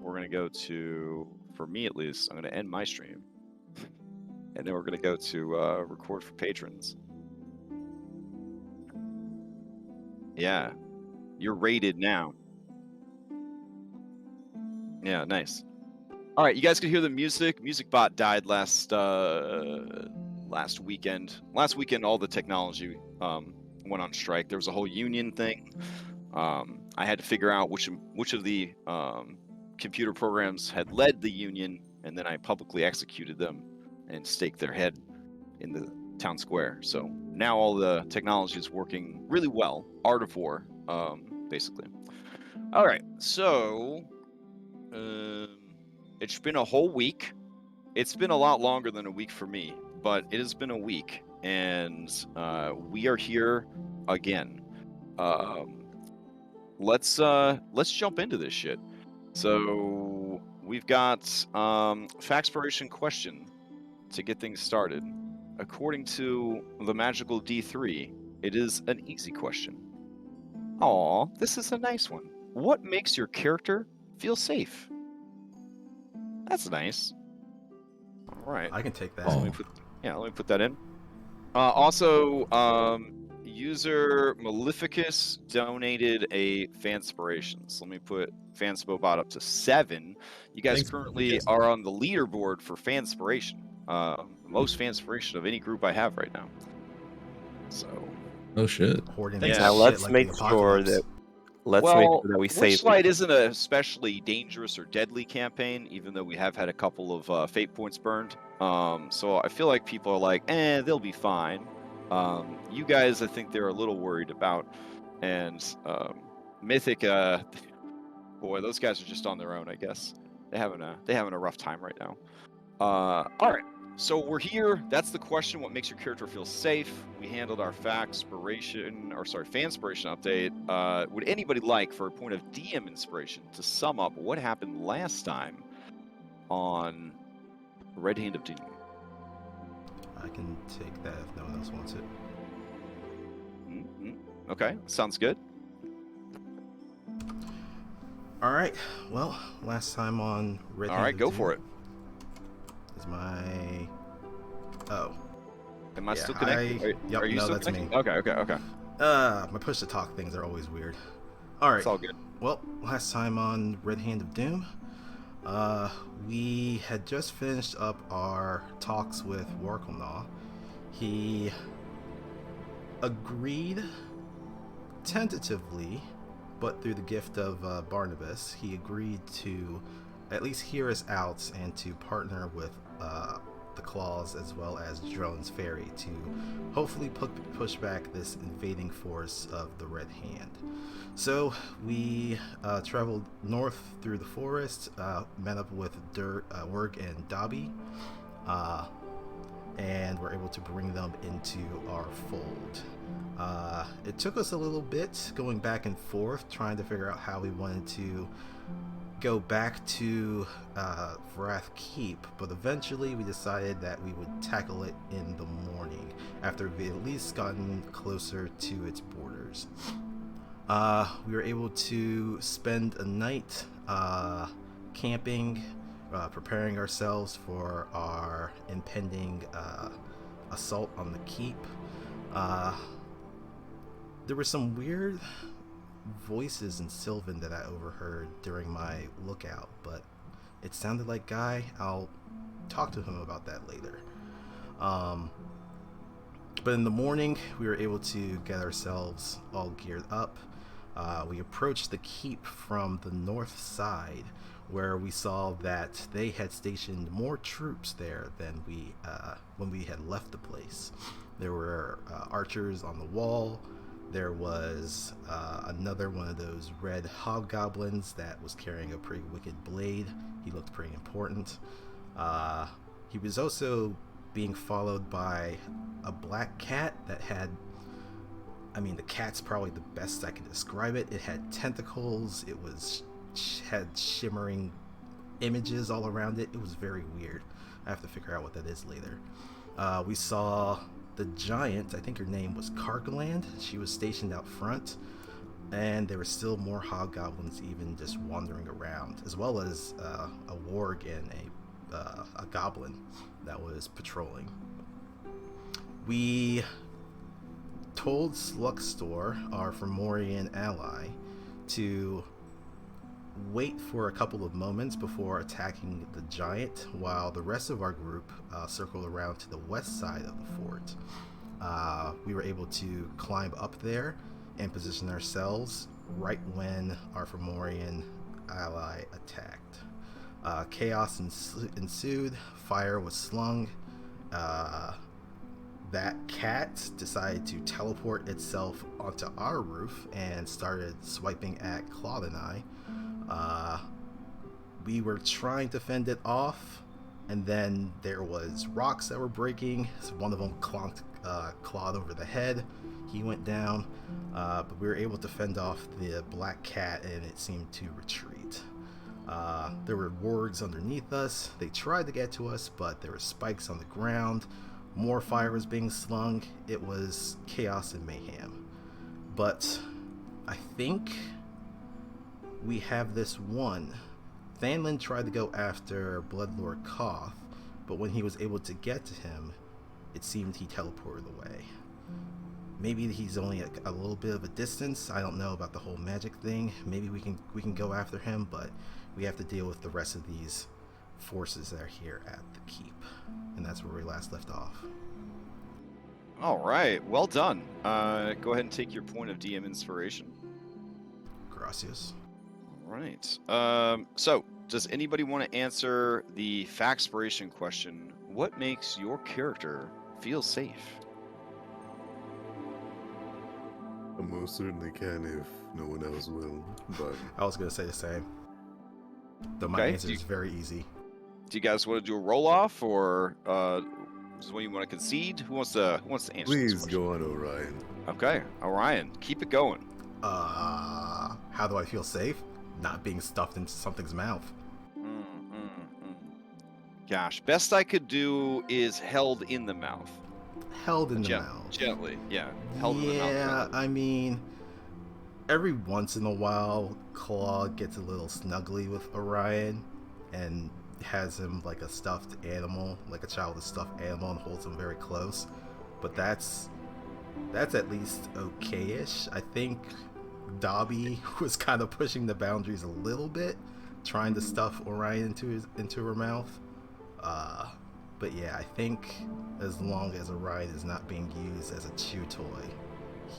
we're going to go to, for me at least, I'm going to end my stream. And then we're going to go to record for patrons. Yeah. You're rated now. Yeah, nice. All right, you guys can hear the music. MusicBot died last weekend. Last weekend, all the technology went on strike. There was a whole union thing. I had to figure out which of the computer programs had led the union, and then I publicly executed them and staked their head in the town square. So now all the technology is working really well. Art of War, basically. All right, so it's been a whole week. It's been a lot longer than a week for me, but it has been a week, and we are here again. Let's jump into this shit. So we've got Factspiration question to get things started. According to the magical D3, it is an easy question. Aw, this is a nice one. What makes your character feel safe? That's nice. All right. I can take that. So let me put that in. Also, user Maleficus donated a Fanspiration. So let me put Fanspobot up to 7. You guys currently are on the leaderboard for Fanspiration. Most Fanspiration of any group I have right now. So. Oh shit. Now let's make sure that we save. Witchlight isn't an especially dangerous or deadly campaign, even though we have had a couple of fate points burned. So I feel like people are like, they'll be fine. You guys, I think they're a little worried about. And Mythic, boy, those guys are just on their own, I guess. They're having a rough time right now. All right. So we're here. That's the question. What makes your character feel safe? We handled our Fanspiration update. Would anybody like, for a point of DM inspiration, to sum up what happened last time on Red Hand of Doom? I can take that if no one else wants it. Okay, sounds good. All right. Well, last time on Red Hand All right, of go Doom for it. Is my... Oh. Am I still connected? Yep, are you no, still that's connected? me. Okay. My push-to-talk things are always weird. All right. It's all good. Well, last time on Red Hand of Doom, we had just finished up our talks with Warkelnaw. He agreed tentatively, but through the gift of Barnabas, he agreed to at least hear us out and to partner with the Claws as well as Drellin's Ferry to hopefully push back this invading force of the Red Hand. So we traveled north through the forest, met up with Dirk, Werg and Dobby, and were able to bring them into our fold. It took us a little bit going back and forth, trying to figure out how we wanted to go back to Vraath Keep, but eventually we decided that we would tackle it in the morning after we at least gotten closer to its borders. We were able to spend a night camping, preparing ourselves for our impending assault on the keep. There were some weird voices in Sylvan that I overheard during my lookout, but it sounded like Guy. I'll talk to him about that later. But in the morning, we were able to get ourselves all geared up. We approached the keep from the north side, where we saw that they had stationed more troops there than when we had left the place. There were archers on the wall. There was another one of those red hobgoblins that was carrying a pretty wicked blade. He looked pretty important. He was also being followed by a black cat that had... the cat's probably the best I can describe it. It had tentacles. It had shimmering images all around it. It was very weird. I have to figure out what that is later. We saw the giant, I think her name was Karkaland. She was stationed out front. And there were still more hobgoblins even just wandering around, as well as a warg and a goblin that was patrolling. We told Slugstor, our Fomorian ally, to wait for a couple of moments before attacking the giant, while the rest of our group circled around to the west side of the fort. We were able to climb up there and position ourselves right when our Fomorian ally attacked. Chaos ensued, fire was slung, that cat decided to teleport itself onto our roof and started swiping at Claude and I. We were trying to fend it off, and then there was rocks that were breaking. So one of them clonked Claude over the head. He went down, but we were able to fend off the black cat, and it seemed to retreat. There were wargs underneath us. They tried to get to us, but there were spikes on the ground. More fire was being slung. It was chaos and mayhem. But I think we have this one. Thanlin tried to go after Bloodlord Koth, but when he was able to get to him, it seemed he teleported away. Maybe he's only a little bit of a distance. I don't know about the whole magic thing. Maybe we can go after him, but we have to deal with the rest of these forces that are here at the keep. And that's where we last left off. All right, well done. Go ahead and take your point of DM inspiration. Gracias. All right. So, does anybody want to answer the Factspiration question? What makes your character feel safe? I most certainly can if no one else will, but... I was going to say the same. Though my answer is very easy. Do you guys want to do a roll-off, or is this one you want to concede? Who wants to answer this Please question? go on, Orion. Okay, Orion, keep it going. How do I feel safe? Not being stuffed into something's mouth. Gosh, best I could do is held in the mouth. Held in the mouth. Gently, yeah. Held in the mouth. Yeah, I mean, every once in a while, Claude gets a little snuggly with Orion and has him like a stuffed animal, like a child's stuffed animal, and holds him very close. But that's at least okay-ish. I think Dobby was kind of pushing the boundaries a little bit, trying to stuff Orion into her mouth. But yeah, I think as long as Orion is not being used as a chew toy,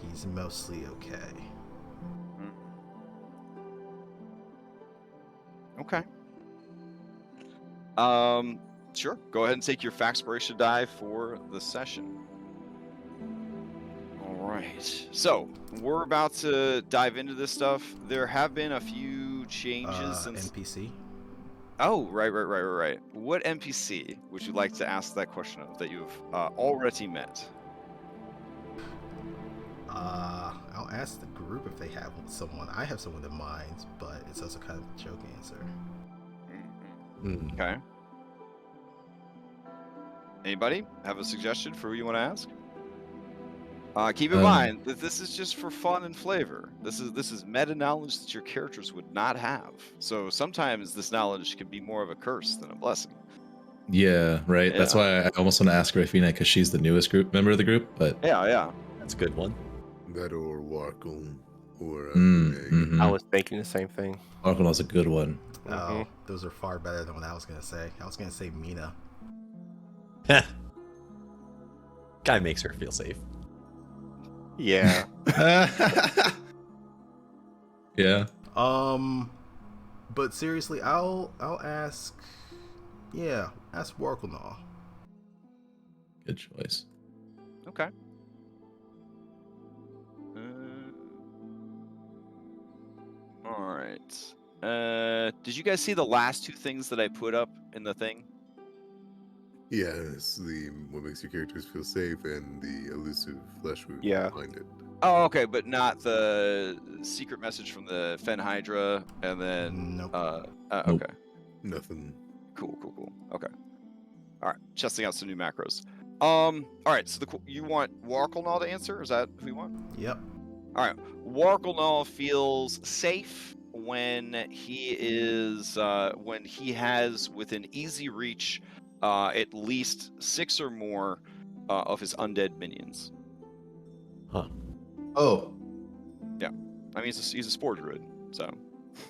he's mostly okay. Okay. Sure. Go ahead and take your Factspiration die for the session. All right. So we're about to dive into this stuff. There have been a few changes since NPC. Oh, right. What NPC would you like to ask that question of that you've already met? I'll ask the group if they have someone. I have someone in mind, but it's also kind of a joke answer. Okay. Anybody have a suggestion for who you want to ask? Keep in mind that this is just for fun and flavor. This is meta knowledge that your characters would not have. So sometimes this knowledge can be more of a curse than a blessing. Yeah, right. Yeah. That's why I almost want to ask Rafina because she's the newest member of the group. But yeah, that's a good one. That or Warkle or I was thinking the same thing. Warkle is a good one. Oh, those are far better than what I was gonna say. I was gonna say Mina. Guy makes her feel safe. Yeah. Yeah. But seriously, I'll ask. Yeah, ask Warkle. Good choice. Okay. All right. Did you guys see the last two things that I put up in the thing? Yes, the what makes your characters feel safe and the elusive flesh wound behind it. Oh, okay, but not the secret message from the Fen Hydra, and then nope. Okay. Nothing. Cool. Okay. All right, testing out some new macros. All right, so you want Warkle to answer? Is that who you want? Yep. All right. Warklenall feels safe when he has within easy reach at least 6 or more of his undead minions. Huh. Oh. Yeah. I mean, he's a spore druid, so.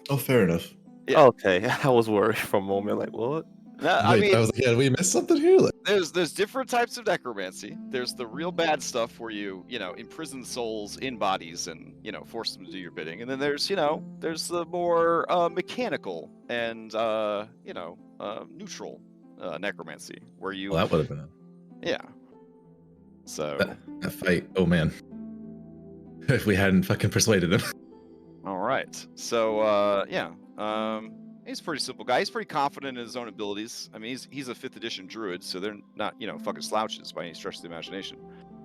Oh, fair enough. Yeah. Okay, I was worried for a moment, like what? No, I Wait, mean, I was like, yeah, did we miss something here? Like, there's different types of necromancy. There's the real bad stuff where you imprison souls in bodies and force them to do your bidding, and then there's the more mechanical and neutral necromancy where you well, that would have been it. yeah. So That fight. Oh man, if we hadn't fucking persuaded him. all right, so he's a pretty simple guy. He's pretty confident in his own abilities. I mean, he's a 5th edition druid, so they're not fucking slouches by any stretch of the imagination.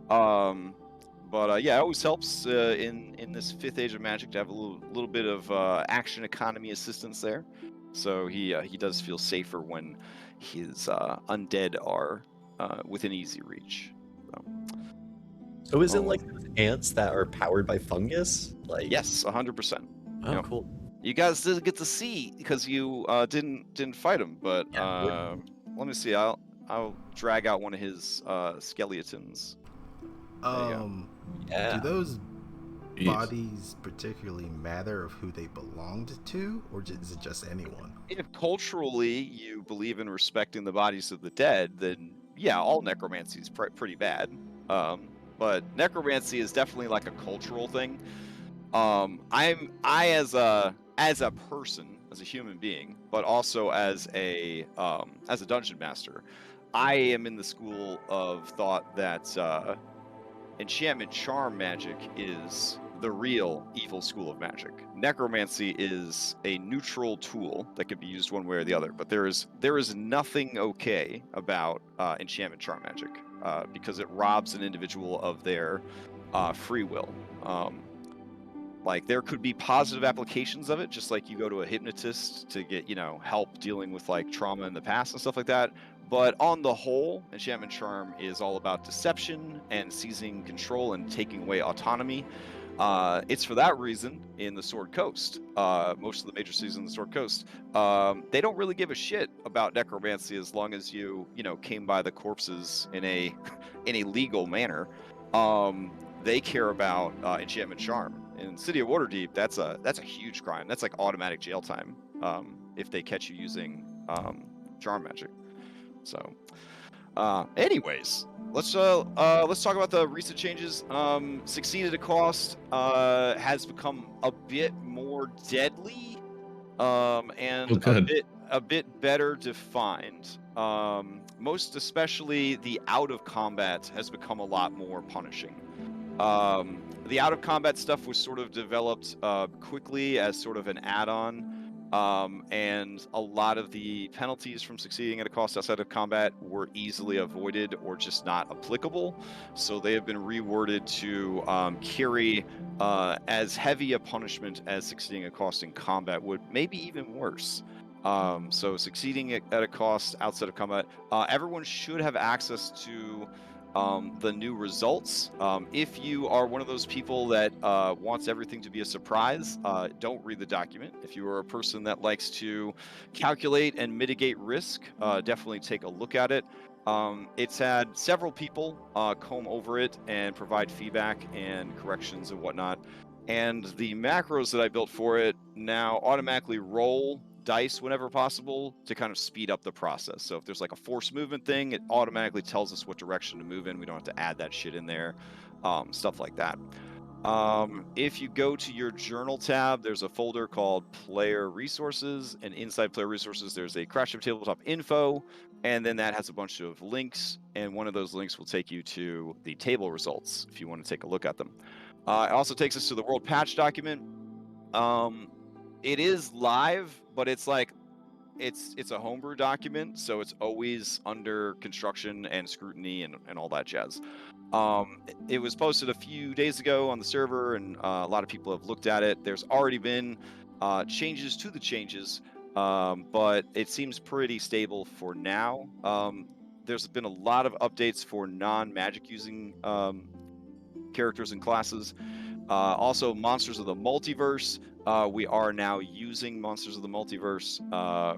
But yeah, it always helps in this 5th age of magic to have a little bit of action economy assistance there. So he does feel safer when his undead are within easy reach. So is it like those ants that are powered by fungus? Like Yes, 100%. Oh, Yep. cool. You guys didn't get to see because you didn't fight him, but Yeah, let me see. I'll drag out one of his skeletons. There you go. Yeah. Do those Jeez. bodies particularly matter of who they belonged to, or is it just anyone? If culturally you believe in respecting the bodies of the dead, then yeah, all necromancy is pretty bad. But necromancy is definitely like a cultural thing. I as a person, as a human being, but also as a dungeon master, I am in the school of thought that enchantment charm magic is the real evil school of magic. Necromancy is a neutral tool that could be used one way or the other, but there is nothing okay about enchantment charm magic because it robs an individual of their free will. Like there could be positive applications of it, just like you go to a hypnotist to get help dealing with like trauma in the past and stuff like that. But on the whole, enchantment charm is all about deception and seizing control and taking away autonomy. It's for that reason in the Sword Coast, most of the major cities in the Sword Coast, they don't really give a shit about necromancy as long as you came by the corpses in a legal manner. They care about enchantment charm. In City of Waterdeep, that's a huge crime. That's like automatic jail time if they catch you using charm magic. So, anyways, let's talk about the recent changes. Succeed at a cost has become a bit more deadly and a bit better defined. Most especially, the out of combat has become a lot more punishing. The out of combat stuff was sort of developed quickly as sort of an add-on, and a lot of the penalties from succeeding at a cost outside of combat were easily avoided or just not applicable. So they have been reworded to carry as heavy a punishment as succeeding at a cost in combat would, maybe even worse. So succeeding at a cost outside of combat, everyone should have access to the new results. If you are one of those people that wants everything to be a surprise, don't read the document. If you are a person that likes to calculate and mitigate risk, definitely take a look at it. It's had several people comb over it and provide feedback and corrections and whatnot. And the macros that I built for it now automatically roll dice whenever possible to kind of speed up the process. So if there's like a force movement thing, it automatically tells us what direction to move in. We don't have to add that shit in there, stuff like that. If you go to your journal tab, there's a folder called Player Resources, and inside Player Resources, there's a Crash of Tabletop info, and then that has a bunch of links, and one of those links will take you to the table results if you want to take a look at them. It also takes us to the World Patch document. It is live, but it's like it's a homebrew document, so it's always under construction and scrutiny and all that jazz. It was posted a few days ago on the server, and a lot of people have looked at it. There's already been changes to the changes, but it seems pretty stable for now. There's been a lot of updates for non-magic using characters and classes. Also, Monsters of the Multiverse. We are now using Monsters of the Multiverse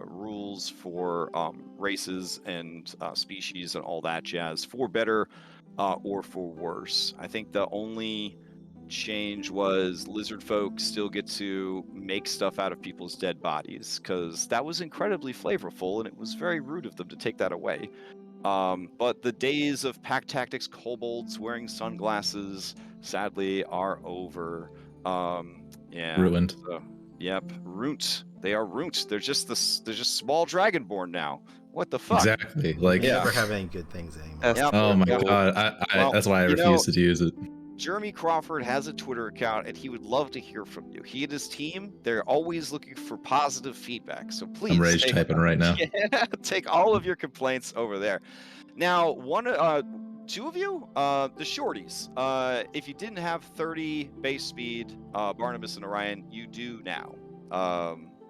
rules for races and species and all that jazz, for better or for worse. I think the only change was lizard folk still get to make stuff out of people's dead bodies, because that was incredibly flavorful and it was very rude of them to take that away. But the days of pack tactics kobolds wearing sunglasses sadly are over. Yeah. Ruined. So, yep, runt. They are runt. They're just small dragonborn now. What the fuck? Exactly. Like, We Yeah. never have any good things anymore. That's Yep. oh my Yep. god, Well, that's why I you know- refuse to use it. Jeremy Crawford has a Twitter account and he would love to hear from you. He and his team, they're always looking for positive feedback. So please I'm rage typing right now. Yeah, take all of your complaints over there. Now, two of you, the shorties. If you didn't have 30 base speed, Barnabas and Orion, you do now.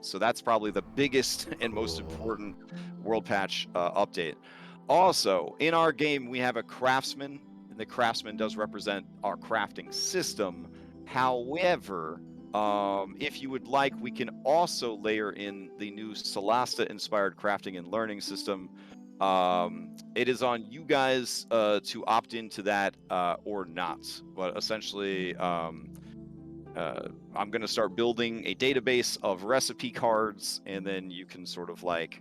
So that's probably the biggest and most Cool. important world patch update. Also, in our game, we have a craftsman. And the craftsman does represent our crafting system. However, if you would like, we can also layer in the new Solasta-inspired crafting and learning system. It is on you guys to opt into that or not. But essentially, I'm going to start building a database of recipe cards, and then you can sort of like,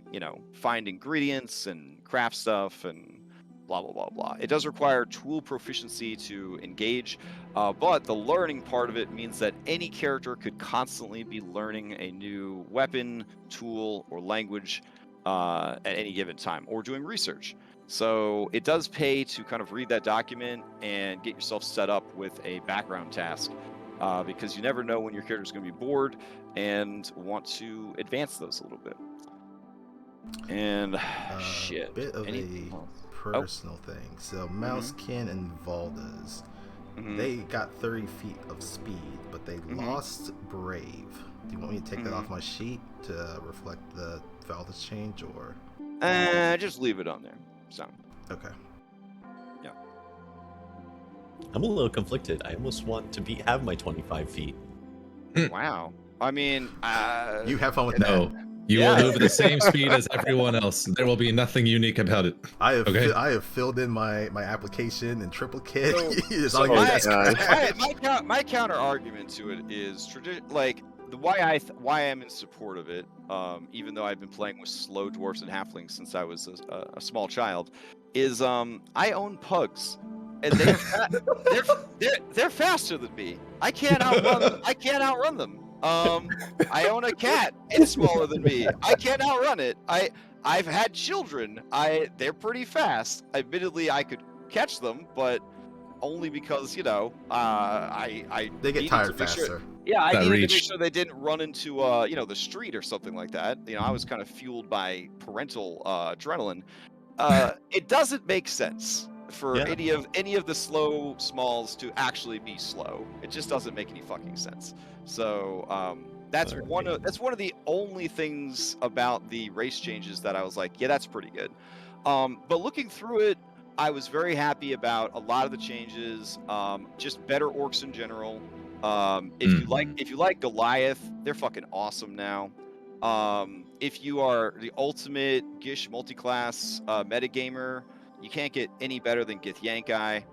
find ingredients and craft stuff and blah, blah, blah, blah. It does require tool proficiency to engage, but the learning part of it means that any character could constantly be learning a new weapon, tool, or language at any given time, or doing research. So it does pay to kind of read that document and get yourself set up with a background task, because you never know when your character is going to be bored and want to advance those a little bit. And shit. Bit of Anything a else? personal thing. So Mousekin and Valdes, they got 30 feet of speed, but they lost Brave. Do you want me to take that off my sheet to reflect the Valdes change, or? Just leave it on there. So. Okay. Yeah. I'm a little conflicted. I almost want to have my 25 feet. Wow. I mean, You have fun with No, that. you will move at the same speed as everyone else. There will be nothing unique about it. I have Okay. I have filled in my application in triplicate. It's So all your my, desk. my counter argument to it is like the why I'm in support of it, even though I've been playing with slow dwarfs and halflings since I was a small child, is I own pugs, and they're faster than me. I can't outrun them. I own a cat. It's smaller than me. I can't outrun it. I've had children. They're pretty fast. Admittedly, I could catch them, but only because they I get needed tired to make faster. sure. Yeah, I That needed to make reach. sure they didn't run into the street or something like that. I was kind of fueled by parental adrenaline. It doesn't make sense for any of the slow smalls to actually be slow. It just doesn't make any fucking sense. So that's one of the only things about the race changes that I was like, yeah, that's pretty good. But looking through it, I was very happy about a lot of the changes. Just better orcs in general. If you like Goliath, they're fucking awesome now. If you are the ultimate Gish multiclass metagamer, you can't get any better than Githyankai.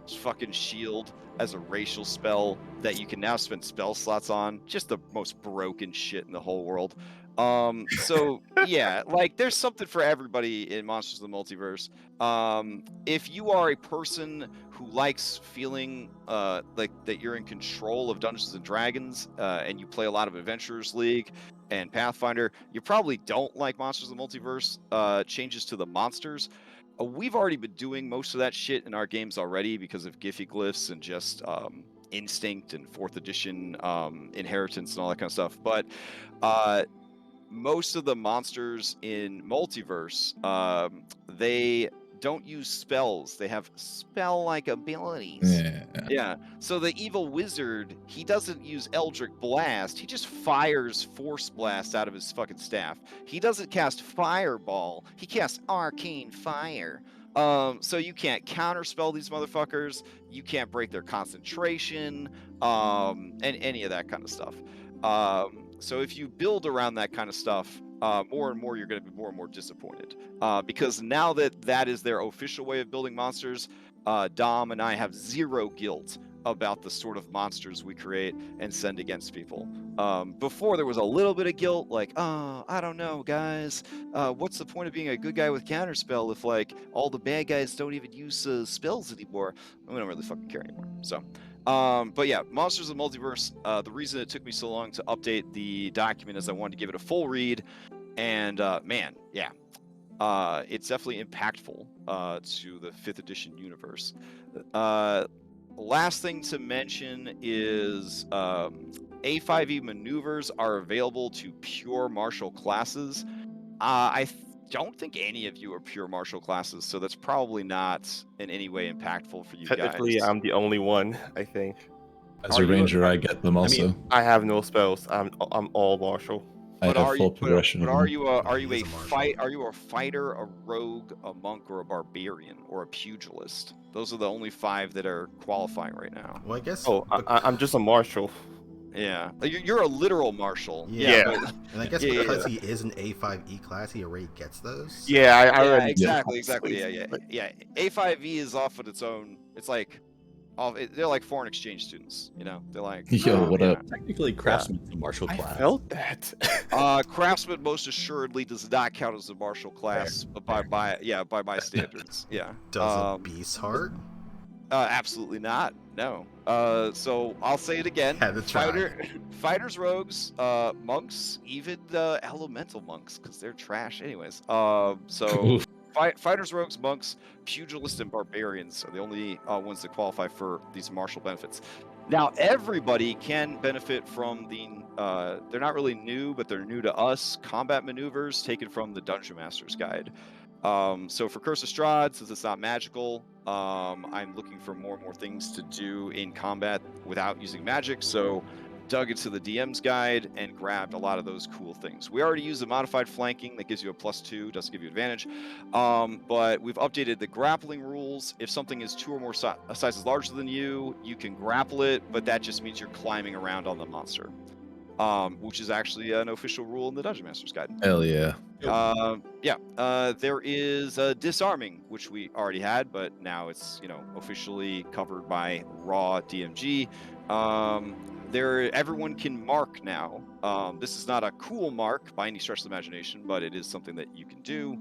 Just fucking shield as a racial spell that you can now spend spell slots on. Just the most broken shit in the whole world. So yeah, like there's something for everybody in Monsters of the Multiverse. If you are a person who likes feeling like that you're in control of Dungeons and Dragons, and you play a lot of Adventurers League and Pathfinder, you probably don't like Monsters of the Multiverse changes to the monsters. We've already been doing most of that shit in our games already because of Giphy glyphs and just instinct and 4th edition inheritance and all that kind of stuff. But most of the monsters in Multiverse, they don't use spells. They have spell-like abilities. Yeah. So the evil wizard, he doesn't use Eldritch Blast. He just fires Force Blast out of his fucking staff. He doesn't cast Fireball. He casts Arcane Fire. So you can't counterspell these motherfuckers. You can't break their concentration, and any of that kind of stuff. So if you build around that kind of stuff, more and more you're going to be more and more disappointed. Because now that that is their official way of building monsters, Dom and I have zero guilt about the sort of monsters we create and send against people. Before there was a little bit of guilt, like, oh, I don't know, guys. What's the point of being a good guy with counterspell if like all the bad guys don't even use spells anymore? We don't really fucking care anymore. So, but yeah, Monsters of the Multiverse. The reason it took me so long to update the document is I wanted to give it a full read, and man, yeah, it's definitely impactful to the 5th edition universe. Last thing to mention is A5e maneuvers are available to pure martial classes. I don't think any of you are pure martial classes, so that's probably not in any way impactful for you Technically, guys. I'm the only one, I think. As a ranger, I get them also. I mean, I have no spells. I'm all martial. I have full progression of them. Are you He is a martial. Are you a fighter, a rogue, a monk, or a barbarian, or a pugilist? Those are the only 5 that are qualifying right now. Well, I guess. Oh, I'm just a martial. Yeah, you're a literal martial. Yeah. But, And I guess because he is an A5E class, he already gets those. Yeah, I already exactly. Yeah. Yeah. A5E is off on its own. It's like, they're like foreign exchange students. You know, they're like, Yo, what up? Technically, craftsman's a martial class. I felt that. Craftsman most assuredly does not count as a martial class by my standards. Yeah. Does a beast heart? Absolutely not. No. So I'll say it again. Had to try. Fighters, rogues, monks, even elemental monks, because they're trash anyways. So fighters, rogues, monks, pugilists, and barbarians are the only ones that qualify for these martial benefits. Now everybody can benefit from the. They're not really new, but they're new to us. Combat maneuvers taken from the Dungeon Master's Guide. So for Curse of Strahd, since it's not magical, I'm looking for more and more things to do in combat without using magic. So dug into the DM's guide and grabbed a lot of those cool things. We already use a modified flanking that gives you a +2, doesn't give you advantage. But we've updated the grappling rules. If something is 2 or more sizes larger than you, you can grapple it, but that just means you're climbing around on the monster. Which is actually an official rule in the Dungeon Master's Guide. Hell yeah. There is disarming, which we already had, but now it's officially covered by raw DMG. Everyone can mark now. This is not a cool mark by any stretch of the imagination, but it is something that you can do.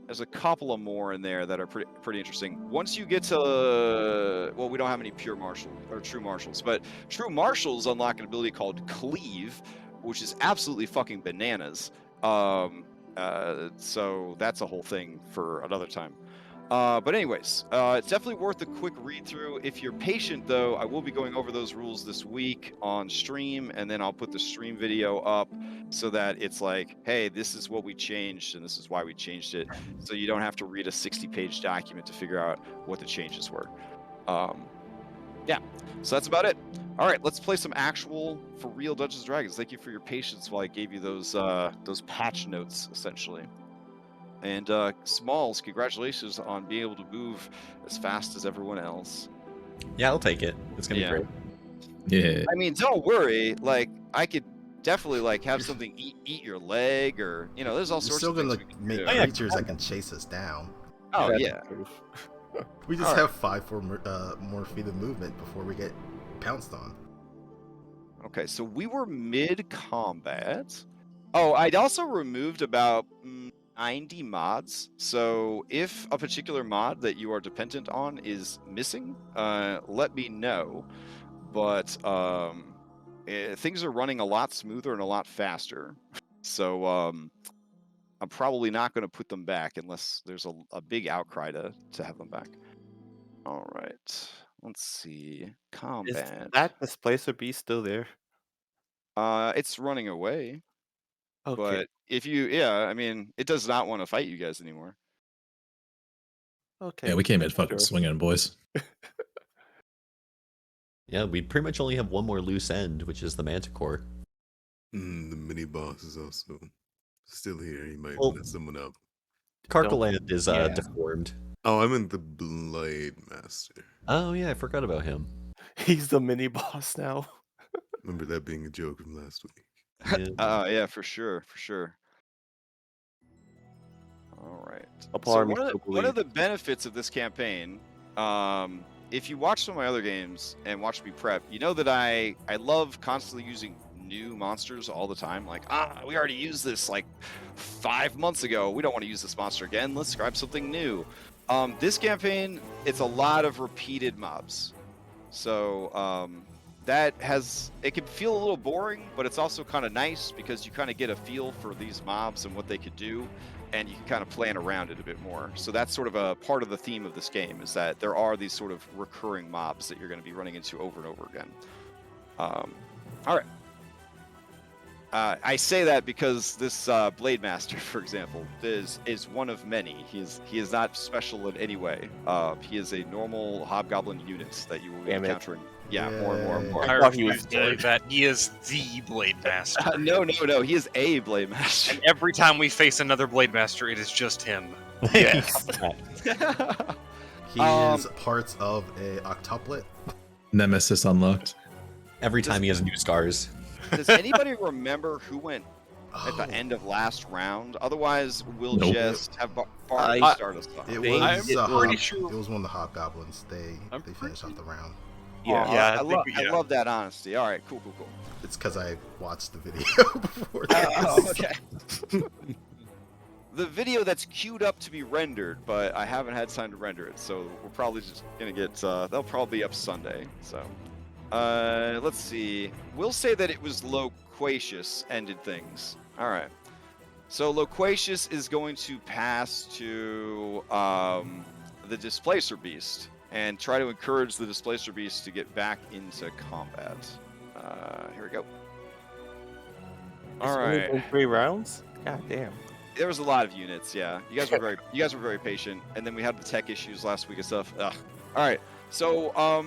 There's a couple of more in there that are pretty interesting. Once you get to, well, we don't have any pure martial or true martials, but true martials unlock an ability called Cleave, which is absolutely fucking bananas. So that's a whole thing for another time. But anyways, it's definitely worth a quick read through. If you're patient though, I will be going over those rules this week on stream, and then I'll put the stream video up so that it's like, hey, this is what we changed and this is why we changed it. So you don't have to read a 60-page document to figure out what the changes were. Yeah, so that's about it. All right, let's play some actual, for real Dungeons & Dragons. Thank you for your patience while I gave you those patch notes, essentially. And Smalls, congratulations on being able to move as fast as everyone else. Yeah, I'll take it. It's gonna be great. Yeah. I mean, don't worry. Like, I could definitely have something eat your leg, or there's all sorts of things. We're still gonna make creatures that can chase us down. Oh yeah. We just have 5 more feet of movement before we get pounced on. Okay, so we were mid-combat. Oh, I'd also removed about 90 mods. So if a particular mod that you are dependent on is missing, let me know. But things are running a lot smoother and a lot faster. So I'm probably not going to put them back unless there's a big outcry to have them back. All right. Let's see. Combat. Is that Displacer Beast still there? It's running away. Okay. But I mean, it does not want to fight you guys anymore. Okay. Yeah, we came in fucking swinging, boys. Yeah, we pretty much only have one more loose end, which is the Manticore. The mini boss is also still here. He might let someone out. Carcaland is deformed. Oh, I'm in the Blade Master. Oh yeah, I forgot about him. He's the mini boss now. Remember that being a joke from last week. Yeah, for sure. All right. Upon So one of the benefits of this campaign, if you watch some of my other games and watch me prep, you know that I love constantly using new monsters all the time. Like, we already used this like 5 months ago. We don't want to use this monster again. Let's grab something new. This campaign, it's a lot of repeated mobs. So it can feel a little boring, but it's also kind of nice because you kind of get a feel for these mobs and what they could do, and you can kind of plan around it a bit more. So that's sort of a part of the theme of this game, is that there are these sort of recurring mobs that you're going to be running into over and over again. All right. I say that because this Blade Master, for example, is one of many. He is not special in any way. He is a normal hobgoblin unit that you will be encountering. Yeah, more and more. I refuse to believe that. He is the Blade Master. No. He is a Blade Master. And every time we face another Blade Master, it is just him. Yes. He is parts of a octuplet. Nemesis unlocked. Every time he has new scars. Does anybody remember who went at the end of last round? Otherwise, we'll just have Barney start us off. It was pretty sure it was one of the hobgoblins. They finished off the round. I love that honesty. All right, cool. It's because I watched the video before. Okay. The video that's queued up to be rendered, but I haven't had time to render it, so we're probably just gonna get. They'll probably be up Sunday. So, let's see. We'll say that it was Loquacious ended things. All right. So Loquacious is going to pass to the Displacer Beast and try to encourage the Displacer Beast to get back into combat. Here we go. All right. Been 3 rounds? God damn. There was a lot of units, yeah. You guys were very patient, and then we had the tech issues last week and stuff. Ugh. All right. So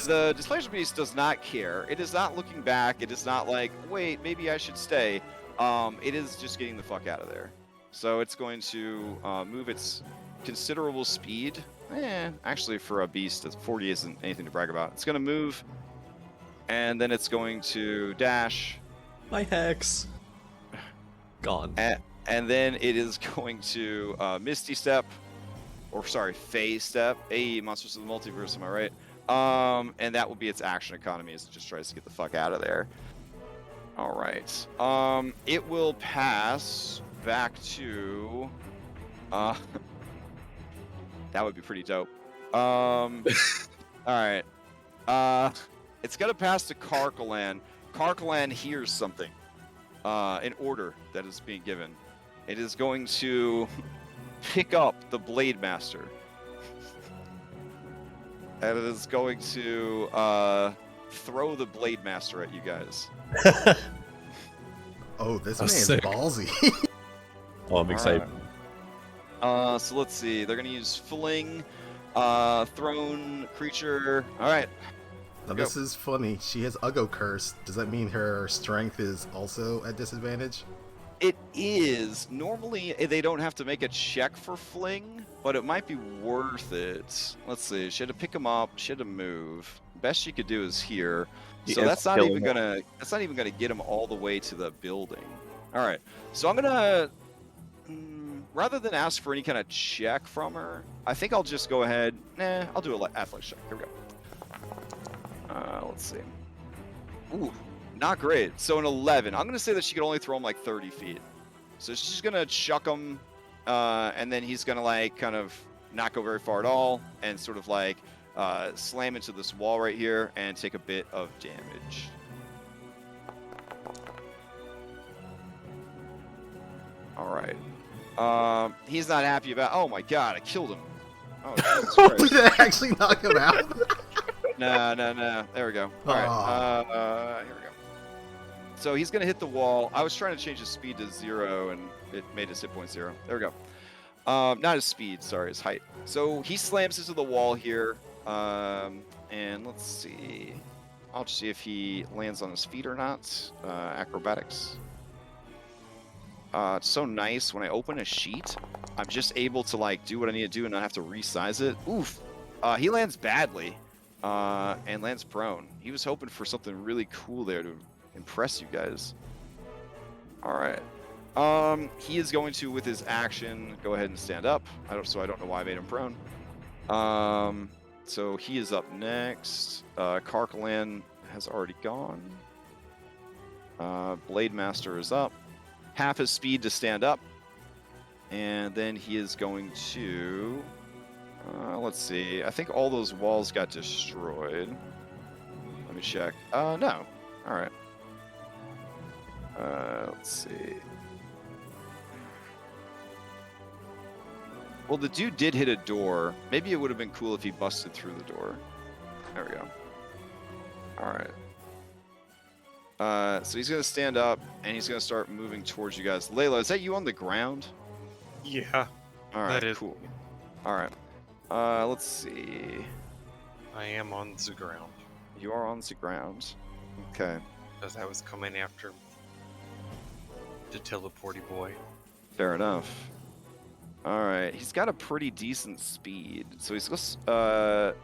the Displacer Beast does not care. It is not looking back. It is not like, wait, maybe I should stay. It is just getting the fuck out of there. So it's going to move its considerable speed. Actually, for a beast, 40 isn't anything to brag about. It's going to move, and then it's going to dash. My hex. Gone. And then it is going to Misty Step, or sorry, Phase Step. Hey, Monsters of the Multiverse, am I right? And that will be its action economy as it just tries to get the fuck out of there. All right. It will pass back to. That would be pretty dope. All right. It's gonna pass to Callahan. Callahan hears something. An order that is being given. It is going to pick up the Blade Master. And it is going to throw the Blade Master at you guys. Oh, this That's man's sick. ballsy. Oh, I'm excited. So let's see. They're going to use Fling, Thrown, Creature. All right. Now this is funny. She has Uggo Curse. Does that mean her strength is also at disadvantage? It is. Normally, they don't have to make a check for Fling, but it might be worth it. Let's see. She had to pick him up. She had to move. Best she could do is here. So that's not even gonna. That's not even gonna get him all the way to the building. All right. So I'm gonna. Rather than ask for any kind of check from her, I think I'll just go ahead. I'll do an athletics check. Here we go. Let's see. Ooh, not great. So an 11. I'm going to say that she could only throw him like 30 feet. So she's going to chuck him, and then he's going to like kind of not go very far at all and sort of like slam into this wall right here and take a bit of damage. All right. He's not happy about. Oh my god, I killed him. Oh, Jesus Christ. Did that actually knock him out? No. There we go. All right. Here we go. So he's going to hit the wall. I was trying to change his speed to 0, and it made his hit point 0. There we go. Not his speed, sorry, his height. So he slams into the wall here. And let's see. I'll just see if he lands on his feet or not. Acrobatics. It's so nice when I open a sheet, I'm just able to like do what I need to do and not have to resize it. Oof. He lands badly, and lands prone. He was hoping for something really cool there to impress you guys. All right. He is going to, with his action, go ahead and stand up. I don't know why I made him prone. So he is up next. Callahan has already gone. Blade Master is up. Half his speed to stand up. And then he is going to... let's see. I think all those walls got destroyed. Let me check. No. All right. Let's see. Well, the dude did hit a door. Maybe it would have been cool if he busted through the door. There we go. All right. So he's going to stand up, and he's going to start moving towards you guys. Layla, is that you on the ground? Yeah. All right, that is. cool. All right. Let's see. I am on the ground. You are on the ground. Okay. As I was coming after the teleporty boy. Fair enough. All right. He's got a pretty decent speed. So he's his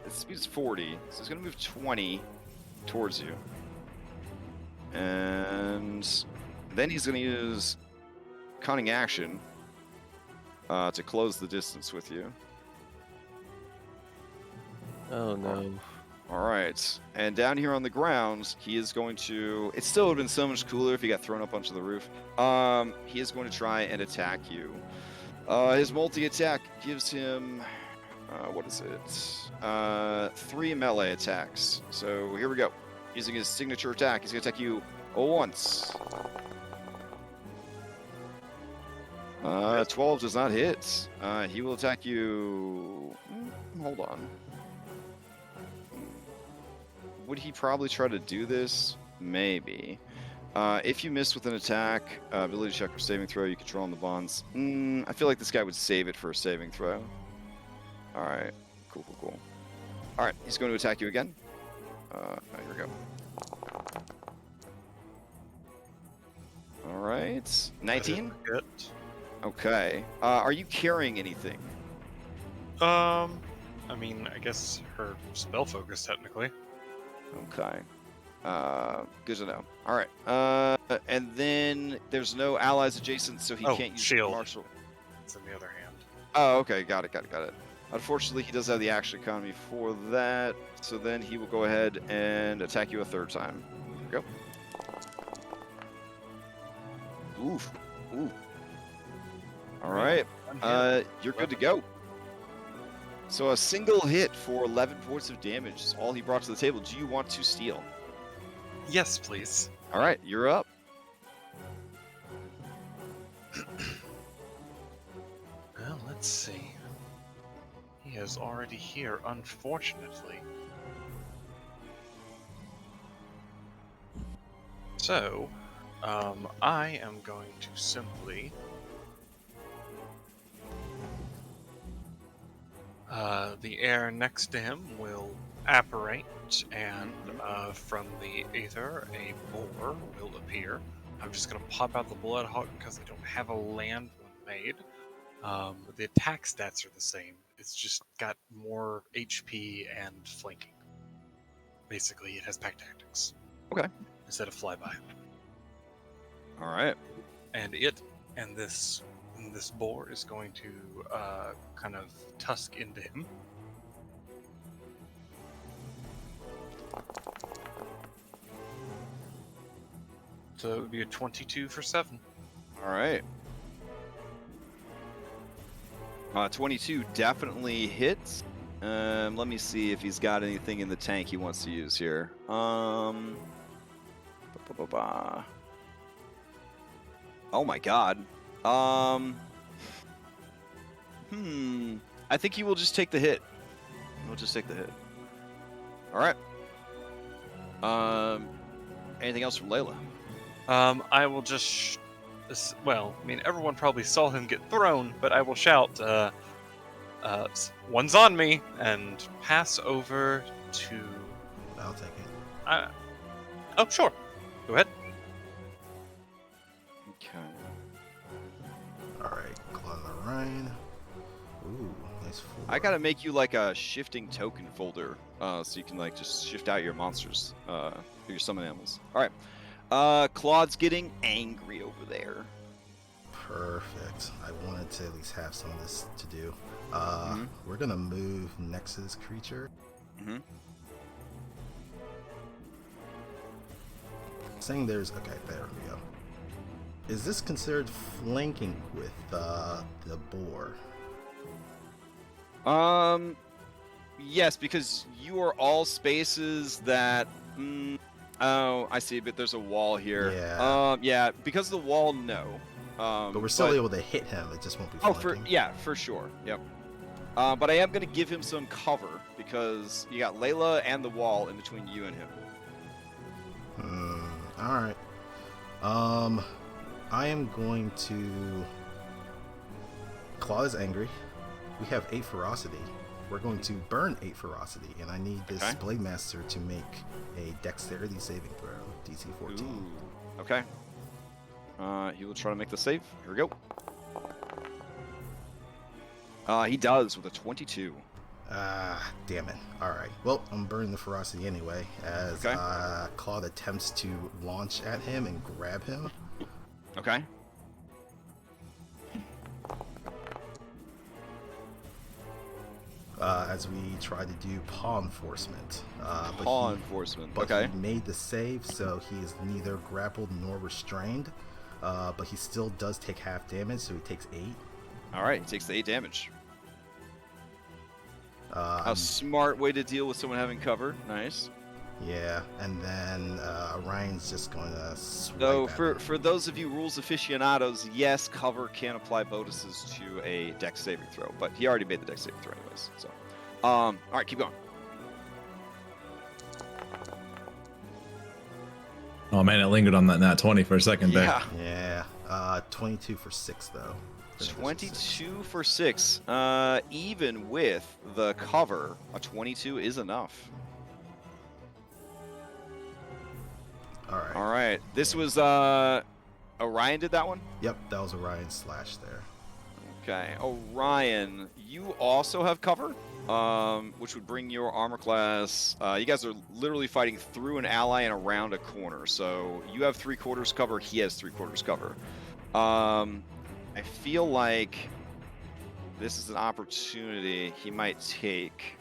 speed is 40. So he's going to move 20 towards you. And then he's going to use Cunning Action to close the distance with you. Oh no. All right. And down here on the ground, he is going to... It still would have been so much cooler if he got thrown up onto the roof. He is going to try and attack you. His multi-attack gives him... what is it? 3 melee attacks. So here we go. Using his signature attack, he's going to attack you once. 12 does not hit. He will attack you... Hold on. Would he probably try to do this? Maybe. If you miss with an attack, ability check or saving throw, you can draw on the bonds. I feel like this guy would save it for a saving throw. All right. Cool. All right. He's going to attack you again. Here we go. All right. 19? Okay. Are you carrying anything? I mean, I guess her spell focus, technically. Okay. Good to know. All right. And then there's no allies adjacent, so he can't use shield. martial. It's in the other hand. Oh, okay. Got it. Unfortunately, he does have the action economy for that, so then he will go ahead and attack you a third time. Here we go. Oof. Ooh. All right. You're good to go. So a single hit for 11 points of damage is all he brought to the table. Do you want to steal? Yes, please. All right, you're up. Well, let's see. He is already here, unfortunately. So, I am going to simply... the air next to him will apparate, and from the aether, a boar will appear. I'm just going to pop out the Bloodhawk because I don't have a land one made. The attack stats are the same. It's just got more HP and flanking. Basically, it has pack tactics. Okay. Instead of flyby. All right. And this boar is going to kind of tusk into him. So it would be a 22 for 7. All right. 22 definitely hits. Let me see if he's got anything in the tank he wants to use here. Oh my god. I think he will just take the hit. He'll just take the hit. All right. Anything else from Layla? I will just... well, I mean, everyone probably saw him get thrown, but I will shout, one's on me, and pass over to... I'll take it. Oh, sure. Go ahead. Okay. Orion. Ooh, nice 4. I gotta make you like a shifting token folder, so you can like just shift out your monsters, your summon animals. All right, Claude's getting angry over there. Perfect. I wanted to at least have some of this to do. Mhm. We're gonna move Nexus creature. Mm-hmm. Saying there's okay. There we go. Is this considered flanking with the boar? Yes, because you are all spaces that. Oh, I see, but there's a wall here. Yeah. Yeah, because of the wall, no. But we're still able to hit him. It just won't be Oh, flanking. for sure. Yep. But I am going to give him some cover because you got Layla and the wall in between you and him. All right. I am going to. Claw is angry. We have 8 ferocity. We're going to burn 8 ferocity, and I need this Blade Master to make a dexterity saving throw, DC 14. Ooh. Okay. He will try to make the save. Here we go. He does with a 22. Damn it. Alright. Well, I'm burning the ferocity anyway, as Claude attempts to launch at him and grab him. Okay. As we try to do paw enforcement. Enforcement. But okay. he made the save, so he is neither grappled nor restrained. But he still does take half damage, so he takes 8. Alright, he takes the 8 damage. A smart way to deal with someone having cover. Nice. Yeah, and then Orion's just going to swipe So at him. for those of you rules aficionados, yes, cover can apply bonuses to a dex saving throw, but he already made the dex saving throw anyways. So, all right, keep going. Oh man, it lingered on that nat 20 for a second there. Yeah. 22 for 6 though. 22 for 6. Even with the cover, a 22 is enough. All right. This was Orion did that one? Yep, that was Orion's slash there. Okay. Orion, you also have cover, which would bring your armor class. You guys are literally fighting through an ally and around a corner. So you have 3/4 cover. He has 3/4 cover. I feel like this is an opportunity he might take.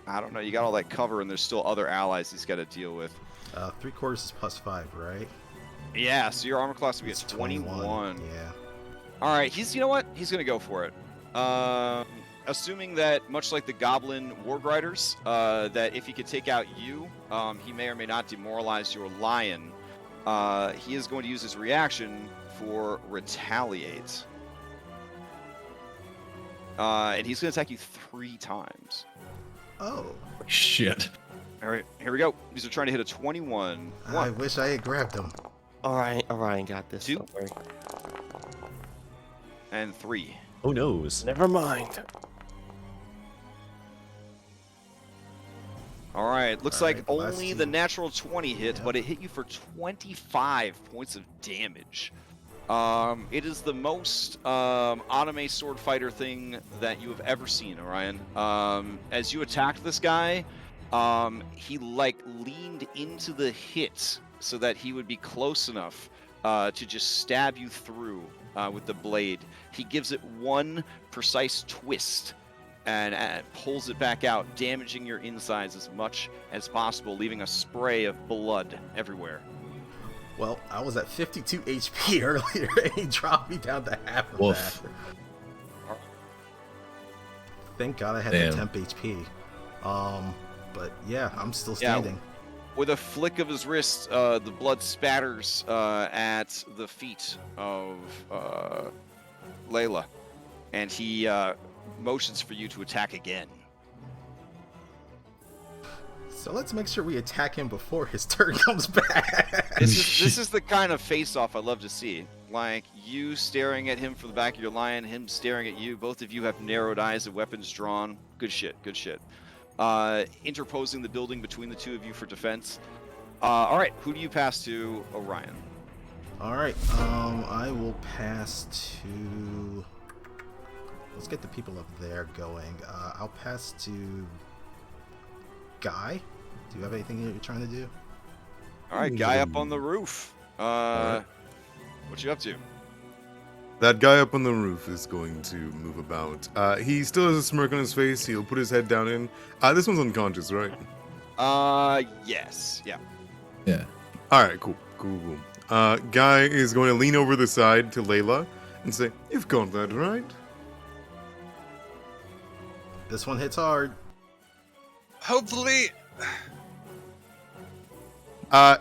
I don't know. You got all that cover, and there's still other allies he's got to deal with. 3/4 is +5, right? Yeah. So your armor class would be It's at 21. Yeah. All right. You know what? He's gonna go for it. Assuming that, much like the Goblin Warg Riders, that if he could take out you, he may or may not demoralize your lion. He is going to use his reaction for retaliate. And he's going to attack you 3 times. Oh. Shit. All right, here we go. These are trying to hit a 21. I wish I had grabbed him. Orion got this. 2. Don't worry. And 3. Oh noes. Never mind. All right, looks All like right, the last only 2. the natural 20 hit, Yeah. but it hit you for 25 points of damage. It is the most anime sword fighter thing that you have ever seen, Orion. As you attacked this guy, he like leaned into the hit so that he would be close enough to just stab you through with the blade. He gives it one precise twist and pulls it back out, damaging your insides as much as possible, leaving a spray of blood everywhere. Well, I was at 52 HP earlier, and he dropped me down to half of Woof. that. Thank God I had Damn. the temp HP. But yeah, I'm still standing. With a flick of his wrist, the blood spatters at the feet of Layla, and he motions for you to attack again. So let's make sure we attack him before his turn comes back. This is the kind of face-off I love to see. Like, you staring at him from the back of your lion, him staring at you. Both of you have narrowed eyes and weapons drawn. Good shit, good shit. Interposing the building between the two of you for defense. All right, who do you pass to, Orion? All right. I will pass to. Let's get the people up there going. I'll pass to Guy. Do you have anything that you're trying to do? All right, guy up on the roof. What you up to? That guy up on the roof is going to move about. He still has a smirk on his face. He'll put his head down in. This one's unconscious, right? Yes. Yeah. Yeah. All right, cool. Guy is going to lean over the side to Layla and say, "You've got that right." This one hits hard. Hopefully.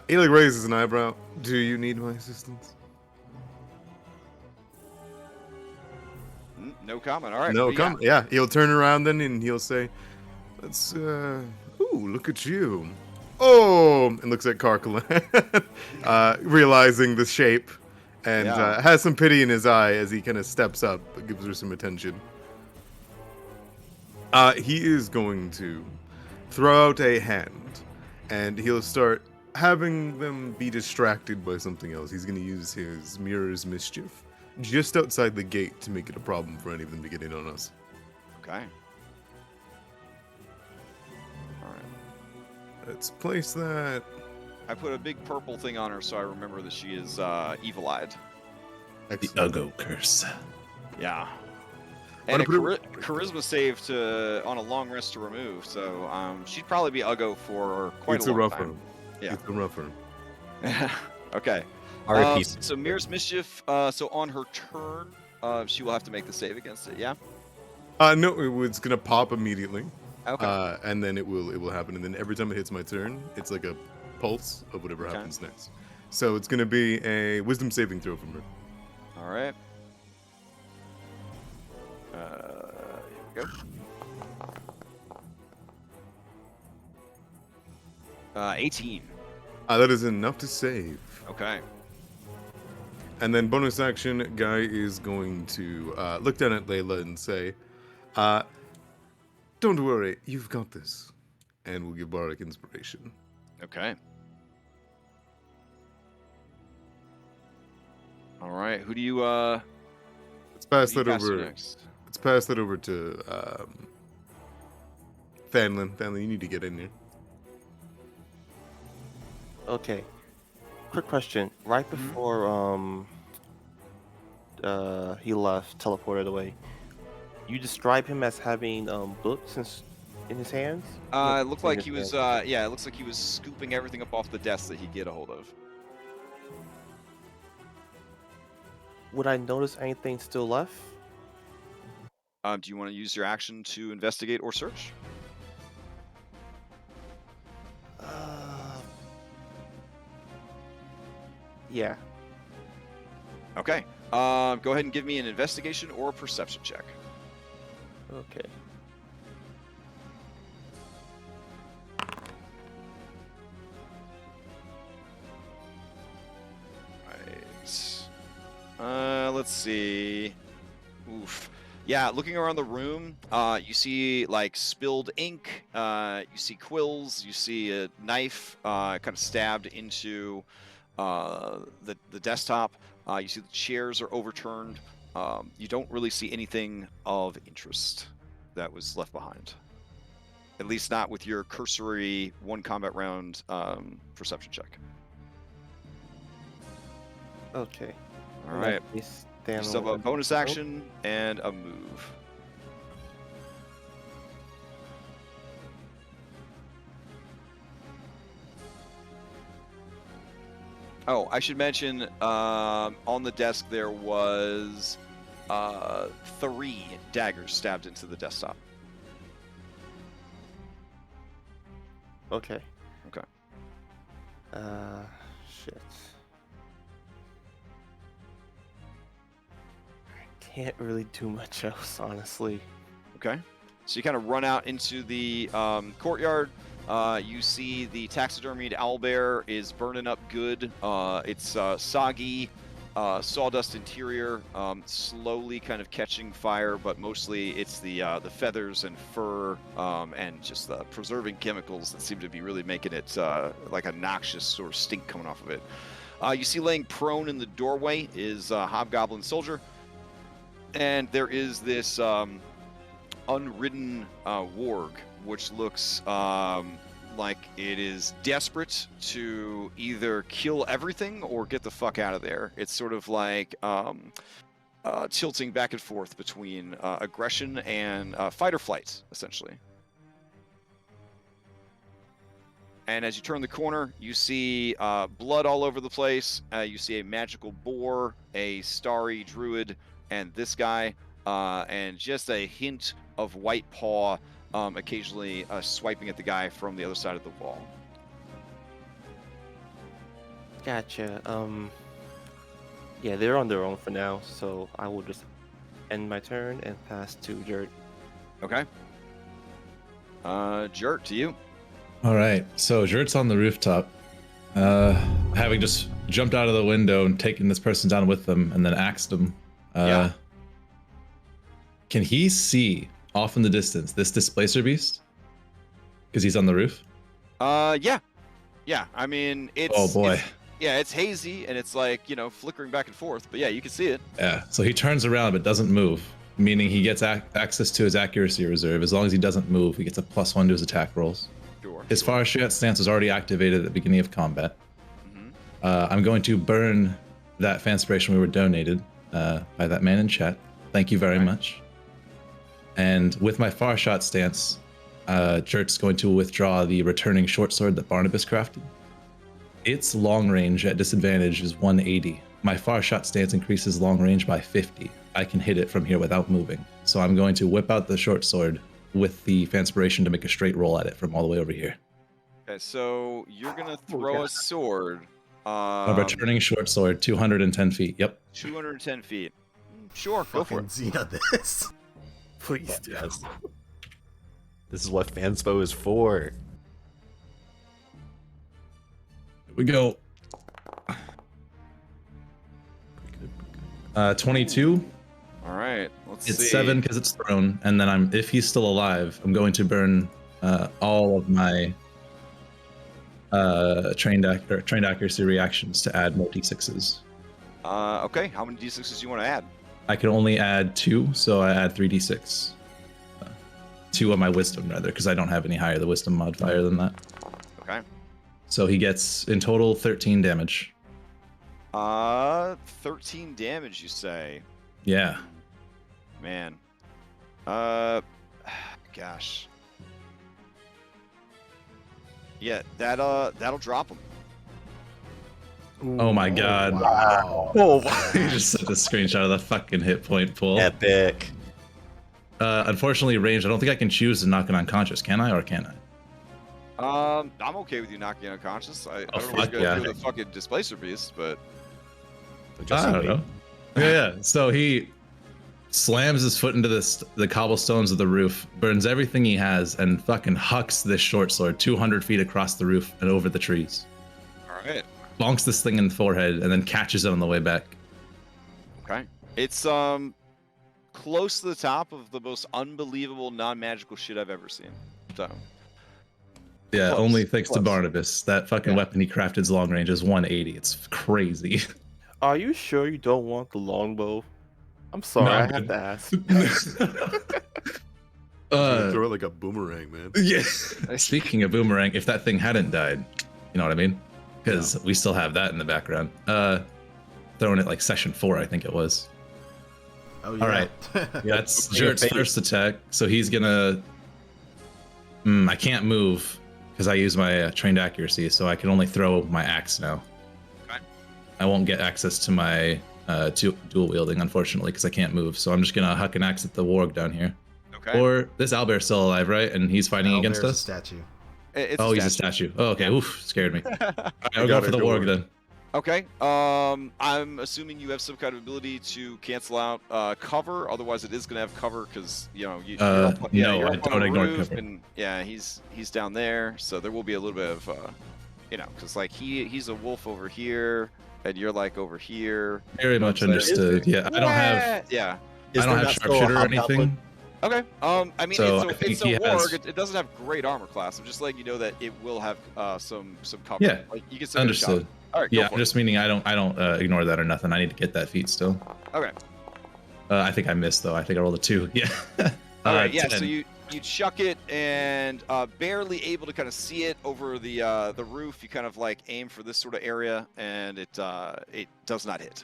He raises an eyebrow. Do you need my assistance? No comment. All right. No comment. Yeah, he'll turn around then and he'll say, "Let's ooh, look at you." Oh, and looks at Callahan, realizing the shape, and has some pity in his eye as he kind of steps up, but gives her some attention. He is going to throw out a hand, and he'll start having them be distracted by something else. He's going to use his Mirror's Mischief just outside the gate to make it a problem for any of them to get in on us. Okay. All right. Let's place that. I put a big purple thing on her so I remember that she is evil-eyed. The Uggo curse. Yeah. And a charisma save on a long rest to remove, so she'd probably be Uggo for quite a long time. Yeah. It's a rougher. Okay. So Mirror's Mischief, so on her turn, she will have to make the save against it, yeah? No, it's gonna pop immediately. Okay. And then it will happen, and then every time it hits my turn, it's like a pulse of whatever happens next. So it's gonna be a Wisdom saving throw from her. All right. Here we go. 18. That is enough to save. Okay. And then bonus action, Guy is going to look down at Layla and say, "Don't worry, you've got this." And we'll give Bardic Inspiration. Okay. All right. Who do you Let's pass that over. Next? Let's pass that over to Fanlin. Fanlin, you need to get in here. Okay. Quick question. Right before he left, teleported away, you describe him as having books in his hands? It looked like he was it looks like he was scooping everything up off the desk that he'd get a hold of. Would I notice anything still left? Do you want to use your action to investigate or search? Yeah. Okay. Go ahead and give me an investigation or a perception check. Okay. Right. Let's see. Oof. Yeah, looking around the room, you see like spilled ink, you see quills, you see a knife kind of stabbed into the desktop. You see the chairs are overturned. You don't really see anything of interest that was left behind. At least not with your cursory one combat round perception check. Okay. All right. You still have a bonus action and a move. Oh, I should mention, on the desk there was 3 daggers stabbed into the desktop. Okay. Okay. Shit. Can't really do much else, honestly. Okay. So you kind of run out into the courtyard. You see the taxidermied owlbear is burning up good. It's soggy, sawdust interior, slowly kind of catching fire, but mostly it's the feathers and fur and just the preserving chemicals that seem to be really making it like a noxious sort of stink coming off of it. You see laying prone in the doorway is Hobgoblin Soldier. And there is this unridden warg, which looks like it is desperate to either kill everything or get the fuck out of there. It's sort of like tilting back and forth between aggression and fight or flight, essentially. And as you turn the corner, you see blood all over the place. You see a magical boar, a starry druid, and this guy, and just a hint of white paw occasionally swiping at the guy from the other side of the wall. Gotcha. Yeah, they're on their own for now, so I will just end my turn and pass to Jert. Okay. Jert, to you. All right, so Jert's on the rooftop, having just jumped out of the window and taken this person down with them, and then axed him. Yeah. Can he see off in the distance this displacer beast? Because he's on the roof. Yeah. I mean, it's. Oh boy. It's hazy and it's like, flickering back and forth. But yeah, you can see it. Yeah. So he turns around but doesn't move, meaning he gets access to his accuracy reserve. As long as he doesn't move, he gets a +1 to his attack rolls. His far stance was already activated at the beginning of combat. Mm-hmm. I'm going to burn that Factspiration we were donated by that man in chat. Thank you very much. And with my far shot stance, Jert's going to withdraw the returning short sword that Barnabas crafted. Its long range at disadvantage is 180. My far shot stance increases long range by 50. I can hit it from here without moving. So I'm going to whip out the short sword with the Factspiration to make a straight roll at it from all the way over here. Okay, so you're gonna throw a sword. A returning short sword, 210 feet. Yep. 210 feet. Sure, go for it. Xena this. Please, yes. This is what Fanspo is for. Here we go. 22. All right, let's see. It's 7 because it's thrown, and then if he's still alive, I'm going to burn all of my trained accuracy reactions to add more d6s. Okay, how many d6s do you want to add? I can only add 2, so I add 3d6. 2 of my wisdom, rather, because I don't have any higher the wisdom modifier than that. Okay. So he gets, in total, 13 damage. 13 damage, you say? Yeah. Man. Gosh. Yeah, that'll drop him. Oh my god. Wow. Oh, You just sent a screenshot of the fucking hit point pool. epic. Unfortunately, range, I don't think I can choose to knock it unconscious. Can I, or can I? I'm okay with you knocking unconscious. I Oh, don't know what's fuck gonna yeah. do with the fucking displacer beast, but I don't know. Yeah. So he slams his foot into the cobblestones of the roof, burns everything he has, and fucking hucks this short sword 200 feet across the roof and over the trees. all right. Bonks this thing in the forehead and then catches it on the way back. Okay. It's close to the top of the most unbelievable non-magical shit I've ever seen. So Yeah, Close, only thanks to close. Barnabas. That fucking weapon he crafted's long range is 180. It's crazy. Are you sure you don't want the longbow? I'm sorry, No, I I'm have good. to ask. Throw it like a boomerang, man. Yeah. Speaking of boomerang, if that thing hadn't died, you know what I mean? Because we still have that in the background. Throwing it like session 4, I think it was. Oh, yeah. All right. That's Yeah, Jert's first attack, so he's gonna. I can't move because I use my trained accuracy, so I can only throw my axe now. Okay. I won't get access to my dual wielding, unfortunately, because I can't move. So I'm just gonna huck an axe at the warg down here. okay. Or this owlbear's still alive, right? And he's fighting against Owlbear's a us. statue. It's Oh, he's a statue. Oh, okay. Oof, scared me. I'll go for the warg then. Okay. I'm assuming you have some kind of ability to cancel out cover. Otherwise, it is going to have cover because you're up, no, you're I up on don't a ignore roof, cover. and yeah, he's down there, so there will be a little bit of because like he's a wolf over here, and you're like over here. Very much So- understood. Yeah, I don't have. Yeah. I don't have sharpshooter or anything. Okay. I mean, So I it's think a he warg. has- It doesn't have great armor class. I'm just letting you know that it will have some cover. Yeah, Like, you can still get a shot. understood. All right. Go Yeah, for I'm just meaning I don't ignore that or nothing. I need to get that feat still. it. Okay. I think I missed though. I think I rolled a 2. Yeah. All right. Yeah. 10. So you chuck it and barely able to kind of see it over the roof. You kind of like aim for this sort of area, and it does not hit.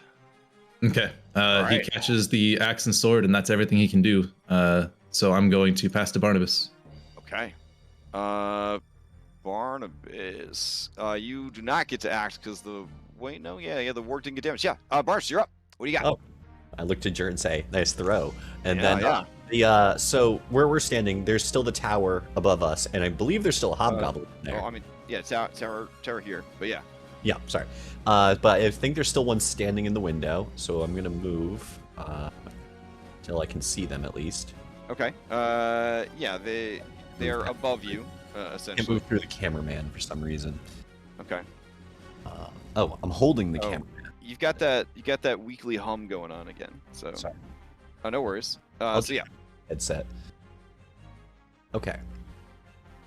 Okay. He right. catches the axe and sword, and that's everything he can do. So I'm going to pass to Barnabas. Okay. Barnabas, you do not get to act because the wait, no, yeah, the warg didn't get damaged. Yeah. Barnabas, you're up. What do you got? Oh, I look to Jert and say, "Nice throw." And Yeah, then so where we're standing, there's still the tower above us, and I believe there's still a hobgoblin there. Well, I mean, yeah, tower here, but yeah. Yeah, sorry. But I think there's still one standing in the window, so I'm gonna move till I can see them at least. Okay. Yeah, they're above you, I essentially. can't move through the cameraman for some reason. Okay. Oh, I'm holding the cameraman. You got that weekly hum going on again. So. Sorry. Oh, no worries. I'll So yeah. Headset. Okay.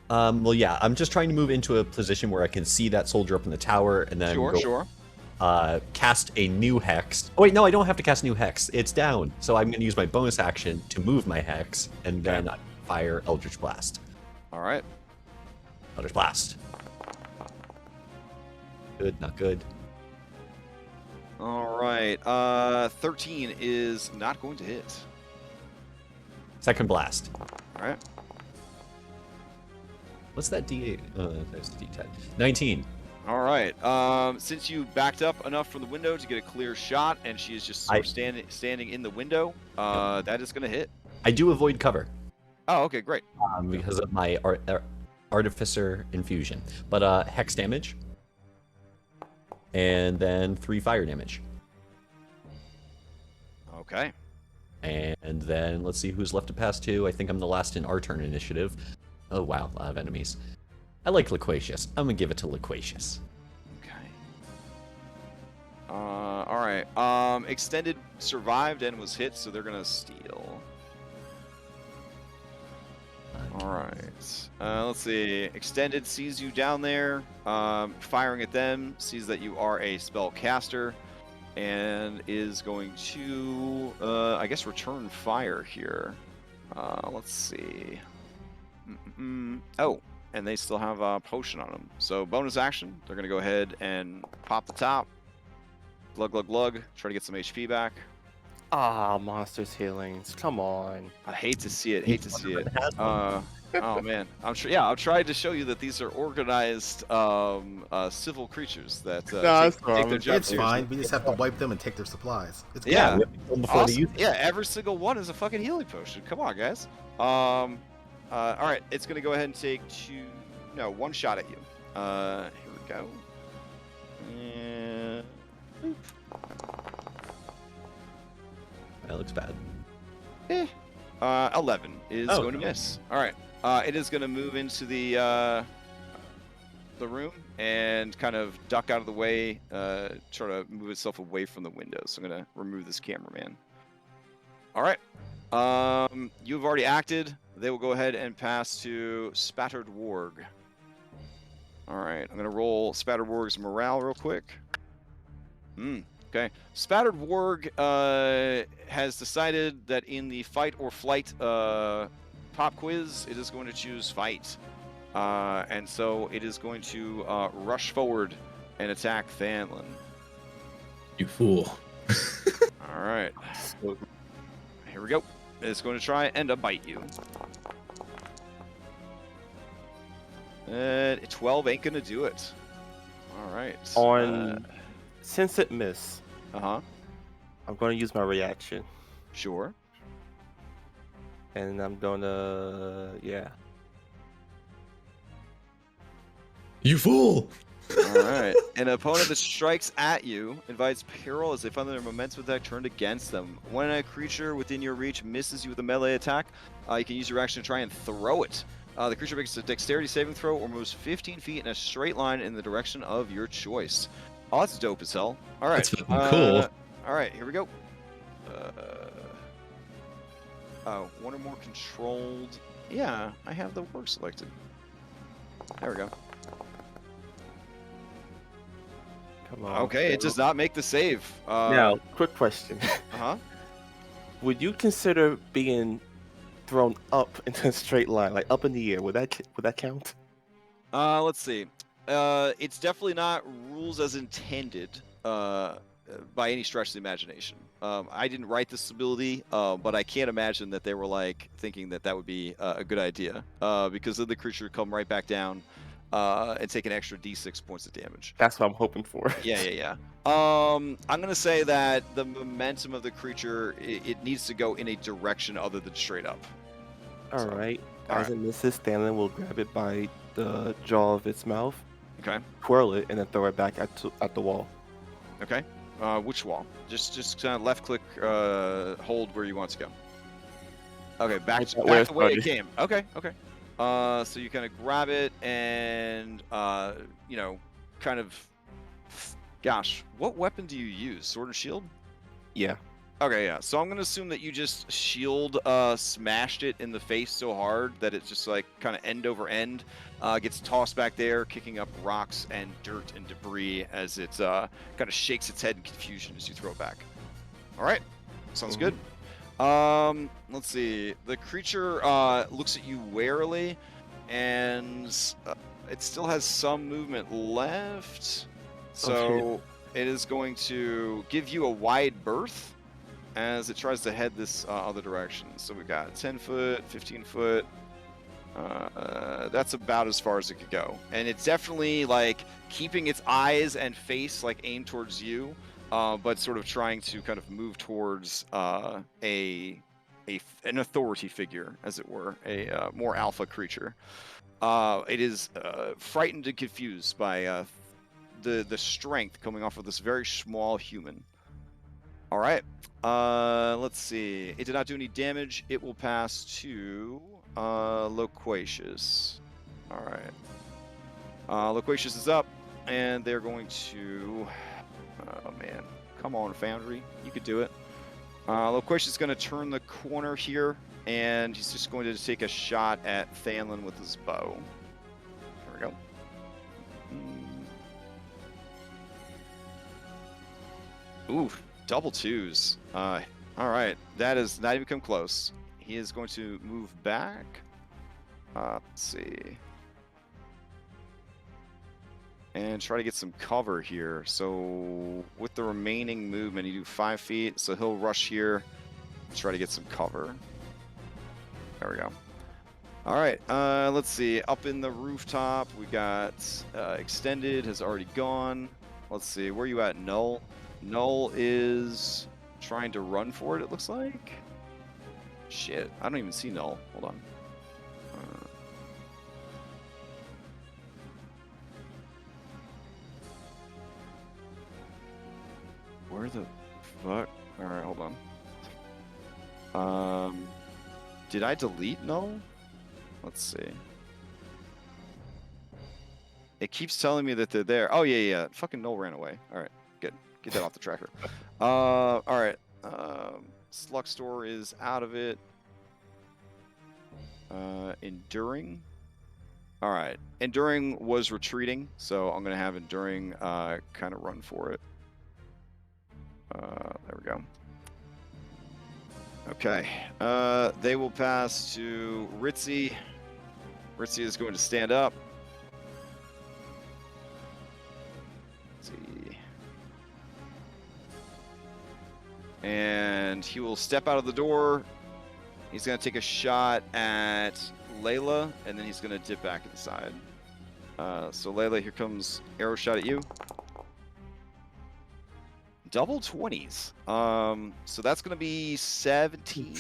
Well, yeah, I'm just trying to move into a position where I can see that soldier up in the tower, and then Sure. Cast a new hex. Oh wait, no, I don't have to cast a new hex. It's down, so I'm going to use my bonus action to move my hex, and then I fire Eldritch Blast. All right. Eldritch Blast. Good, not good. All right. 13 is not going to hit. Second blast. All right. What's that D8? There's D10. 19. All right. Since you backed up enough from the window to get a clear shot, and she is just sort of standing in the window, that is going to hit. I do avoid cover. Oh, okay, great. Because of my Artificer infusion. But hex damage. And then 3 fire damage. Okay. And then let's see who's left to pass to. I think I'm the last in our turn initiative. Oh wow, a lot of enemies. I like Loquacious. I'm gonna give it to Loquacious. Okay. All right. Extended survived and was hit, so they're gonna steal. All right. Let's see. Extended sees you down there, firing at them. Sees that you are a spellcaster, and is going to, I guess, return fire here. Let's see. Oh, and they still have a potion on them. So bonus action, they're going to go ahead and pop the top. Glug, glug, glug. Try to get some HP back. Ah, monsters healings. Come on. I hate to see it. Oh man, I'm trying to show you that these are organized civil creatures that take their job It's fine. We just have to wipe them and take their supplies. It's yeah. Awesome. Yeah, every single one is a fucking healing potion. Come on, guys. All right, it's gonna go ahead and take one shot at you. Here we go. And... That looks bad. 11 is going to miss. All right. It is going to move into the room and kind of duck out of the way, try to move itself away from the window. So I'm going to remove this cameraman. All right. You've already acted. They will go ahead and pass to Spattered Warg. All right. I'm going to roll Spattered Warg's morale real quick. Okay. Spattered Warg has decided that in the fight or flight pop quiz, it is going to choose fight. And so it is going to rush forward and attack Thanlin. You fool. All right. Here we go. It's going to try and bite you. 12 ain't going to do it. All right. Since it missed, I'm going to use my reaction. Sure. And I'm going to, You fool! All right. An opponent that strikes at you invites peril as they find their momentum attack turned against them. When a creature within your reach misses you with a melee attack, you can use your action to try and throw it. The creature makes a dexterity saving throw or moves 15 feet in a straight line in the direction of your choice. Oh, that's dope as hell. All right. That's fucking cool. All right, here we go. Oh, one or more controlled. Yeah, I have the work selected. There we go. Come on. Okay, it does not make the save. Now, quick question. Uh-huh. Would you consider being thrown up into a straight line, like up in the air? Would that count? Let's see. It's definitely not rules as intended by any stretch of the imagination. I didn't write this ability, but I can't imagine that they were like thinking that that would be a good idea because then the creature would come right back down and take an extra d6 points of damage. That's what I'm hoping for. Yeah. I'm gonna say that the momentum of the creature it needs to go in a direction other than straight up. All right. all As it misses, Stanley will grab it by the jaw of its mouth, Okay. twirl it, and then throw it back at the wall. Okay. Which wall? Just kind of left click, hold where you want to go. Okay, back where the way it started. came. Okay. So you kind of grab it and kind of. Gosh, what weapon do you use? Sword and shield? Yeah. Okay, yeah. So I'm gonna assume that you just shield smashed it in the face so hard that it's just like kind of end over end, gets tossed back there, kicking up rocks and dirt and debris as it kind of shakes its head in confusion as you throw it back. All right, sounds good. Let's see. The creature looks at you warily, and it still has some movement left. So it is going to give you a wide berth as it tries to head this other direction. So we've got 10 foot, 15 foot. That's about as far as it could go. And it's definitely like keeping its eyes and face like aimed towards you, but sort of trying to kind of move towards an authority figure, as it were, a more alpha creature. It is frightened and confused by the strength coming off of this very small human. All right. Let's see. It did not do any damage. It will pass to Loquacious. All right. Loquacious is up, and they're going to. Oh man, come on, Foundry, you could do it. Loquacious is going to turn the corner here, and he's just going to take a shot at Thanlin with his bow. There we go. Ooh, double twos. All right, that is not even come close. He is going to move back. Let's see. And try to get some cover here. So with the remaining movement, you do 5 feet. So he'll rush here, try to get some cover. There we go. All right, let's see. Up in the rooftop, we got Extended has already gone. Let's see, where are you at, Null? Null is trying to run for it, it looks like. Shit, I don't even see Null. Hold on. Where the fuck? Alright, hold on. Did I delete Null? Let's see. It keeps telling me that they're there. Oh, yeah. Fucking Null ran away. Alright, good. Get that off the tracker. Alright. Sluxtor is out of it. Enduring. Alright. Enduring was retreating, so I'm going to have Enduring kind of run for it. There we go. Okay. They will pass to Ritzy. Ritzy is going to stand up. Let's see. And he will step out of the door. He's going to take a shot at Layla, and then he's going to dip back inside. So Layla, here comes arrow shot at you. Double 20s. So that's going to be 17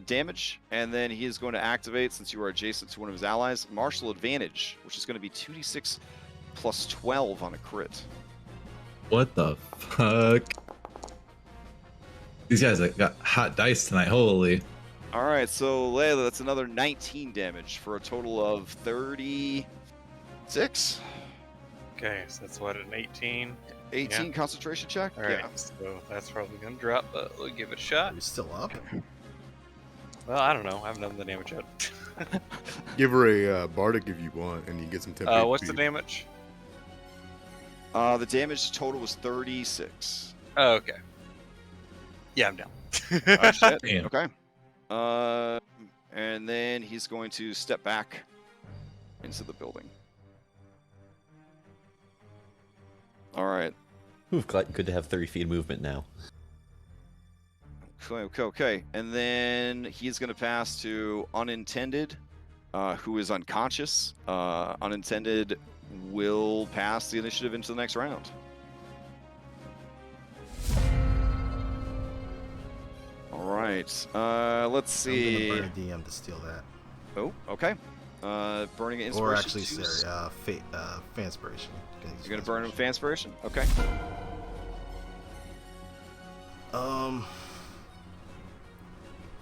damage, and then he is going to activate, since you are adjacent to one of his allies, martial advantage, which is going to be 2d6 plus 12 on a crit. What the fuck? These guys got hot dice tonight. Holy. All right, so Layla, that's another 19 damage for a total of 36. Okay, so that's what, an 18? 18 Yeah. concentration check? Alright, Yeah. so that's probably gonna drop, but we'll give it a shot. Are we still up? Well, I don't know. I haven't done the damage yet. Give her a bardic if you want, and you get some temp HP. What's the damage? The damage total was 36. Oh, okay. Yeah, I'm down. Oh, shit. Damn. Okay. And then he's going to step back into the building. All right. Oof, good to have 30 feet of movement now. Okay. And then he's going to pass to Unintended, who is unconscious. Unintended will pass the initiative into the next round. All right. Let's see. I'm gonna burn a DM to steal that. Oh, okay. Burning an inspiration. Or actually, sorry, Fanspiration. You're gonna burn him with Fanspiration? Okay.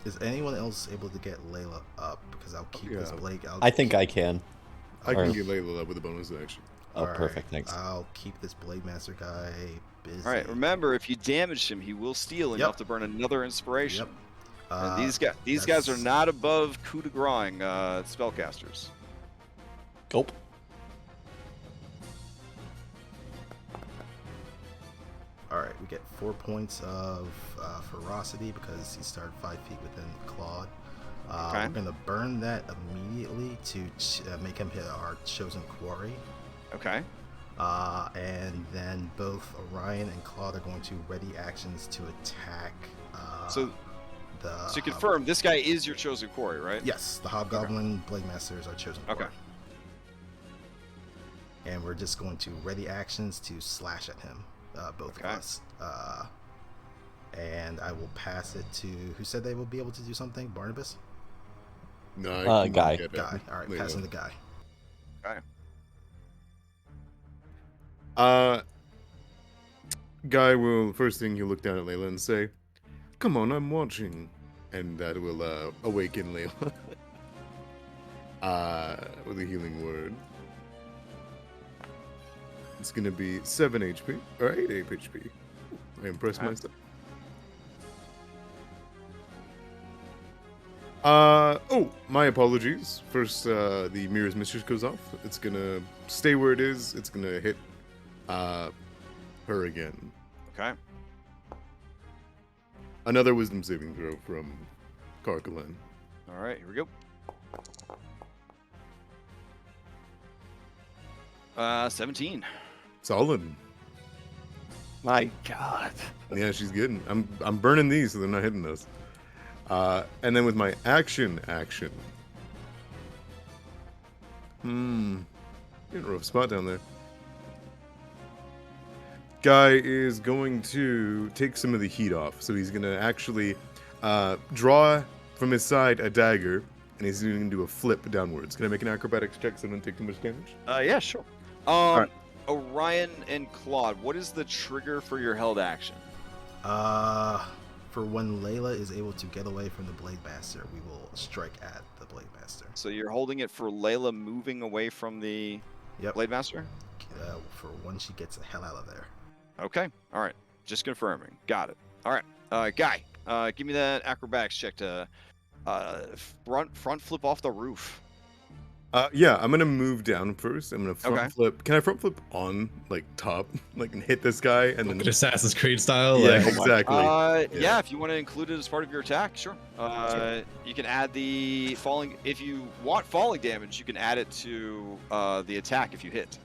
Is anyone else able to get Layla up? Because I'll keep this blade. I think I can. I can Alright. get Layla up with a bonus action. Oh, Alright, perfect. Thanks. I'll keep this Blade Master guy busy. All right. Remember, if you damage him, he will steal, and you have to burn another inspiration. Yep. And these guys are not above coup de grace spellcasters. Gulp. Alright, we get 4 points of ferocity because he started 5 feet within Claude. Okay. We're going to burn that immediately to make him hit our chosen quarry. Okay. And then both Orion and Claude are going to ready actions to attack. So the to confirm, this guy is your chosen quarry, right? Yes, the Hobgoblin Blade Master is our chosen quarry. Okay. And we're just going to ready actions to slash at him, both of us. And I will pass it to who said they will be able to do something? Barnabas? No, Guy. Guy. All right, passing the guy. Okay. Guy will first thing he'll look down at Layla and say, "Come on, I'm watching," and that will awaken Layla with a healing word. It's gonna be 7 HP or 8 HP. I impressed myself. Oh, my apologies. First, the Mirror's Mistress goes off. It's gonna stay where it is. It's gonna hit her again. Okay. Another wisdom saving throw from Callahan. All right, here we go. 17. Solid. My God. Yeah, she's good. I'm burning these so they're not hitting those. And then with my action. You're in a rough spot down there. Guy is going to take some of the heat off. So he's going to actually draw from his side a dagger, and he's going to do a flip downwards. Can I make an acrobatics check so I don't take too much damage? Yeah, sure. Alright. Orion and Claude, what is the trigger for your held action? For when Layla is able to get away from the Blade Master, we will strike at the Blade Master. So you're holding it for Layla moving away from the Blade Master? For when she gets the hell out of there. Okay. All right. Just confirming. Got it. All right. Guy, give me that acrobatics check to front flip off the roof. Yeah, I'm gonna move down first. I'm gonna front flip. Can I front flip on like top, like and hit this guy and then Assassin's Creed style? Yeah, like, exactly. Yeah, if you want to include it as part of your attack, sure. You can add the falling. If you want falling damage, you can add it to the attack if you hit.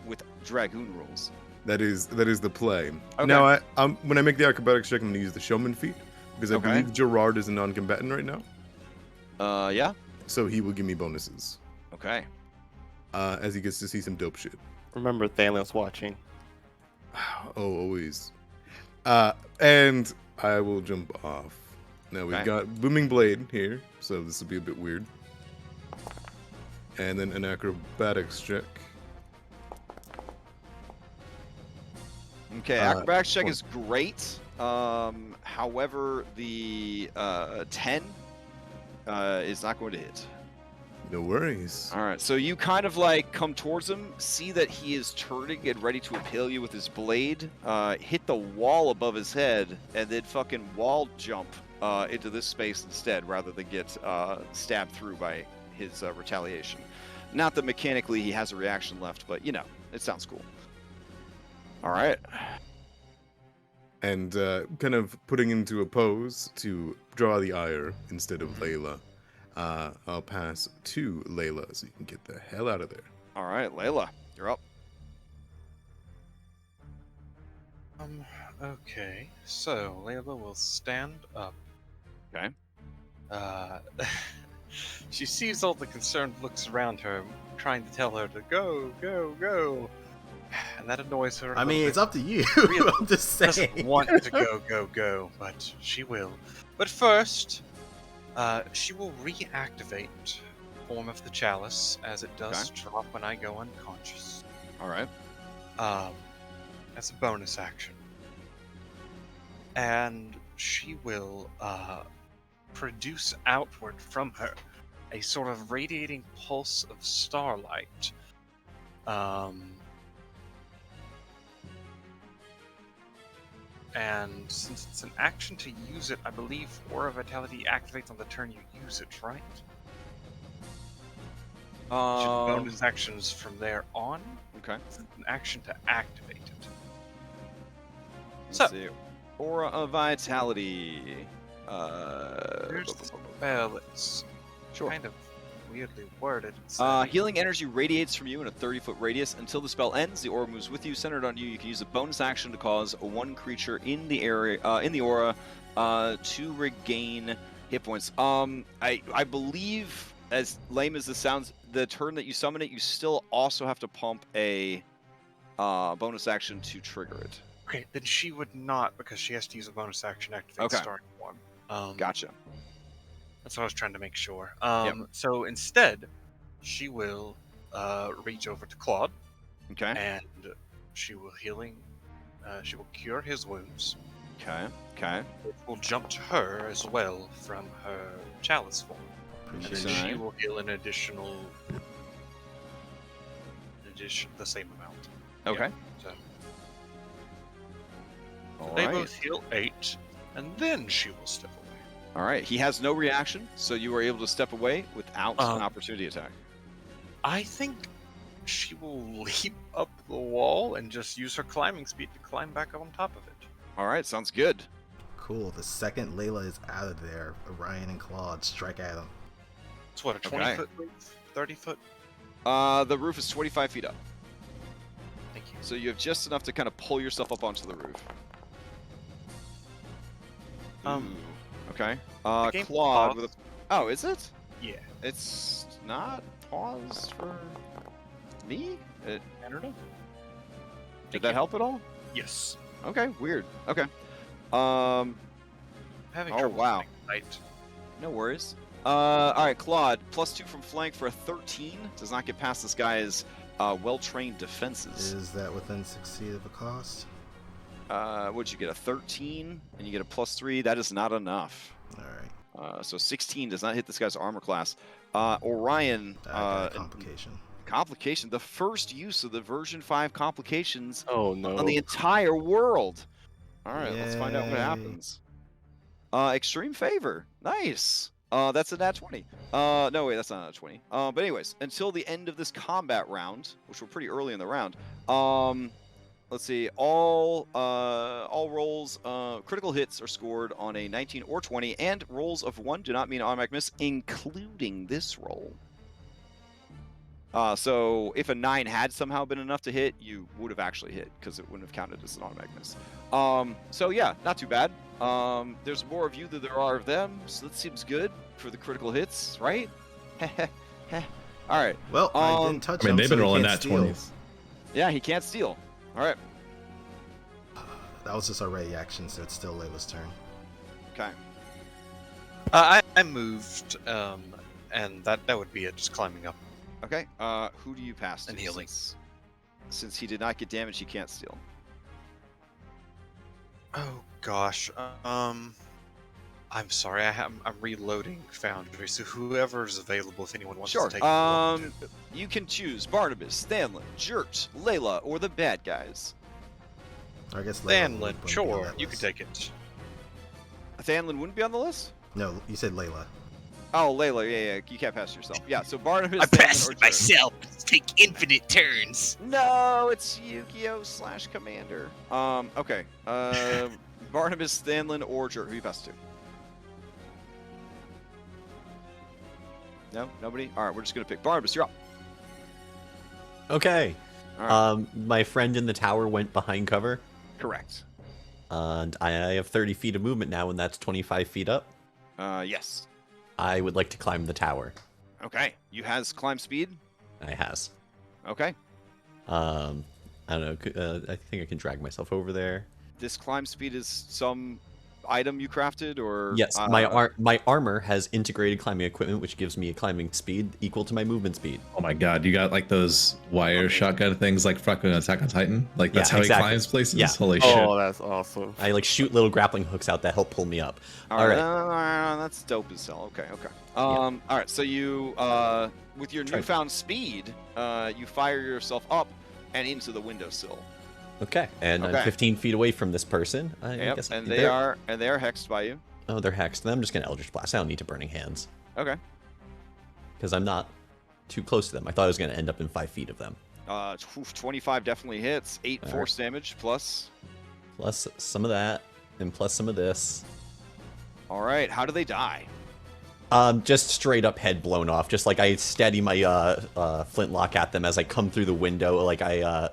With Dragoon rules. That is the play. Okay. Now, when I make the acrobatics check, I'm gonna use the Showman feat because I believe Gerard is a non-combatant right now. Yeah. So he will give me bonuses. Okay. As he gets to see some dope shit. Remember, Thanos watching. Oh, always. And I will jump off. Now we've got Booming Blade here, so this will be a bit weird. And then an acrobatics check. Okay, acrobatics check is great. However, the 10 is not going to hit. No worries. All right, so you kind of like come towards him, see that he is turning and ready to impale you with his blade, hit the wall above his head, and then fucking wall jump into this space instead, rather than get stabbed through by his retaliation. Not that mechanically he has a reaction left, but you know, it sounds cool. All right. And kind of putting into a pose to draw the ire instead of Layla. I'll pass to Layla so you can get the hell out of there. All right, Layla, you're up. Okay. So Layla will stand up. Okay. She sees all the concerned looks around her, trying to tell her to go, go, go. And that annoys her. I mean, it's up to you. Really I'm just saying. doesn't want to go, go, go, but she will. But first, she will reactivate Form of the Chalice, as it does drop when I go unconscious. All right. As a bonus action. And she will produce outward from her a sort of radiating pulse of starlight. And since it's an action to use it, I believe Aura Vitality activates on the turn you use it, right? Bonus actions from there on. Okay. It's an action to activate it. Let's see. Aura of Vitality. Here's the spell. It's kind of weirdly worded. Healing energy radiates from you in a 30-foot radius. Until the spell ends, the aura moves with you, centered on you. You can use a bonus action to cause one creature in the area, in the aura, to regain hit points. I believe, as lame as this sounds, the turn that you summon it, you still also have to pump a bonus action to trigger it. Okay, then she would not, because she has to use a bonus action to activate starting form. Gotcha. That's what I was trying to make sure. Yep. So instead, she will reach over to Claude. Okay. And she will she will cure his wounds. Okay. Okay. It will jump to her as well from her chalice form. And then she will heal an additional, the same amount. Okay. Yeah, so All they right. both heal 8, and then she will step away. All right. He has no reaction, so you are able to step away without an opportunity attack. I think she will leap up the wall and just use her climbing speed to climb back on top of it. All right. Sounds good. Cool. The second Layla is out of there, Orion and Claude strike at him. It's what, a 20-foot roof? 30-foot? The roof is 25 feet up. Thank you. So you have just enough to kind of pull yourself up onto the roof. Okay. Claude with a... Oh, is it? Yeah. It's not paused for me? I don't know. Did that help at all? Yes. Okay, weird. Okay. Having oh, trouble wow. Right. No worries. Alright, Claude, +2 from flank for a 13. Does not get past this guy's well-trained defenses. Is that within 6 feet of a cost? What'd you get, a 13? And you get a +3? That is not enough. Alright. So 16 does not hit this guy's armor class. Orion... complication. Complication. The first use of the version 5 complications on the entire world. Alright, let's find out what Yay. happens. Extreme favor. Nice. That's a nat 20. No, wait, that's not a nat 20. But anyways, until the end of this combat round, which we're pretty early in the round, let's see, all rolls, critical hits are scored on a 19 or 20, and rolls of 1 do not mean automatic miss, including this roll. So if a 9 had somehow been enough to hit, you would have actually hit, because it wouldn't have counted as an automatic miss. So yeah, not too bad. There's more of you than there are of them, so that seems good for the critical hits, right? Alright. Well, I didn't touch him, they've so been he rolling can't that steal. 20s. Yeah, he can't steal. Alright. That was just a ready action, so it's still Layla's turn. Okay. I moved, and that would be it, just climbing up. Okay, who do you pass to? And healing. Since he did not get damage, he can't steal. Oh gosh, I'm sorry, I'm reloading Foundry, so whoever's available, if anyone wants Sure. to take it along, You can choose Barnabas, Thanlin, Jert, Layla, or the bad guys. I guess Thanlin, wouldn't be on sure, that you can list. take it. Thanlin wouldn't be on the list? No, you said Layla. Oh, Layla, yeah, you can't pass yourself. Yeah, so Barnabas, I Thanlin, passed or it Jert. myself. Let's take infinite turns. No, it's Yu-Gi-Oh! /Commander. Okay. Barnabas, Thanlin, or Jert. Who you pass to? No? Nobody? Alright, we're just gonna pick Barnabas, you're up. Okay. All right. My friend in the tower went behind cover, Correct. and I have 30 feet of movement now, and that's 25 feet up. Yes. I would like to climb the tower. Okay. You has climb speed? I has. Okay. I don't know. I think I can drag myself over there. This climb speed is some item you crafted, or Yes, my armor has integrated climbing equipment, which gives me a climbing speed equal to my movement speed. Oh my god, you got like those wire shotgun things like fucking Attack on Titan? Like that's Yeah, how exactly. he climbs places? Yeah. Holy shit. Oh, that's awesome. I like shoot little grappling hooks out that help pull me up. All right. That's dope as hell. Okay. All right. So you, with your newfound speed, you fire yourself up and into the windowsill. Okay, and Okay. I'm 15 feet away from this person. I Yep. guess And they are hexed by you. Oh, they're hexed. Then I'm just gonna Eldritch Blast. I don't need to Burning Hands Okay. because I'm not too close to them. I thought I was gonna end up in 5 feet of them. 25 definitely hits. 8 All force damage plus. Plus some of that, and plus some of this. All right. How do they die? Just straight up head blown off. Just like I steady my flintlock at them as I come through the window. Like I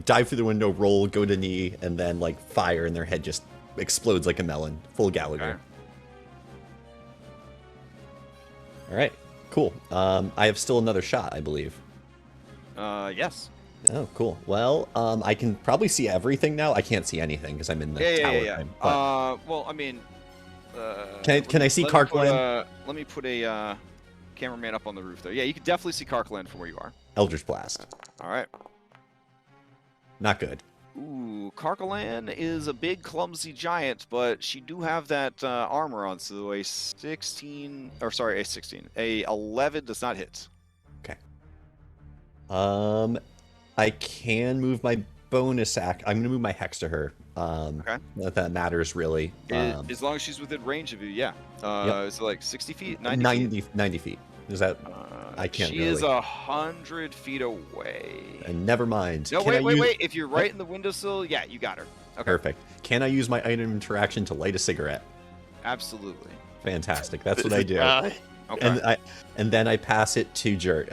dive through the window, roll, go to knee, and then like fire, and their head just explodes like a melon. Full Gallagher. Okay. All right, cool. I have still another shot, I believe. Yes. Oh, cool. Well, I can probably see everything now. I can't see anything because I'm in the tower. Yeah. But Well, I mean, can I see Karkland? Let me put a cameraman up on the roof there. Yeah, you can definitely see Karkland from where you are. Eldritch Blast. All right. Not good. Ooh, Karkalan is a big, clumsy giant, but she do have that armor on, so a 16, or sorry, a 16. A 11 does not hit. Okay. I can move my bonus act. I'm gonna move my hex to her. Okay. Not that matters really. As long as she's within range of you, yeah. Yep. Is it like 60 feet? 90 feet? 90 feet. Is that? I can't She really. is 100 feet away. And never mind. No, Can wait. If you're right in the windowsill, yeah, you got her. Okay. Perfect. Can I use my item interaction to light a cigarette? Absolutely. Fantastic. That's what I do. Okay. And then I pass it to Jert.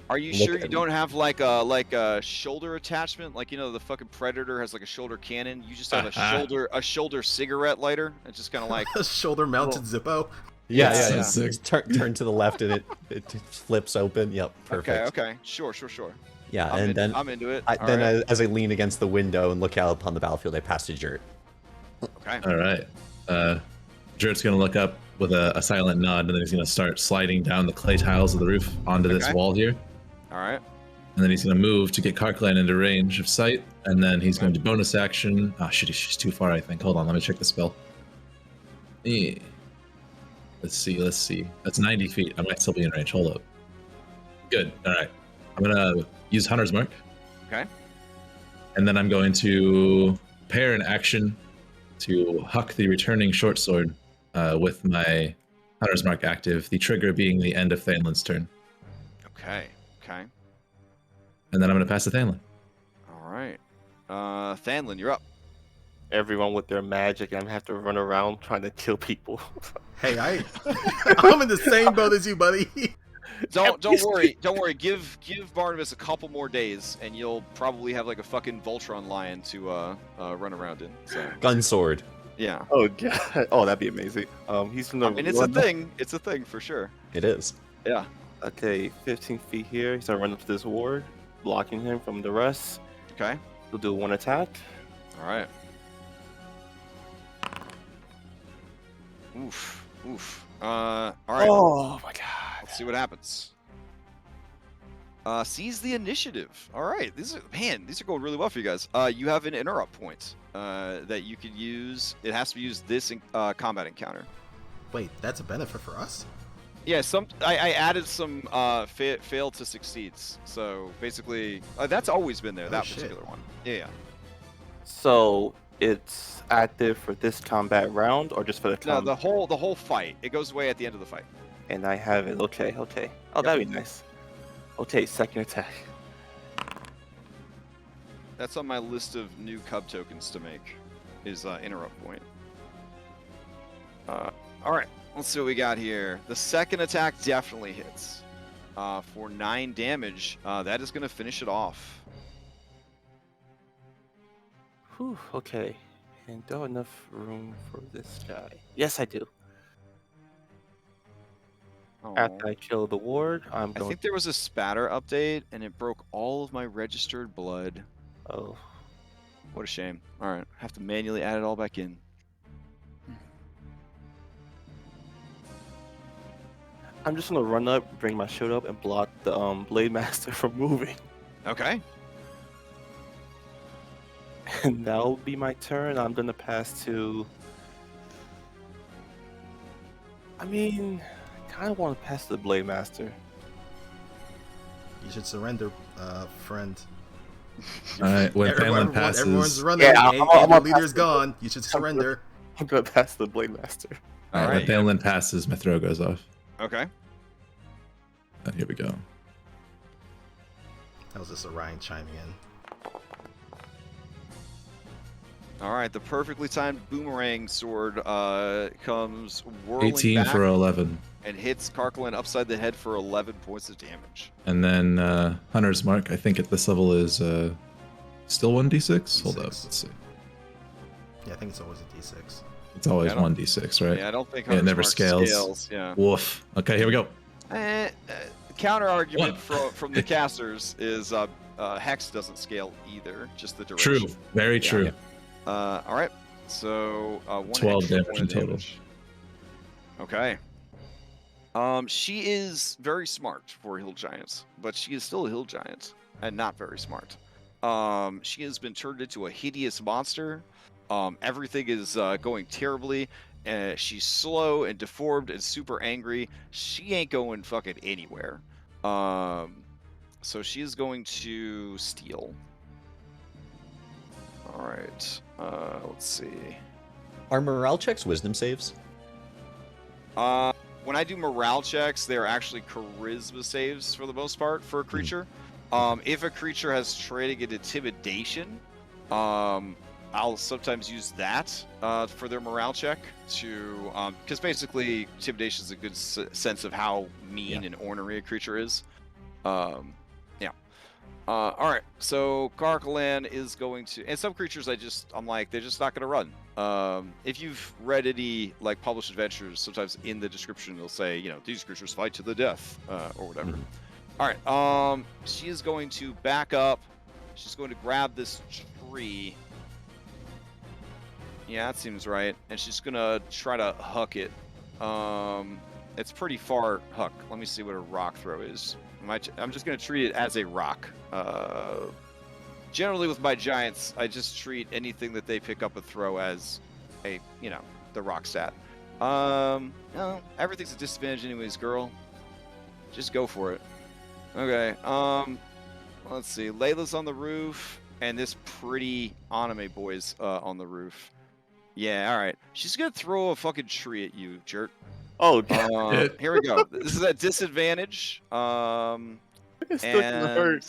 Are you sure you don't have like a shoulder attachment? Like, you know, the fucking Predator has like a shoulder cannon. You just have a shoulder cigarette lighter. It's just kind of like A shoulder-mounted Zippo. Yeah. Sick. Turn to the left and it flips open. Yep, perfect. Okay. Sure. Yeah, I'm into it. As I lean against the window and look out upon the battlefield, I pass to Jert. Okay. All right. Jert's gonna look up with a silent nod, and then he's gonna start sliding down the clay tiles of the roof onto this Okay. wall here. All right. And then he's gonna move to get Karkland into range of sight, and then he's going to bonus action. Oh shit, she's too far, I think. Hold on, let me check the spell. Yeah. Let's see. That's 90 feet. I might still be in range. Hold up. Good. All right. I'm gonna use Hunter's Mark. Okay. And then I'm going to pair an action to huck the returning short sword with my Hunter's Mark active, the trigger being the end of Thanlin's turn. Okay. And then I'm going to pass to Thanlin. All right. Thanlin, you're up. Everyone with their magic, I'm gonna have to run around trying to kill people. Hey, I'm in the same boat as you, buddy. Don't worry. Give Barnabas a couple more days, and you'll probably have like a fucking Voltron lion to run around in. So Gun sword. yeah. Oh god. Oh, that'd be amazing. He's gonna. I mean, it's a thing. It's a thing for sure. It is. Yeah. Okay, 15 feet here. He's gonna run up to this ward, blocking him from the rest. Okay. He'll do one attack. All right. Oof. All right. Oh my god. Let's see what happens. Seize the initiative. All right. These are going really well for you guys. You have an interrupt point that you could use. It has to be used this combat encounter. Wait, that's a benefit for us? Yeah, I added some fail to succeeds. So basically, that's always been there. That particular one. Yeah. So it's active for this combat round, or just for the No, the whole fight. It goes away at the end of the fight. And I have it. Okay. Oh, that'd be nice. Okay, second attack. That's on my list of new cub tokens to make. Is interrupt point. All right. Let's see what we got here. The second attack definitely hits for 9 damage. That is going to finish it off. Whew, okay. And do I have enough room for this guy? Yes, I do. Aww. After I kill the ward, I think there was a spatter update, and it broke all of my registered blood. Oh. What a shame. All right. I have to manually add it all back in. I'm just gonna run up, bring my shield up, and block the Blade Master from moving. Okay. And that'll be my turn. I'm gonna pass to. I mean, I kind of want to pass to the Blade Master. You should surrender, friend. Alright, when Phelan passes... Everyone's running, yeah, and the leader's gone. You should surrender. I'm gonna pass the Blade Master. Alright, when Phelan passes, my throw goes off. Okay. Here we go. That was just Orion chiming in. All right, the perfectly timed boomerang sword comes whirling 18 back for 11. and hits Carciphona upside the head for 11 points of damage. And then Hunter's Mark, I think at this level is still 1d6? Hold up, let's see. Yeah, I think it's always a d6. It's always 1d6, right? Yeah, I don't think it never Mark scales. Yeah. Woof. Okay, here we go. Counter argument from the casters is Hex doesn't scale either, just the duration. True, very true. All right, so 12 extra damage point in of total. damage. Okay. She is very smart for hill giants, but she is still a hill giant and not very smart. She has been turned into a hideous monster. Everything is going terribly. She's slow and deformed and super angry. She ain't going fucking anywhere. So she is going to steal. All right. Let's see. Are morale checks wisdom saves? When I do morale checks, they're actually charisma saves for the most part for a creature. If a creature has trading and intimidation, I'll sometimes use that for their morale check to, because basically intimidation is a good sense of how mean and ornery a creature is. All right, so Callahan is going to, and some creatures I'm like, they're just not going to run. If you've read any like published adventures, sometimes in the description it'll say, you know, these creatures fight to the death or whatever. All right, she is going to back up. She's going to grab this tree. Yeah, that seems right. And she's gonna try to huck it. It's pretty far huck. Let me see what a rock throw is. I'm just gonna treat it as a rock. Generally with my giants, I just treat anything that they pick up and throw as a, you know, the rock stat. No, everything's a disadvantage anyways, girl. Just go for it. Okay, let's see. Layla's on the roof, and this pretty anime boy's on the roof. Yeah, alright. She's gonna throw a fucking tree at you, jerk. Oh, here we go. This is at disadvantage. It's stuck in the hurt.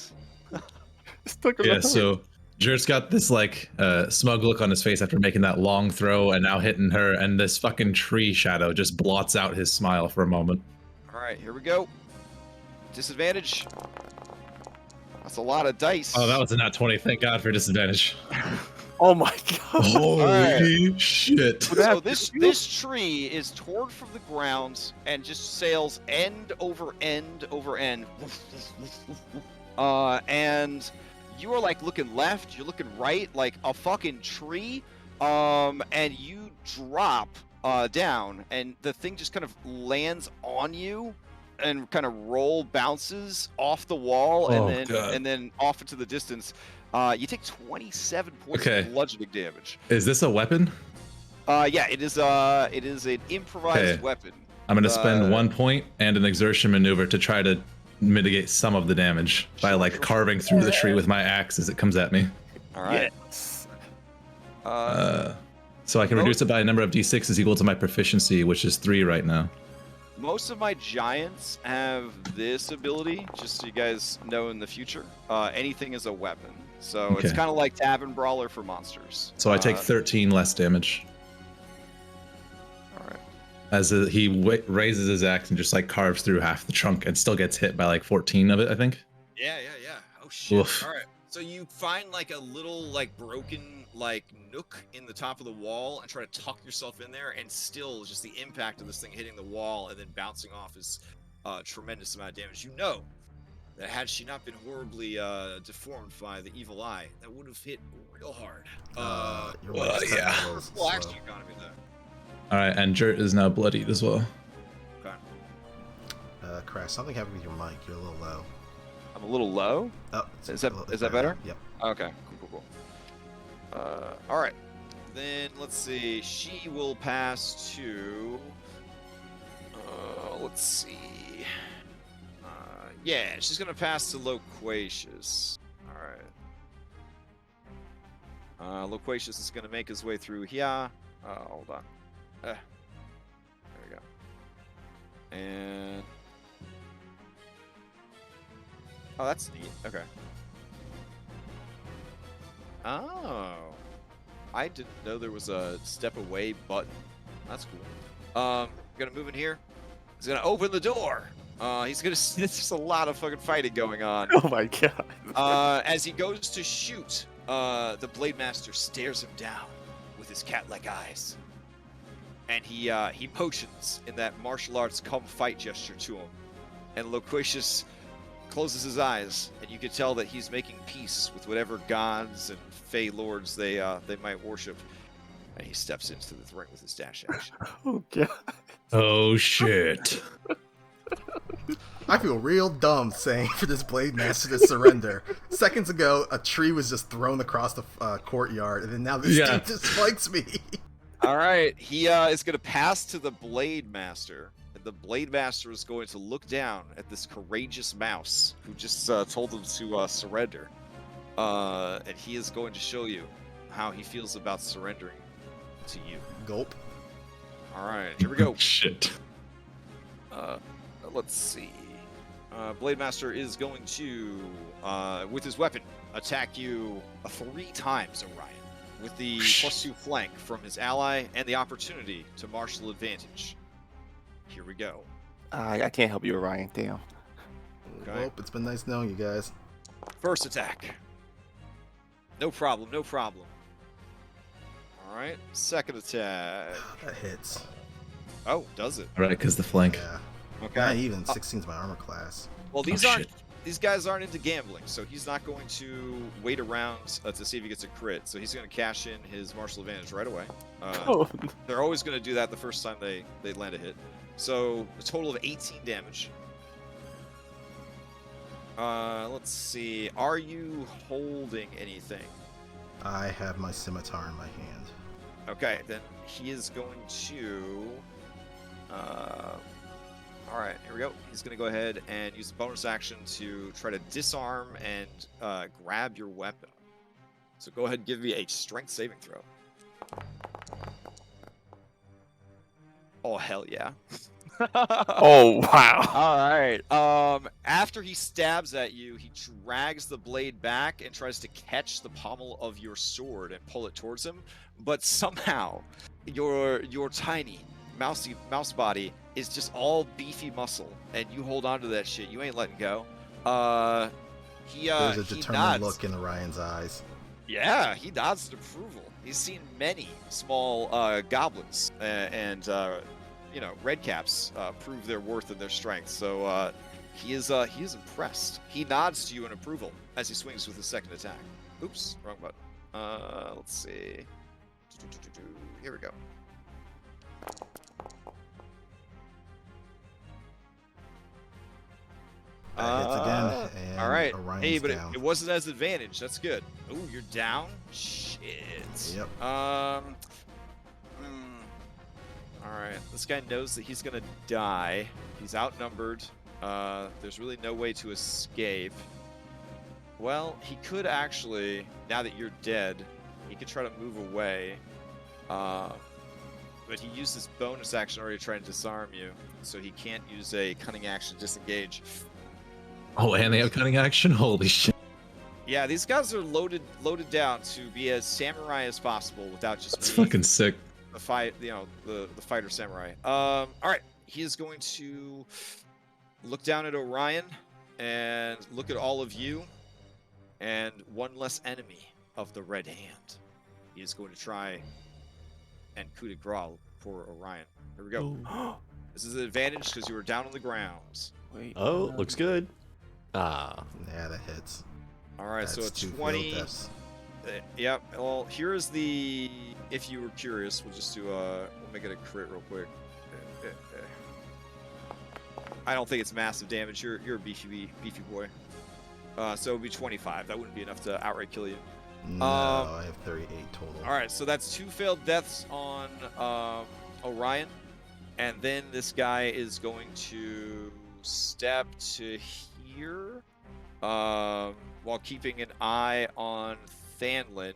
So Jert's got this like smug look on his face after making that long throw and now hitting her, and this fucking tree shadow just blots out his smile for a moment. Alright, here we go. Disadvantage. That's a lot of dice. Oh, that was a nat 20. Thank God for disadvantage. Oh my god. Holy shit. So this tree is torn from the ground and just sails end over end over end. And you are like looking left, you're looking right, like a fucking tree. And you drop down, and the thing just kind of lands on you and kind of bounces off the wall, and then off into the distance. You take 27 points of bludgeoning damage. Is this a weapon? Yeah, it is an improvised Okay. weapon. I'm going to spend 1 point and an exertion maneuver to try to mitigate some of the damage by like carving through the tree with my axe as it comes at me. All right. Yes. So I can reduce it by a number of d6s equal to my proficiency, which is 3 right now. Most of my giants have this ability, just so you guys know in the future. Anything is a weapon. So it's Okay. kind of like Tavern Brawler for monsters. So I take 13 less damage. All right. As he raises his axe and just like carves through half the trunk and still gets hit by like 14 of it, I think. Yeah. Oh shit. Oof. All right. So you find like a little like broken like nook in the top of the wall and try to tuck yourself in there, and still just the impact of this thing hitting the wall and then bouncing off is a tremendous amount of damage. You know that had she not been horribly deformed by the evil eye, that would have hit real hard. You're right, it's yeah. kinda a little Well, slow. actually, economy though. All right, and Jert is now bloodied as well. Okay. Crash, something happened with your mic. You're a little low. I'm a little low. Oh, Is that better? Yep. Okay. Cool. All right. Then let's see. She will pass to. Let's see. Yeah, she's gonna pass to Loquacious. All right. Loquacious is gonna make his way through here. Hold on. There we go. And. Oh, that's neat. Okay. Oh. I didn't know there was a step away button. That's cool. Gonna move in here. He's gonna open the door. He's gonna. There's just a lot of fucking fighting going on. Oh my god. As he goes to shoot, the Blade Master stares him down with his cat-like eyes, and he motions in that martial arts come fight gesture to him, and Loquacious closes his eyes, and you can tell that he's making peace with whatever gods and fey lords they might worship. And he steps into the ring with his dash action. Oh god. Oh shit. I feel real dumb saying for this Blade Master to surrender. Seconds ago, a tree was just thrown across the courtyard, and then now this dude just spikes me. All right, he is going to pass to the Blade Master. And the Blade Master is going to look down at this courageous mouse who just told him to surrender. And he is going to show you how he feels about surrendering to you. Gulp. All right, here we go. Shit. Let's see. Blade Master is going to, with his weapon, attack you 3 times, Orion, with the +2 flank from his ally and the opportunity to martial advantage. Here we go. I can't help you, Orion. Damn. Okay. Well, it's been nice knowing you guys. First attack. No problem. All right. Second attack. That hits. Oh, does it? All right, because the flank. Yeah. Okay. Not even. 16's my armor class. Well, these shit. these guys aren't into gambling, so he's not going to wait around to see if he gets a crit. So he's going to cash in his martial advantage right away. They're always going to do that the first time they land a hit. So a total of 18 damage. Let's see. Are you holding anything? I have my scimitar in my hand. Okay, then he is going to. All right, here we go. He's going to go ahead and use a bonus action to try to disarm and grab your weapon. So go ahead and give me a strength saving throw. Oh, hell yeah. Oh, wow. All right. After he stabs at you, he drags the blade back and tries to catch the pommel of your sword and pull it towards him. But somehow, your tiny mouse body is just all beefy muscle, and you hold on to that shit. You ain't letting go. There's a determined look in Orion's eyes. Yeah, he nods in approval. He's seen many small goblins and red caps prove their worth and their strength. So he is impressed. He nods to you in approval as he swings with his second attack. Oops, wrong button. Let's see. Here we go. Hits again, and all right. Orion's Hey, but down. it wasn't as advantage. That's good. Ooh, you're down? Shit. Yep. right. This guy knows that he's gonna die. He's outnumbered. There's really no way to escape. Well, he could actually, now that you're dead, he could try to move away. But he used his bonus action already to try and disarm you, so he can't use a cunning action to disengage. Oh, and they have cutting action? Holy shit. Yeah, these guys are loaded down to be as samurai as possible without just That's being fucking sick. the fight, the fighter samurai. All right, he is going to look down at Orion and look at all of you, and one less enemy of the Red Hand. He is going to try and coup de grace for Orion. Here we go. This is an advantage because you were down on the ground. Wait. Oh, looks good. Ah. Yeah, that hits. All right, That's so a 2 failed 20. deaths. Yep. Well, here is the. If you were curious, we'll just do. We'll make it a crit real quick. I don't think it's massive damage. You're a beefy boy. So it would be 25. That wouldn't be enough to outright kill you. No, I have 38 total. All right, so that's 2 failed deaths on Orion, and then this guy is going to step to here, while keeping an eye on Thanlin.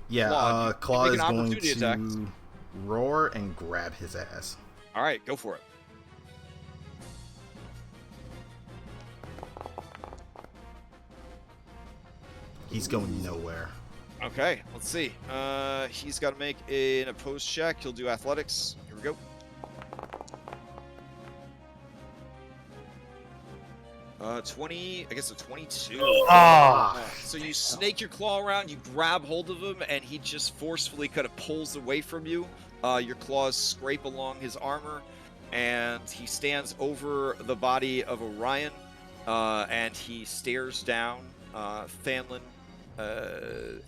Yeah, Claw make is an going opportunity attack. to roar and grab his ass. All right, go for it. He's going nowhere. Okay, let's see. He's got to make an opposed check. He'll do athletics. Here we go. I guess a 22. So you snake your claw around, you grab hold of him, and he just forcefully kind of pulls away from you. Your claws scrape along his armor, and he stands over the body of Orion, and he stares down Thanlin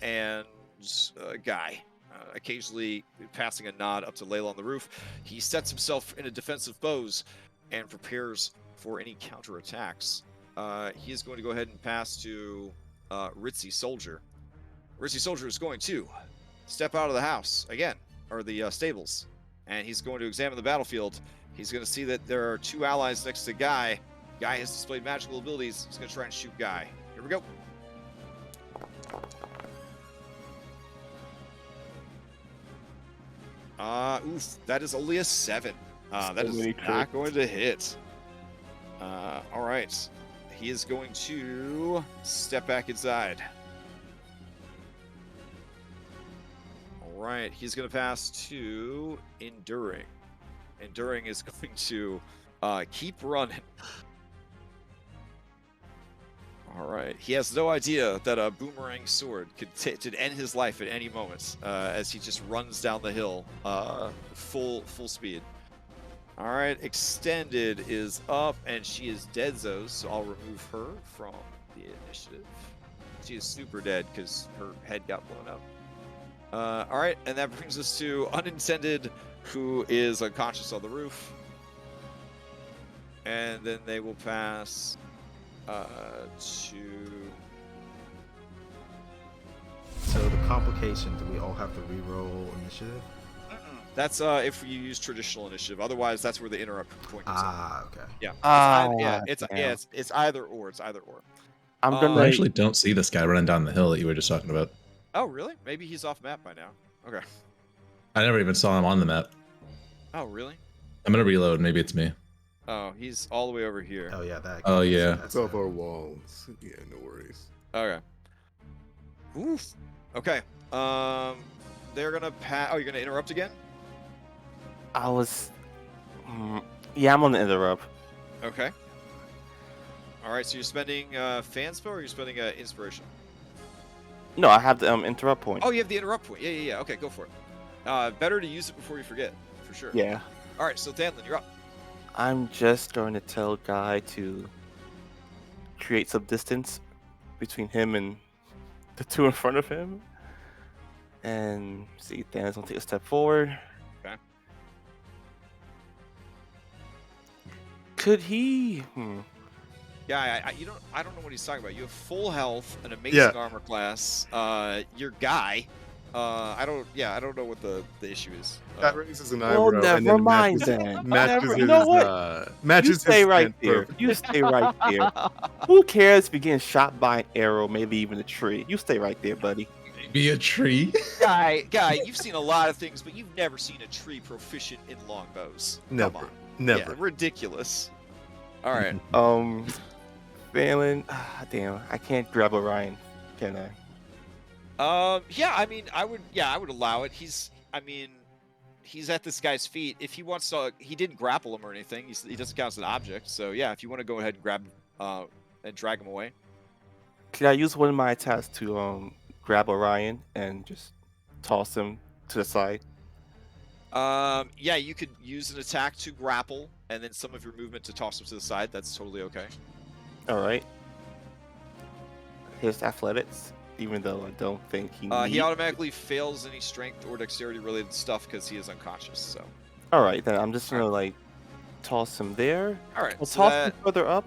and Guy, occasionally passing a nod up to Layla on the roof. He sets himself in a defensive pose and prepares for any counterattacks. He is going to go ahead and pass to Ritzy Soldier. Ritzy Soldier is going to step out of the house again, or the stables, and he's going to examine the battlefield. He's going to see that there are 2 allies next to Guy. Guy has displayed magical abilities. He's going to try and shoot Guy. Here we go. Oof, that is only a 7. That is not going to hit. All right. He is going to step back inside. All right. He's going to pass to Enduring. Enduring is going to keep running. All right. He has no idea that a boomerang sword could end his life at any moment as he just runs down the hill full speed. All right, Extended is up, and she is dead-zos, so I'll remove her from the initiative. She is super dead because her head got blown up. All right, and that brings us to Unintended, who is unconscious on the roof. And then they will pass to... So the complication, do we all have to re-roll initiative? That's if you use traditional initiative. Otherwise, that's where the interrupt point comes in. Okay. Yeah. It's either or. It's either or. I'm gonna. I actually don't see this guy running down the hill that you were just talking about. Oh, really? Maybe he's off map by now. Okay. I never even saw him on the map. Oh, really? I'm gonna reload. Maybe it's me. Oh, he's all the way over here. Oh yeah, that. Oh yeah. It's off our walls. Yeah, no worries. Okay. Oof. Okay. They're gonna pass. Oh, you're gonna interrupt again? I was. Yeah, I'm on the interrupt. Okay. All right. So you're spending fan spell, or you're spending inspiration? No, I have the interrupt point. Oh, you have the interrupt point. Yeah. Okay, go for it. Better to use it before you forget, for sure. Yeah. All right. So Thanlin, you're up. I'm just going to tell Guy to create some distance between him and the 2 in front of him. And see, Thanos gonna take a step forward. Okay. Could he? Yeah, I don't know what he's talking about. You have full health, an amazing armor class. Your guy, I don't know what the issue is. That raises an Well, eyebrow. And never then mind matches, then. matches Never- his, you know what? matches You his stay right stance there. perfectly. You stay right there. Who cares if you're getting shot by an arrow, maybe even a tree? You stay right there, buddy. Maybe a tree. Guy, you've seen a lot of things, but you've never seen a tree proficient in longbows. Never. Come on. Never. Yeah, ridiculous. All right. Phelan, damn, I can't grab Orion, can I? Yeah, I mean, I would allow it. He's at this guy's feet. If he wants to, he didn't grapple him or anything. He doesn't count as an object. So yeah, if you want to go ahead and grab, and drag him away. Can I use one of my attacks to grab Orion and just toss him to the side? Yeah, you could use an attack to grapple, and then some of your movement to toss him to the side. That's totally okay. All right. His athletics, even though I don't think he. He automatically fails any strength or dexterity related stuff because he is unconscious. So. All right, then I'm just gonna like toss him there. All right. I'll So toss him further up.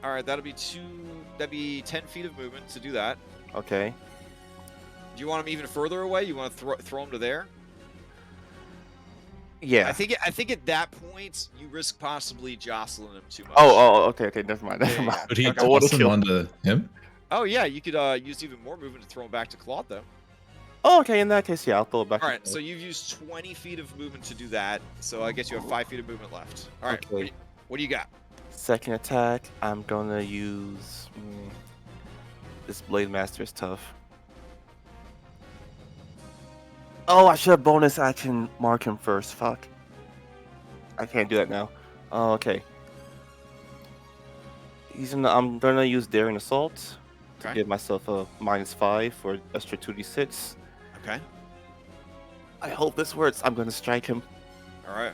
All right, that'd be 10 feet of movement to do that. Okay. Do you want him even further away? You want to throw him to there? Yeah. I think at that point you risk possibly jostling him too much. Okay, never mind. Could he I wanna toss him kill- onto him? Oh yeah, you could use even more movement to throw him back to Claude though. Oh, okay, in that case, yeah, I'll throw it back. All right, so you've used 20 feet of movement to do that. So I guess you have 5 feet of movement left. All right, Okay. what do you got? Second attack, I'm gonna use. This Blade Master is tough. Oh, I should have bonus action mark him first. Fuck. I can't do that now. Oh, okay. I'm gonna use Daring Assault to Okay. give myself a -5 for extra 2d6. Okay. I hope this works. I'm gonna strike him. All right.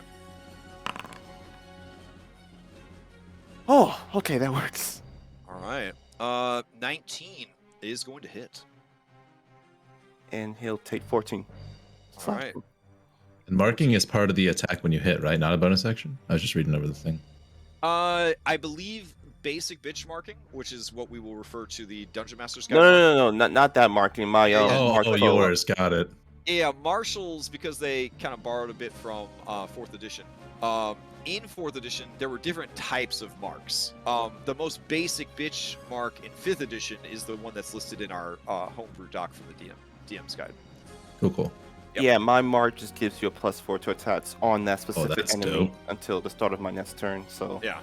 Oh, okay, that works. All right. 19 is going to hit. And he'll take 14. All right. And marking is part of the attack when you hit, right? Not a bonus action? I was just reading over the thing. I believe basic bitch marking, which is what we will refer to the Dungeon Master's guide. No, not that marking. My mark code. Yours. Got it. Yeah, marshals, because they kind of borrowed a bit from 4th edition. In 4th edition, there were different types of marks. The most basic bitch mark in 5th edition is the one that's listed in our homebrew doc from the DM's guide. Cool. Yep. Yeah, my mark just gives you a +4 to attacks on that specific that's enemy dope. until the start of my next turn. So Yeah.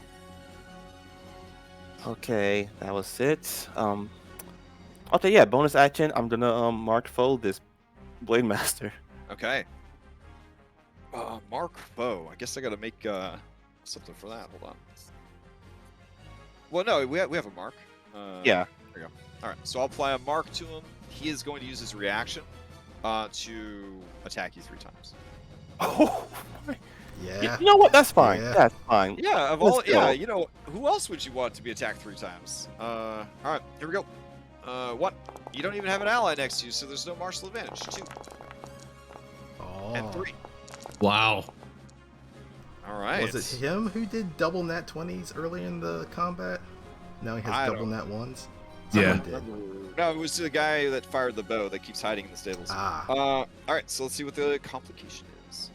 okay, that was it. Okay, yeah, bonus action. I'm gonna mark foe this Blade Master. Okay. Mark bow. I guess I gotta make something for that. Hold on. Well, no, we have a mark. Yeah. There you go. All right, so I'll apply a mark to him. He is going to use his reaction to attack you 3 times. Oh. Yeah. You know what? That's fine. Yeah. That's fine. Yeah, of Let's all, go. yeah, you know, who else would you want to be attacked 3 times? All right, here we go. 1. You don't even have an ally next to you, so there's no martial advantage. 2 and Oh. 3. Wow. All right. Was it him who did double nat 20s early in the combat? Now he has I double don't- nat 1s? Yeah. Someone did. No, it was the guy that fired the bow that keeps hiding in the stables. Ah. All right, so let's see what the complication is.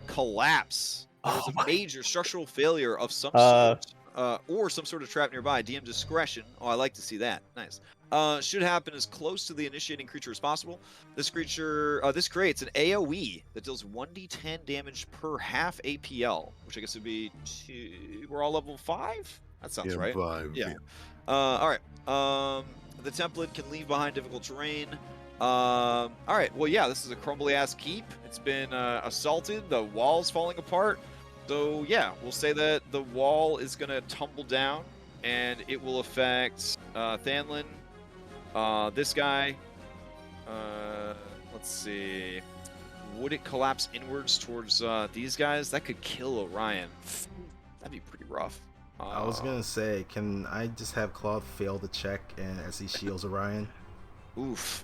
Collapse. There's Oh a major structural failure of some sort, or some sort of trap nearby. DM discretion. Oh, I like to see that. Nice. Should happen as close to the initiating creature as possible. This creature, this creates an AOE that deals 1d10 damage per half APL, which I guess would be 2. We're all level 5. That sounds right. 5. Yeah. All right. The template can leave behind difficult terrain. All right. Well, yeah, this is a crumbly ass keep. It's been assaulted. The wall's falling apart. So yeah, we'll say that the wall is gonna tumble down, and it will affect Thanlin, this guy. Let's see. Would it collapse inwards towards these guys? That could kill Orion. That'd be pretty rough. I was gonna say, can I just have Claude fail the check and as he shields Orion? Oof.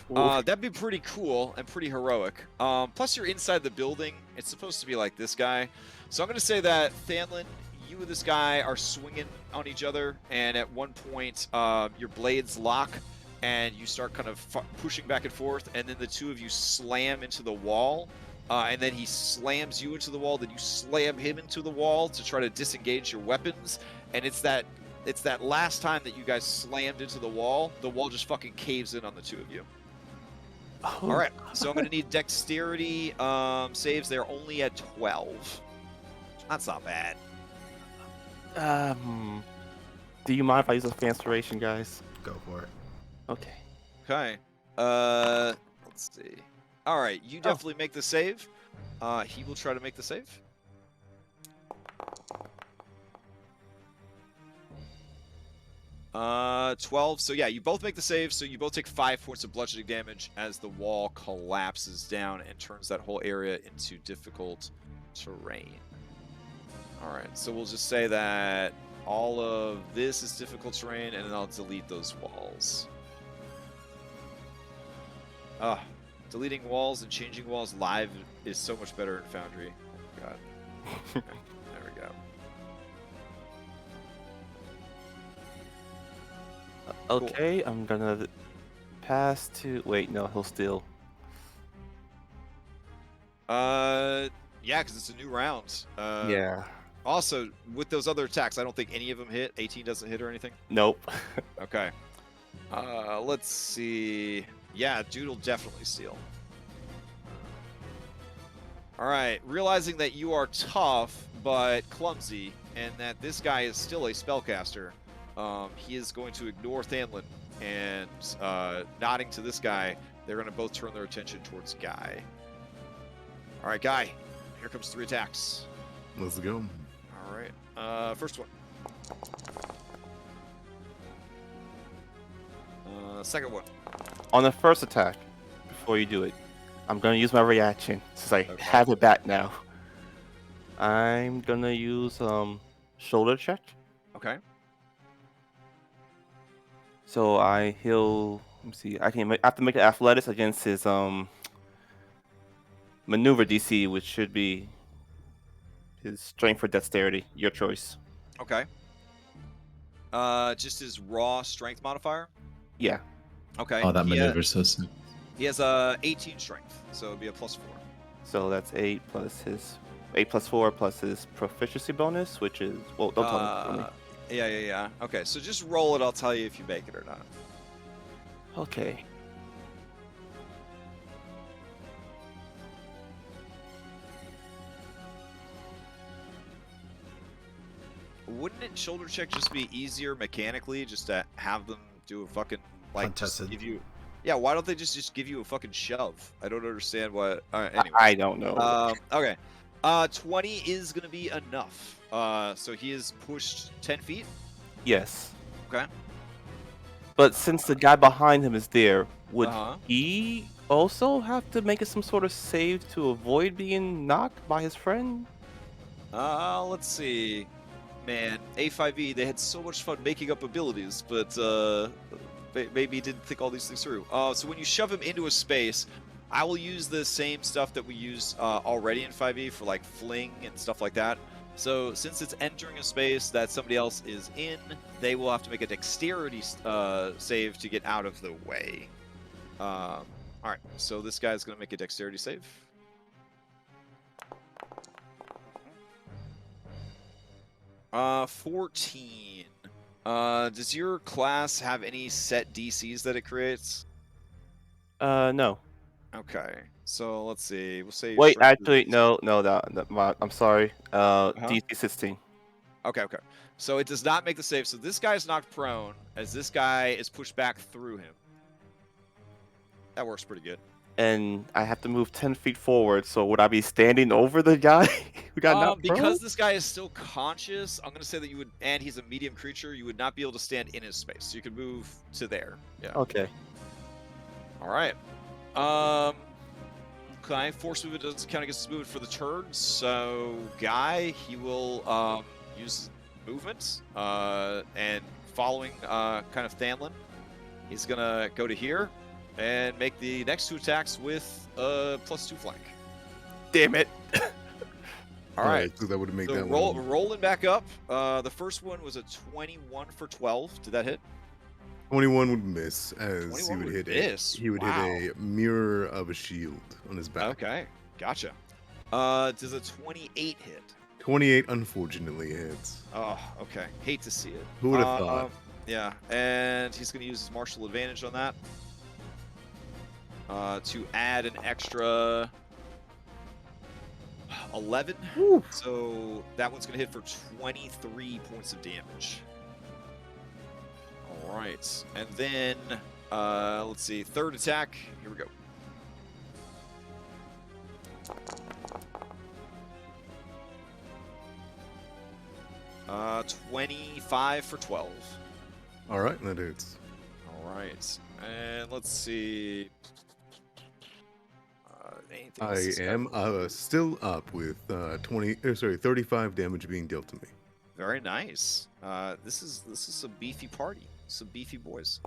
That'd be pretty cool and pretty heroic. Plus, you're inside the building. It's supposed to be like this guy. So I'm going to say that, Thanlin, you and this guy are swinging on each other, and at one point, your blades lock, and you start kind of pushing back and forth, and then the two of you slam into the wall, and then he slams you into the wall, then you slam him into the wall to try to disengage your weapons, and it's that last time that you guys slammed into the wall just fucking caves in on the two of you. Oh, all right, so I'm gonna need dexterity saves. They're only at 12. That's not bad. Do you mind if I use a Factspiration, guys? Go for it. Okay. Okay. Let's see. All right, you definitely make the save. He will try to make the save. 12. So yeah, you both make the save. So you both take 5 points of bludgeoning damage as the wall collapses down and turns that whole area into difficult terrain. All right. So we'll just say that all of this is difficult terrain, and then I'll delete those walls. Deleting walls and changing walls live is so much better in Foundry. Oh, God. There we go. Okay, cool. I'm gonna pass to. Wait, no, he'll steal. Yeah, because it's a new round. Yeah. Also, with those other attacks, I don't think any of them hit. 18 doesn't hit or anything. Nope. Okay. Let's see. Yeah, dude will definitely steal. All right, realizing that you are tough but clumsy, and that this guy is still a spellcaster, he is going to ignore Thanlin, and nodding to this guy, they're going to both turn their attention towards Guy. All right, Guy, here comes 3 attacks. Let's go. All right, first one. Second one. On the first attack, before you do it, I'm gonna use my reaction since I have it back now. I'm gonna use shoulder check. Okay. So he'll. Let me see. I have to make an athletics against his maneuver DC, which should be his strength or dexterity. Your choice. Okay. Just his raw strength modifier. Yeah. Okay. Oh, that maneuver's so sick. He has 18 strength, so it'd be a +4. So that's 8 plus his 8 plus 4 plus his proficiency bonus, which is well. Don't tell me. Yeah. Okay, so just roll it. I'll tell you if you make it or not. Okay. Wouldn't it shoulder check just be easier mechanically, just to have them do a fucking just give you? Yeah, why don't they just give you a fucking shove? I don't understand what. Anyway. I don't know. Okay. 20 is gonna be enough. So he is pushed 10 feet. Yes. Okay. But since the guy behind him is there, would Uh-huh. he also have to make some sort of save to avoid being knocked by his friend? Let's see. Man, A5E, they had so much fun making up abilities, but maybe didn't think all these things through. So when you shove him into a space, I will use the same stuff that we use already in 5e for like fling and stuff like that. So since it's entering a space that somebody else is in, they will have to make a dexterity save to get out of the way. All right, so this guy's going to make a dexterity save. Uh, 14. Does your class have any set DCs that it creates? No. Okay, so let's see. We'll say. Wait, strength actually, is- no. I'm sorry. DC 16. Okay. So it does not make the save. So this guy's knocked prone as this guy is pushed back through him. That works pretty good. And I have to move 10 feet forward, so would I be standing over the guy who got knocked prone? Because this guy is still conscious, I'm going to say that you would, and he's a medium creature, you would not be able to stand in his space. So you could move to there. Yeah. Okay. All right. Okay, force movement doesn't count against his movement for the turn, so Guy, he will use movement, and following kind of Thanlin, he's going to go to here and make the next 2 attacks with +2 flank. Damn it. All right, so that would make so that rolling back up. The first one was a 21 for 12. Did that hit? 21 would miss, as 21 would hit miss? he would Wow. hit a mirror of a shield on his back. Okay, gotcha. Does a 28 hit? 28 unfortunately hits. Oh, okay. Hate to see it. Who would have thought? Yeah, and he's going to use his martial advantage on that to add an extra 11. Woo. So that one's going to hit for 23 points of damage. All right, and then let's see, third attack. Here we go. Uh, 25 for 12. All right, that hits. All right, and let's see. I am still up with 35 damage being dealt to me. Very nice. This is some beefy party, some beefy boys.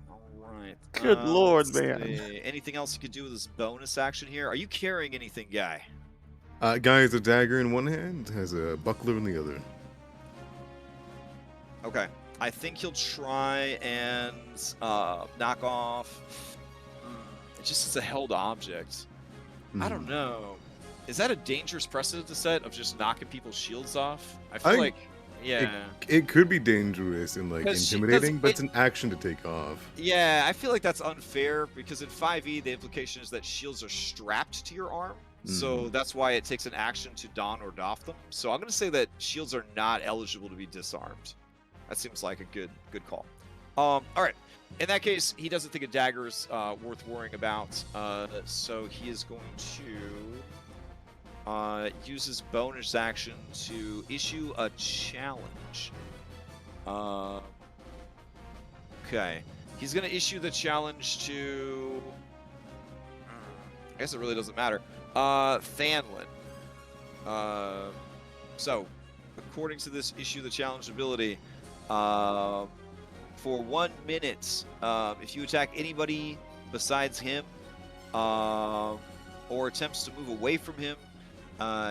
All right. Good lord, let's man. see. Anything else you could do with this bonus action here? Are you carrying anything, guy? Guy has a dagger in one hand, has a buckler in the other. Okay. I think he'll try and knock off. It just is a held object. I don't know. Is that a dangerous precedent to set of just knocking people's shields off? I feel like, yeah. It could be dangerous and like intimidating, but it's an action to take off. Yeah, I feel like that's unfair because in 5e the implication is that shields are strapped to your arm. So that's why it takes an action to don or doff them. So I'm going to say that shields are not eligible to be disarmed. That seems like a good call. All right. In that case, he doesn't think a dagger is worth worrying about. So he is going to use his bonus action to issue a challenge. Okay. He's going to issue the challenge to... I guess it really doesn't matter. Thanlin. So, according to this issue the challenge ability, for 1 minute, if you attack anybody besides him, or attempts to move away from him,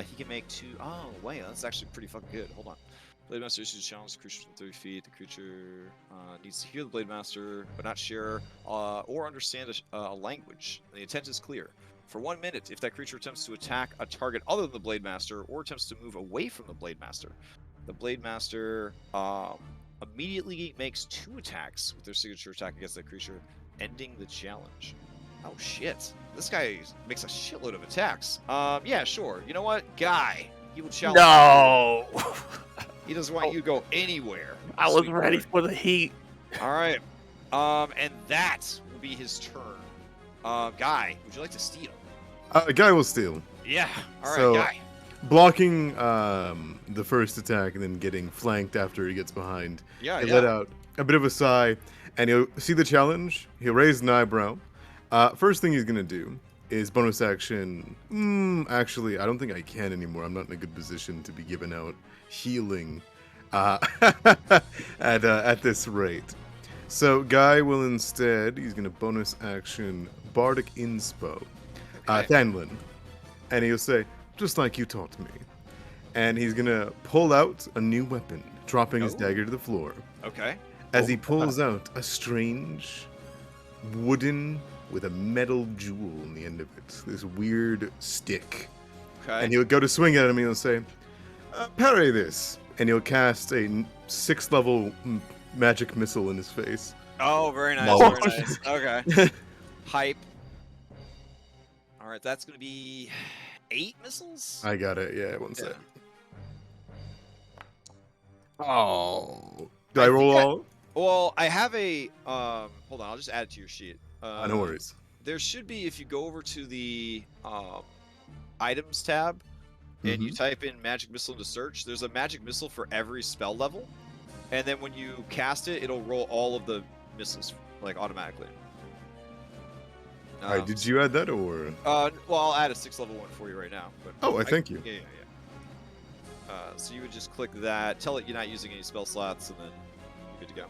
he can make 2. Oh, wait, that's actually pretty fucking good. Hold on. Blade Master issues a challenge to creatures within 30 feet. The creature needs to hear the Blade Master, but not share or understand a language. The intent is clear. For 1 minute, if that creature attempts to attack a target other than the Blade Master, or attempts to move away from the Blade Master, the Blade Master immediately makes 2 attacks with their signature attack against that creature, ending the challenge. Oh shit. This guy makes a shitload of attacks. Yeah, sure. You know what? Guy, he will challenge you. He doesn't want you to go anywhere. I was ready for the heat. All right. And that will be his turn. Guy, would you like to steal? Guy will steal. Yeah. All right, So, Guy. Blocking the first attack and then getting flanked after he gets behind. Yeah, He'll let out a bit of a sigh, and he'll see the challenge. He'll raise an eyebrow. First thing he's gonna do is bonus action. Actually, I don't think I can anymore. I'm not in a good position to be giving out healing at this rate. So Guy will instead, he's gonna bonus action Bardic Inspo, Thanlin, and he'll say, just like you taught me. And he's gonna pull out a new weapon, dropping his dagger to the floor. Okay. As he pulls out a strange wooden with a metal jewel on the end of it. This weird stick. Okay. And he'll go to swing at him and he'll say, parry this. And he'll cast a 6th level magic missile in his face. Oh, very nice. No. Very nice. Okay. Hype. All right, that's going to be 8 missiles? I got it. Yeah, one sec. Oh. Do I roll all? Well, I have a... hold on, I'll just add it to your sheet. No worries. There should be, if you go over to the items tab, and you type in magic missile into search, there's a magic missile for every spell level. And then when you cast it, it'll roll all of the missiles, like, automatically. All right, did you add that or? Well, I'll add a 6th level one for you right now. But Oh, thank you. Yeah. So you would just click that, tell it you're not using any spell slots, and then you're good to go.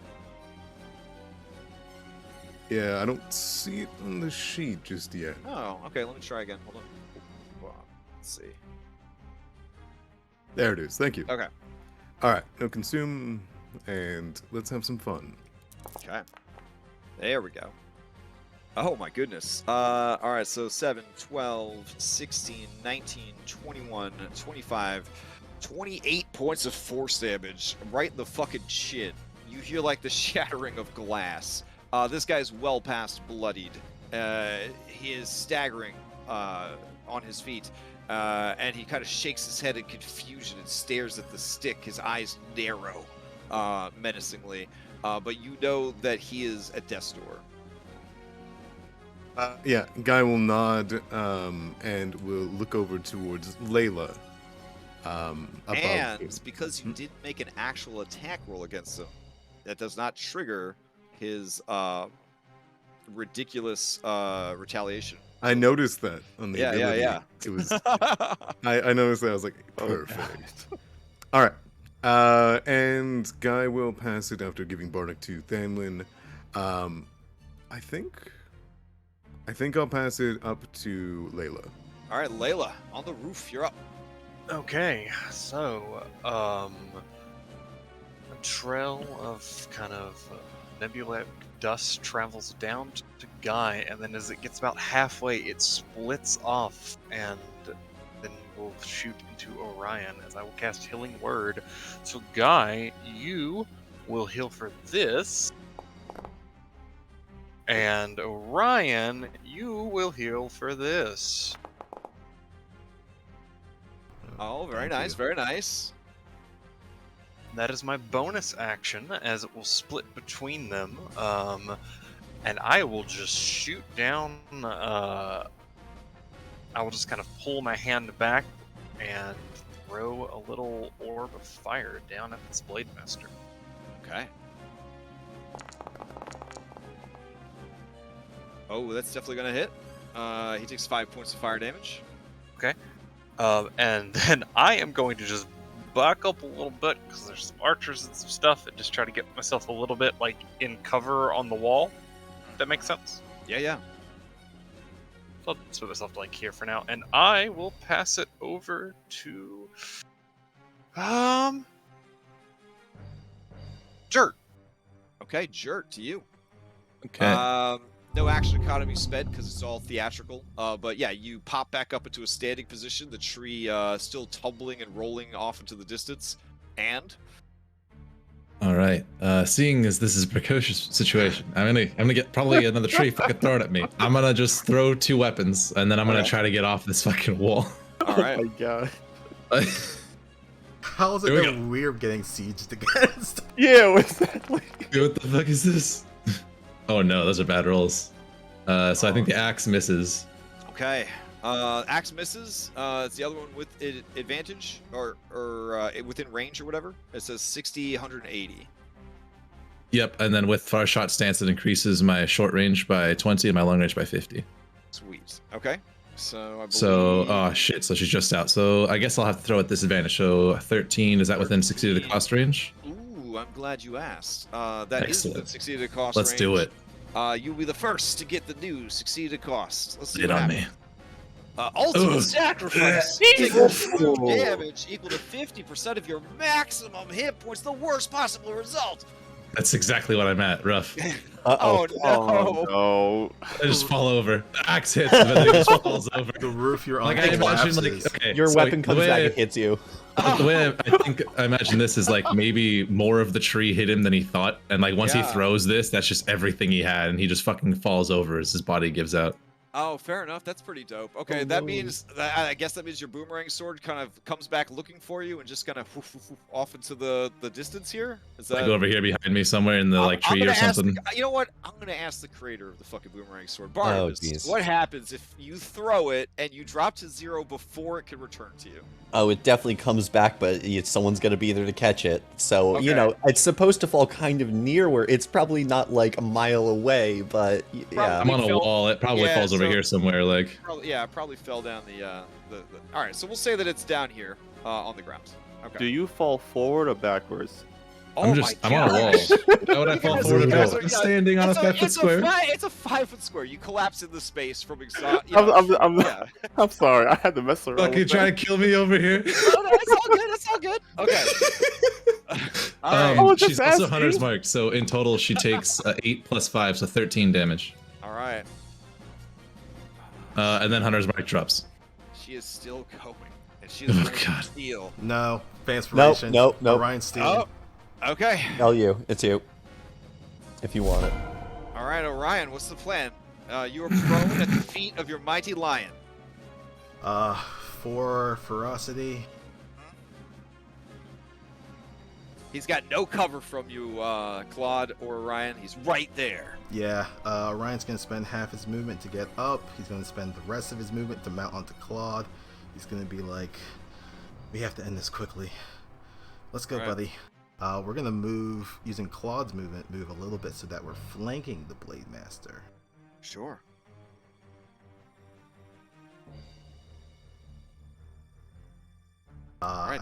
Yeah, I don't see it on the sheet just yet. Oh, okay. Let me try again. Hold on. Let's see. There it is. Thank you. Okay. All right. Now consume, and let's have some fun. Okay. There we go. Oh my goodness. All right, so 7, 12, 16, 19, 21, 25, 28 points of force damage right in the fucking chin. You hear like the shattering of glass. This guy's well past bloodied. He is staggering on his feet, and he kind of shakes his head in confusion and stares at the stick. His eyes narrow menacingly, but you know that he is at death's door. Yeah, Guy will nod and will look over towards Layla. And it's because you didn't make an actual attack roll against him, that does not trigger his ridiculous retaliation. I noticed that on the ability. Yeah. It was. I noticed that. I was like, perfect. All right. And Guy will pass it after giving Bardic to Thamlin. I think I'll pass it up to Layla. All right, Layla, on the roof, you're up. Okay, so a trail of kind of nebulae dust travels down to Guy, and then as it gets about halfway, it splits off, and then we'll shoot into Orion as I will cast Healing Word. So Guy, you will heal for this, and Orion, you will heal for this. Oh, very nice, very nice. That is my bonus action, as it will split between them. And I will just shoot down. I will just kind of pull my hand back and throw a little orb of fire down at this Blade Master. Okay. Oh, that's definitely gonna hit. He takes 5 points of fire damage. Okay. And then I am going to just back up a little bit because there's some archers and some stuff, and just try to get myself a little bit like in cover on the wall. That makes sense? Yeah. So I'll just put myself like here for now, and I will pass it over to Jert. Okay, Jert, to you. Okay. No action economy sped because it's all theatrical. But yeah, you pop back up into a standing position. The tree still tumbling and rolling off into the distance. And All right. Seeing as this is a precocious situation, I'm gonna get probably another tree fucking thrown at me. I'm gonna just throw 2 weapons, and then I'm gonna try to get off this fucking wall. all right. Oh my god. How is it Here we that we're getting sieged against? Yeah, exactly. Dude, what the fuck is this? Oh no, those are bad rolls. So I think the axe misses. Okay. Axe misses. It's the other one with advantage or within range or whatever. It says 60, 180. Yep, and then with far shot stance, it increases my short range by 20 and my long range by 50. Sweet. Okay. So I believe... Oh shit, so she's just out. So I guess I'll have to throw at disadvantage. So 13, is that within 60 of the cost range? Ooh, I'm glad you asked. That is Excellent. within 60 of the cost Let's range. do it. You'll be the first to get the news. Succeed at cost. Let's see Get what on happens. me. Ultimate Ugh. sacrifice. Take full damage equal to 50% of your maximum hit points. The worst possible result. That's exactly what I'm at. Rough. Oh no! no. I just fall over. The axe hits, but then it just falls over. The roof you're on Like I imagine, collapses. like okay, Your so weapon the comes way- back and hits you. The way I imagine this is like maybe more of the tree hit him than he thought, and like once he Yeah. throws this, that's just everything he had, and he just fucking falls over as his body gives out. Oh, fair enough. That's pretty dope. Okay, that means I guess that means your boomerang sword kind of comes back looking for you and just kind of off into the distance here. Is that Like over here behind me somewhere in the like I'm tree or gonna ask something. you know what? I'm gonna ask the creator of the fucking boomerang sword, Barnabas. jeez. What happens if you throw it and you drop to 0 before it can return to you? Oh, it definitely comes back, but someone's gonna be there to catch it. So, Okay. it's supposed to fall kind of near where it's probably not like a mile away, but yeah. I'm on a fell- wall. It probably Yeah, falls over so- here somewhere. Like Probably fell down the. All right, so we'll say that it's down here on the ground. Okay. Do you fall forward or backwards? Oh I'm on a wall. How would I fall Because forward? you guys I'm are- standing on a 5-foot square. It's a 5-foot square. You collapse in the space from exhaust. I'm sorry. I had to mess around. Fucking with trying that. to kill me over here. Oh, no, it's all good. It's all good. Okay. All right. She's also Hunter's Mark, so in total she takes 8 plus 5, so 13 damage. All right. And then Hunter's Mark drops. She is still going, and she is going to steal. No, Factspiration. Nope. Orion's stealing. Oh, okay. It's you. If you want it. All right, Orion, what's the plan? You are prone at the feet of your mighty lion. 4 ferocity. He's got no cover from you, Claude or Orion. He's right there. Yeah, Orion's going to spend half his movement to get up. He's going to spend the rest of his movement to mount onto Claude. He's going to be like, we have to end this quickly. Let's go, buddy. We're going to move, using Claude's movement, move a little bit so that we're flanking the Blade Master. Sure. All right,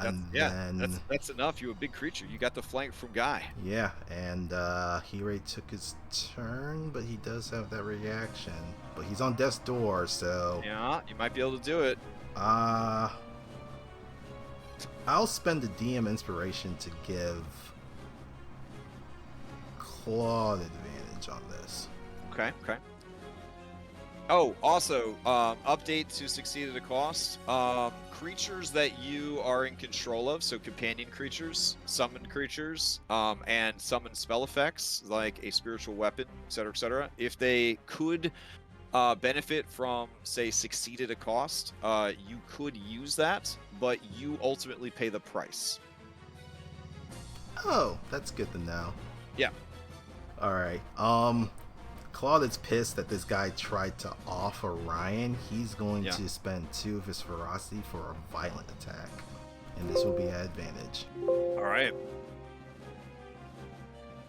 that's enough. You're a big creature. You got the flank from Guy. Yeah, and he already took his turn, but he does have that reaction. But he's on death's door, so... Yeah, you might be able to do it. I'll spend the DM inspiration to give Claude advantage on this. Okay. Oh, also, update to succeed at a cost. Creatures that you are in control of, so companion creatures, summoned creatures, and summon spell effects, like a spiritual weapon, etc., if they could benefit from, say, succeed at a cost, you could use that, but you ultimately pay the price. Oh, that's good to know. Yeah. Alright, Claude is pissed that this guy tried to off Orion. He's going to spend 2 of his ferocity for a violent attack. And this will be at advantage. Alright.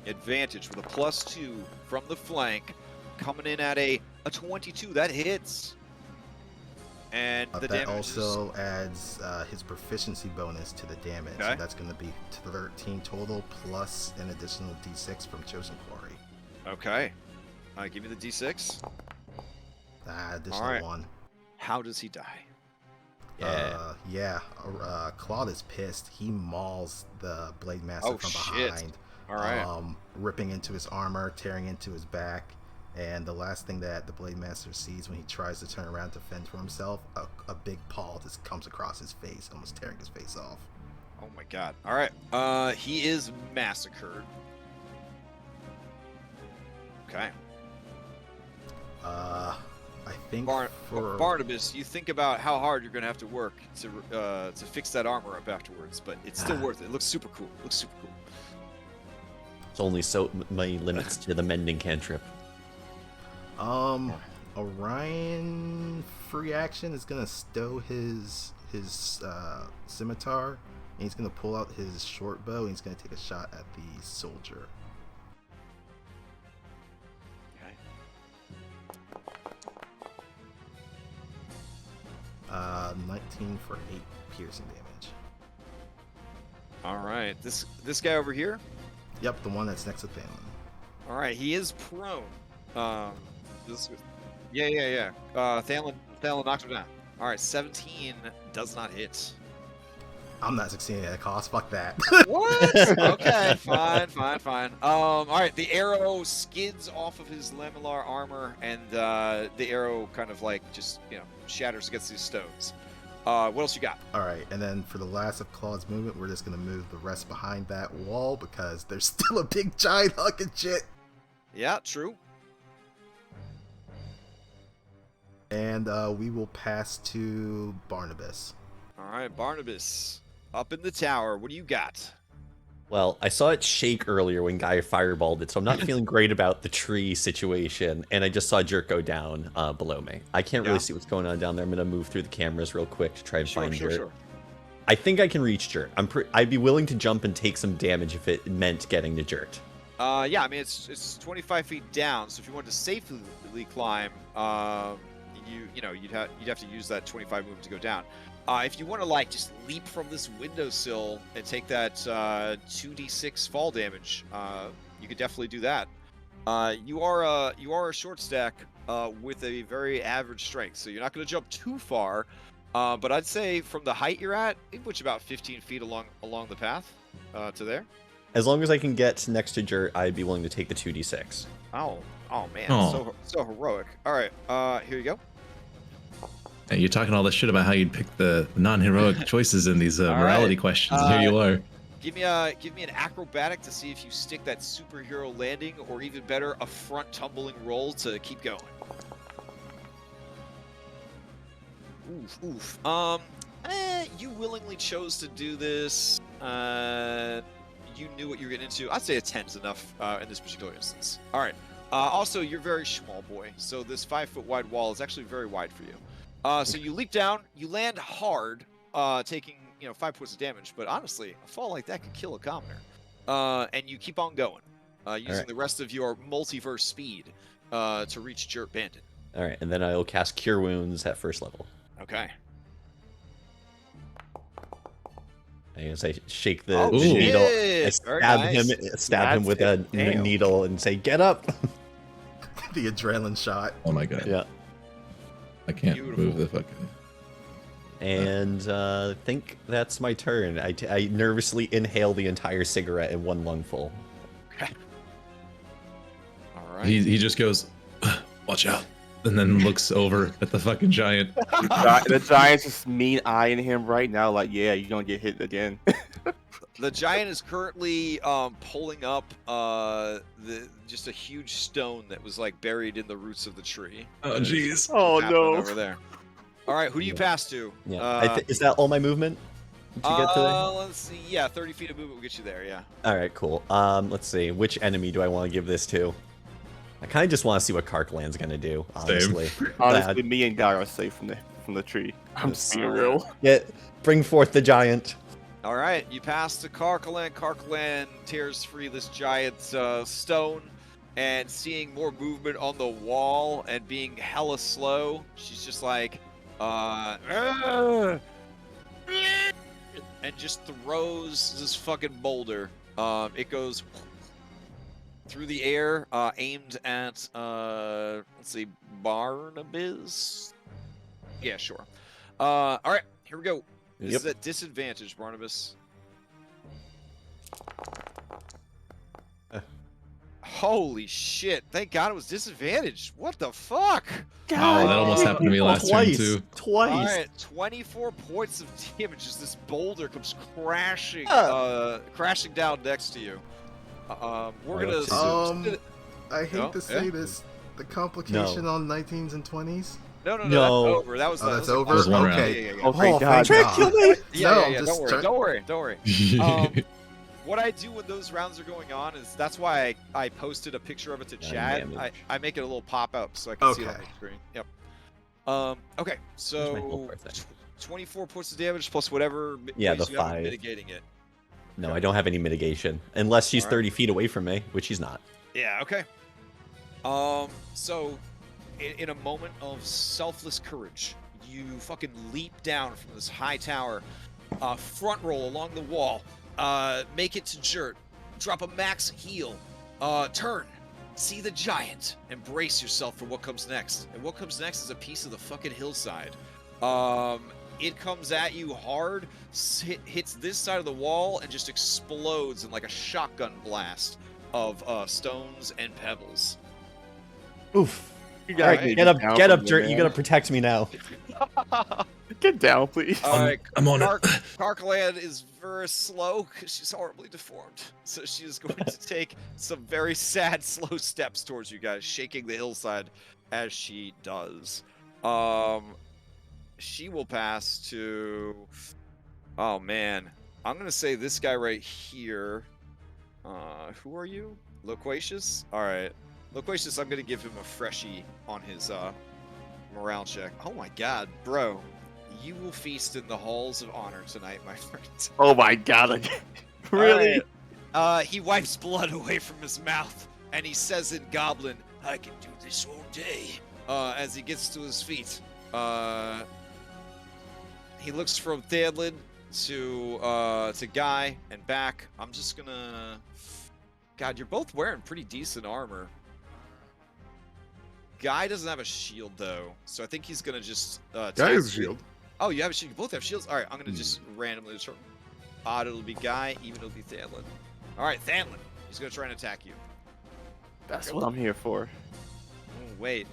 Advantage with a +2 from the flank. Coming in at a 22. That hits. And the that damage also adds his proficiency bonus to the damage. Okay. So that's going to be 13 total plus an additional d6 from Chosen Quarry. Okay. Give me the d6. Additional 1. How does he die? Claude is pissed. He mauls the Blade Master from behind. All right. Ripping into his armor, tearing into his back. And the last thing that the Blade Master sees when he tries to turn around to fend for himself, a big paw just comes across his face, almost tearing his face off. Oh my god. All right. He is massacred. Okay. I think for Barnabas, you think about how hard you're going to have to work to fix that armor up afterwards, but it's still worth it. It looks super cool. It's only so many limits to the mending cantrip. Orion free action is gonna stow his scimitar, and he's gonna pull out his short bow, and he's gonna take a shot at the soldier. Okay. 19 for 8 piercing damage. All right. This guy over here? Yep, the one that's next to Thalon. All right, he is prone. Yeah. Thalon knocks him down. All right, 17 does not hit. I'm not succeeding at a cost. Fuck that. What? Okay, fine. All right, the arrow skids off of his lamellar armor, and the arrow kind of like just shatters against these stones. What else you got? All right, and then for the last of Claude's movement, we're just gonna move the rest behind that wall because there's still a big giant hunk of shit. Yeah, true. And we will pass to Barnabas. All right, Barnabas, up in the tower. What do you got? Well, I saw it shake earlier when Guy fireballed it, so I'm not feeling great about the tree situation, and I just saw Dirk go down below me. I can't really see what's going on down there. I'm going to move through the cameras real quick to try and find Dirk. Sure. I think I can reach Dirk. I'd be willing to jump and take some damage if it meant getting to Dirk. Yeah, I mean, it's 25 feet down, so if you wanted to safely climb, you'd have to use that 25 movement to go down. If you want to just leap from this windowsill and take that 2d6 fall damage, you could definitely do that. You are a short stack with a very average strength, so you're not going to jump too far. But I'd say from the height you're at, it puts you about 15 feet along the path to there. As long as I can get next to Jert, I'd be willing to take the 2d6. Oh man, Oh. so heroic. All right, here you go. Hey, you're talking all this shit about how you'd pick the non-heroic choices in these morality right. questions, and here you are. Give me an acrobatic to see if you stick that superhero landing, or even better, a front tumbling roll to keep going. Oof. You willingly chose to do this. You knew what you were getting into. I'd say a 10's enough in this particular instance. All right. Also, you're very small, boy. So this 5-foot wide wall is actually very wide for you. So you leap down, you land hard, taking 5 points of damage. But honestly, a fall like that could kill a commoner. And you keep on going, using the rest of your multiverse speed to reach Jert Bandit. All right, and then I'll cast Cure Wounds at first level. Okay. I guess I shake the shit. needle, I stab him with a Damn. needle, and say, "Get up!" The adrenaline shot. Oh my god. Yeah. I can't Beautiful. move the fucking. And I think that's my turn. I nervously inhale the entire cigarette in one lungful. Okay. All right. He just goes, watch out, and then looks over at the fucking giant. The giant's just mean eyeing him right now, like, yeah, you're gonna get hit again. The giant is currently pulling up just a huge stone that was like buried in the roots of the tree. Oh jeez. Oh Happening no! Over there. All right, who do you pass to? Yeah. Is that all my movement to get to there? Let's see. Yeah, 30 feet of movement will get you there. Yeah. All right, cool. Let's see. Which enemy do I want to give this to? I kind of just want to see what Karkalan's gonna do. Honestly. Honestly, me and Guy are safe from the tree. I'm just being real. Bring forth the giant. All right, you pass to Carcalan. Carcalan tears free this giant stone, and seeing more movement on the wall and being hella slow, she's just like, and just throws this fucking boulder. It goes through the air, aimed at, let's see, Barnabas? Yeah, sure. All right, here we go. This is at disadvantage, Barnabas. Holy shit. Thank God it was disadvantaged. What the fuck? Oh, that almost happened to me last turn too. Twice. All right, 24 points of damage as this boulder comes crashing crashing down next to you. We're gonna... I hate to say this. The complication on 19s and 20s? No, that's over. That was that's that over? was Okay. Yeah. Oh, thank God. Kill me! Yeah, don't worry. What I do when those rounds are going on is that's why I posted a picture of it to chat. I make it a little pop up so I can see it on the screen. Yep. Okay, so 24 points of damage plus whatever the you have 5 mitigating it. No, I don't have any mitigation unless she's 30 feet away from me, which she's not. Yeah. Okay. So in a moment of selfless courage, you fucking leap down from this high tower, front roll along the wall, make it to Jert, drop a max heal, turn, see the giant, and brace yourself for what comes next. And what comes next is a piece of the fucking hillside. It comes at you hard, hits this side of the wall, and just explodes in like a shotgun blast of stones and pebbles. Oof. You All right, get up, Jert. You gotta protect me now. Get down, please. All right, I'm on it. Carcalan is very slow because she's horribly deformed. So she is going to take some very sad, slow steps towards you guys, shaking the hillside as she does. She will pass to... Oh, man. I'm going to say this guy right here. Who are you? Loquacious? All right. Loquacious, I'm going to give him a freshie on his morale check. Oh, my God, bro. You will feast in the halls of honor tonight, my friend. Oh my God! Really? He wipes blood away from his mouth, and he says in Goblin, "I can do this all day." As he gets to his feet, he looks from Thadlin to Guy and back. I'm just gonna. God, you're both wearing pretty decent armor. Guy doesn't have a shield though, so I think he's gonna just. Guy has a shield. Oh, you have a shield. You both have shields. All right, I'm gonna just randomly determine. Odd, it'll be Guy. Even it'll be Thanlin. All right, Thanlin. He's gonna try and attack you. That's what I'm here for. Oh, wait.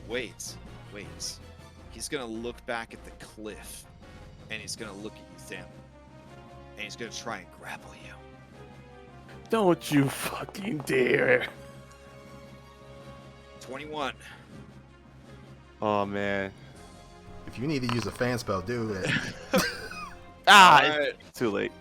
He's gonna look back at the cliff, and he's gonna look at you, Thanlin, and he's gonna try and grapple you. Don't you fucking dare. 21. Oh, man. If you need to use a fan spell, do it. Ah! All right. Too late.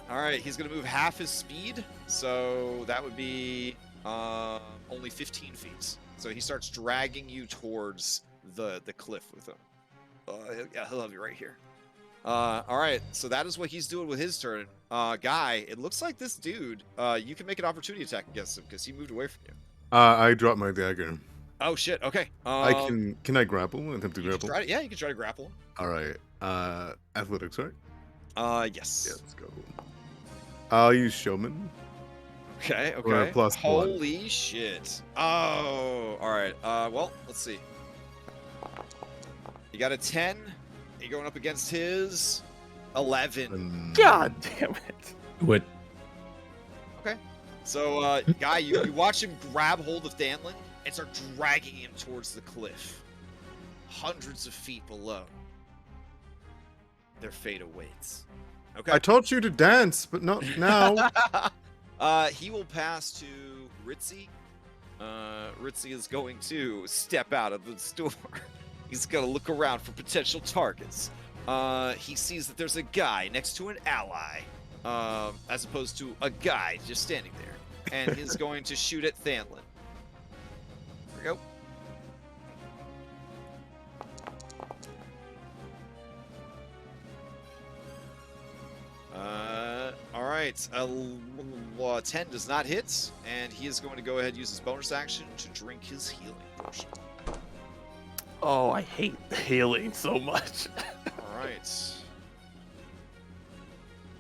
All right, he's gonna move half his speed, so that would be only 15 feet. So he starts dragging you towards the cliff with him. He'll have you right here. All right, so that is what he's doing with his turn. Guy, it looks like this dude, you can make an opportunity attack against him because he moved away from you. I dropped my dagger. Oh shit. Okay. Can I grapple? Attempt to grapple? Yeah, you can try to grapple him. All right. Athletics, right? Yes. Yeah, let's go. I'll use showman. Okay. Or a +1. Holy shit. Oh. All right. Well, let's see. You got a 10. You're going up against his 11. God damn it. What? Okay. So, Guy, you watch him grab hold of Thanlin and start dragging him towards the cliff. Hundreds of feet below. Their fate awaits. Okay. I taught you to dance, but not now. He will pass to Ritzy. Ritzy is going to step out of the store. He's going to look around for potential targets. He sees that there's a guy next to an ally, as opposed to a guy just standing there. And he's going to shoot at Thanlin. Here we go. All right. 10 does not hit, and he is going to go ahead and use his bonus action to drink his healing potion. Oh, I hate healing so much. All right.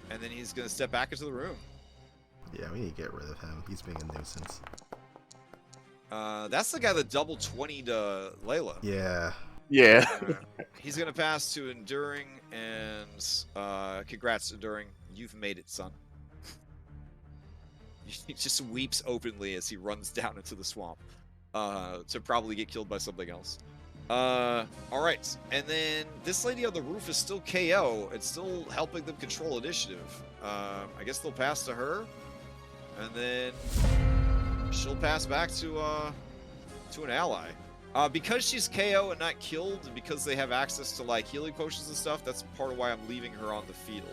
And then he's going to step back into the room. Yeah, we need to get rid of him. He's being a nuisance. That's the guy that double 20'd Layla. Yeah. Yeah. He's going to pass to Enduring, and congrats, Enduring. You've made it, son. He just weeps openly as he runs down into the swamp to probably get killed by something else. All right, and then this lady on the roof is still KO. It's still helping them control initiative. I guess they'll pass to her, and then she'll pass back to an ally. Because she's KO and not killed, and because they have access to like healing potions and stuff, that's part of why I'm leaving her on the field.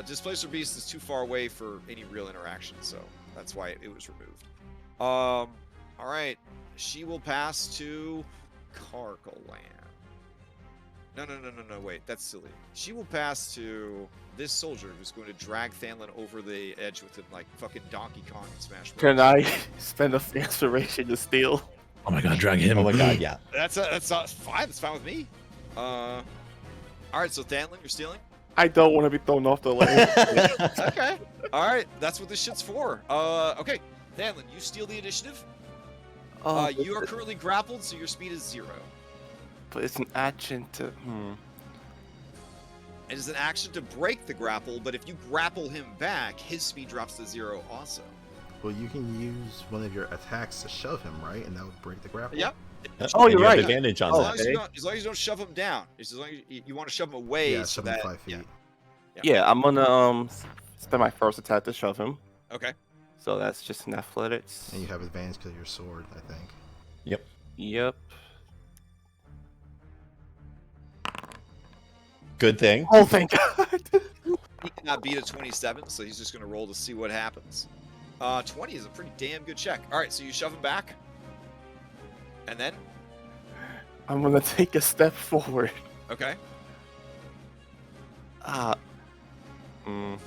Displacer Beast is too far away for any real interaction, so that's why it was removed. All right, she will pass to Callahan. No, wait, that's silly. She will pass to this soldier who's going to drag Thanlin over the edge with him like fucking Donkey Kong and Smash Bros. Can I spend a Factspiration to steal? Oh my god, drag him. Oh my god, yeah. That's fine. That's fine with me. All right, so Thanlin, you're stealing. I don't want to be thrown off the ledge. Okay. All right, that's what this shit's for. Okay, Thanlin, you steal the initiative. You are currently grappled, so your speed is 0. But it's an action to. It is an action to break the grapple, but if you grapple him back, his speed drops to 0 also. Well, you can use one of your attacks to shove him, right? And that would break the grapple? Yep. Oh, you're You have right. advantage on As that. long as you don't shove him down. As long as you want to shove him away. Yeah, so shove him that, 5 feet. Yeah, I'm gonna spend my first attack to shove him. Okay. So that's just an athletics. And you have advantage because of your sword, I think. Yep. Good thing. Oh, thank God. He cannot beat a 27, so he's just going to roll to see what happens. 20 is a pretty damn good check. All right, so you shove him back. And then? I'm gonna take a step forward. Okay. Am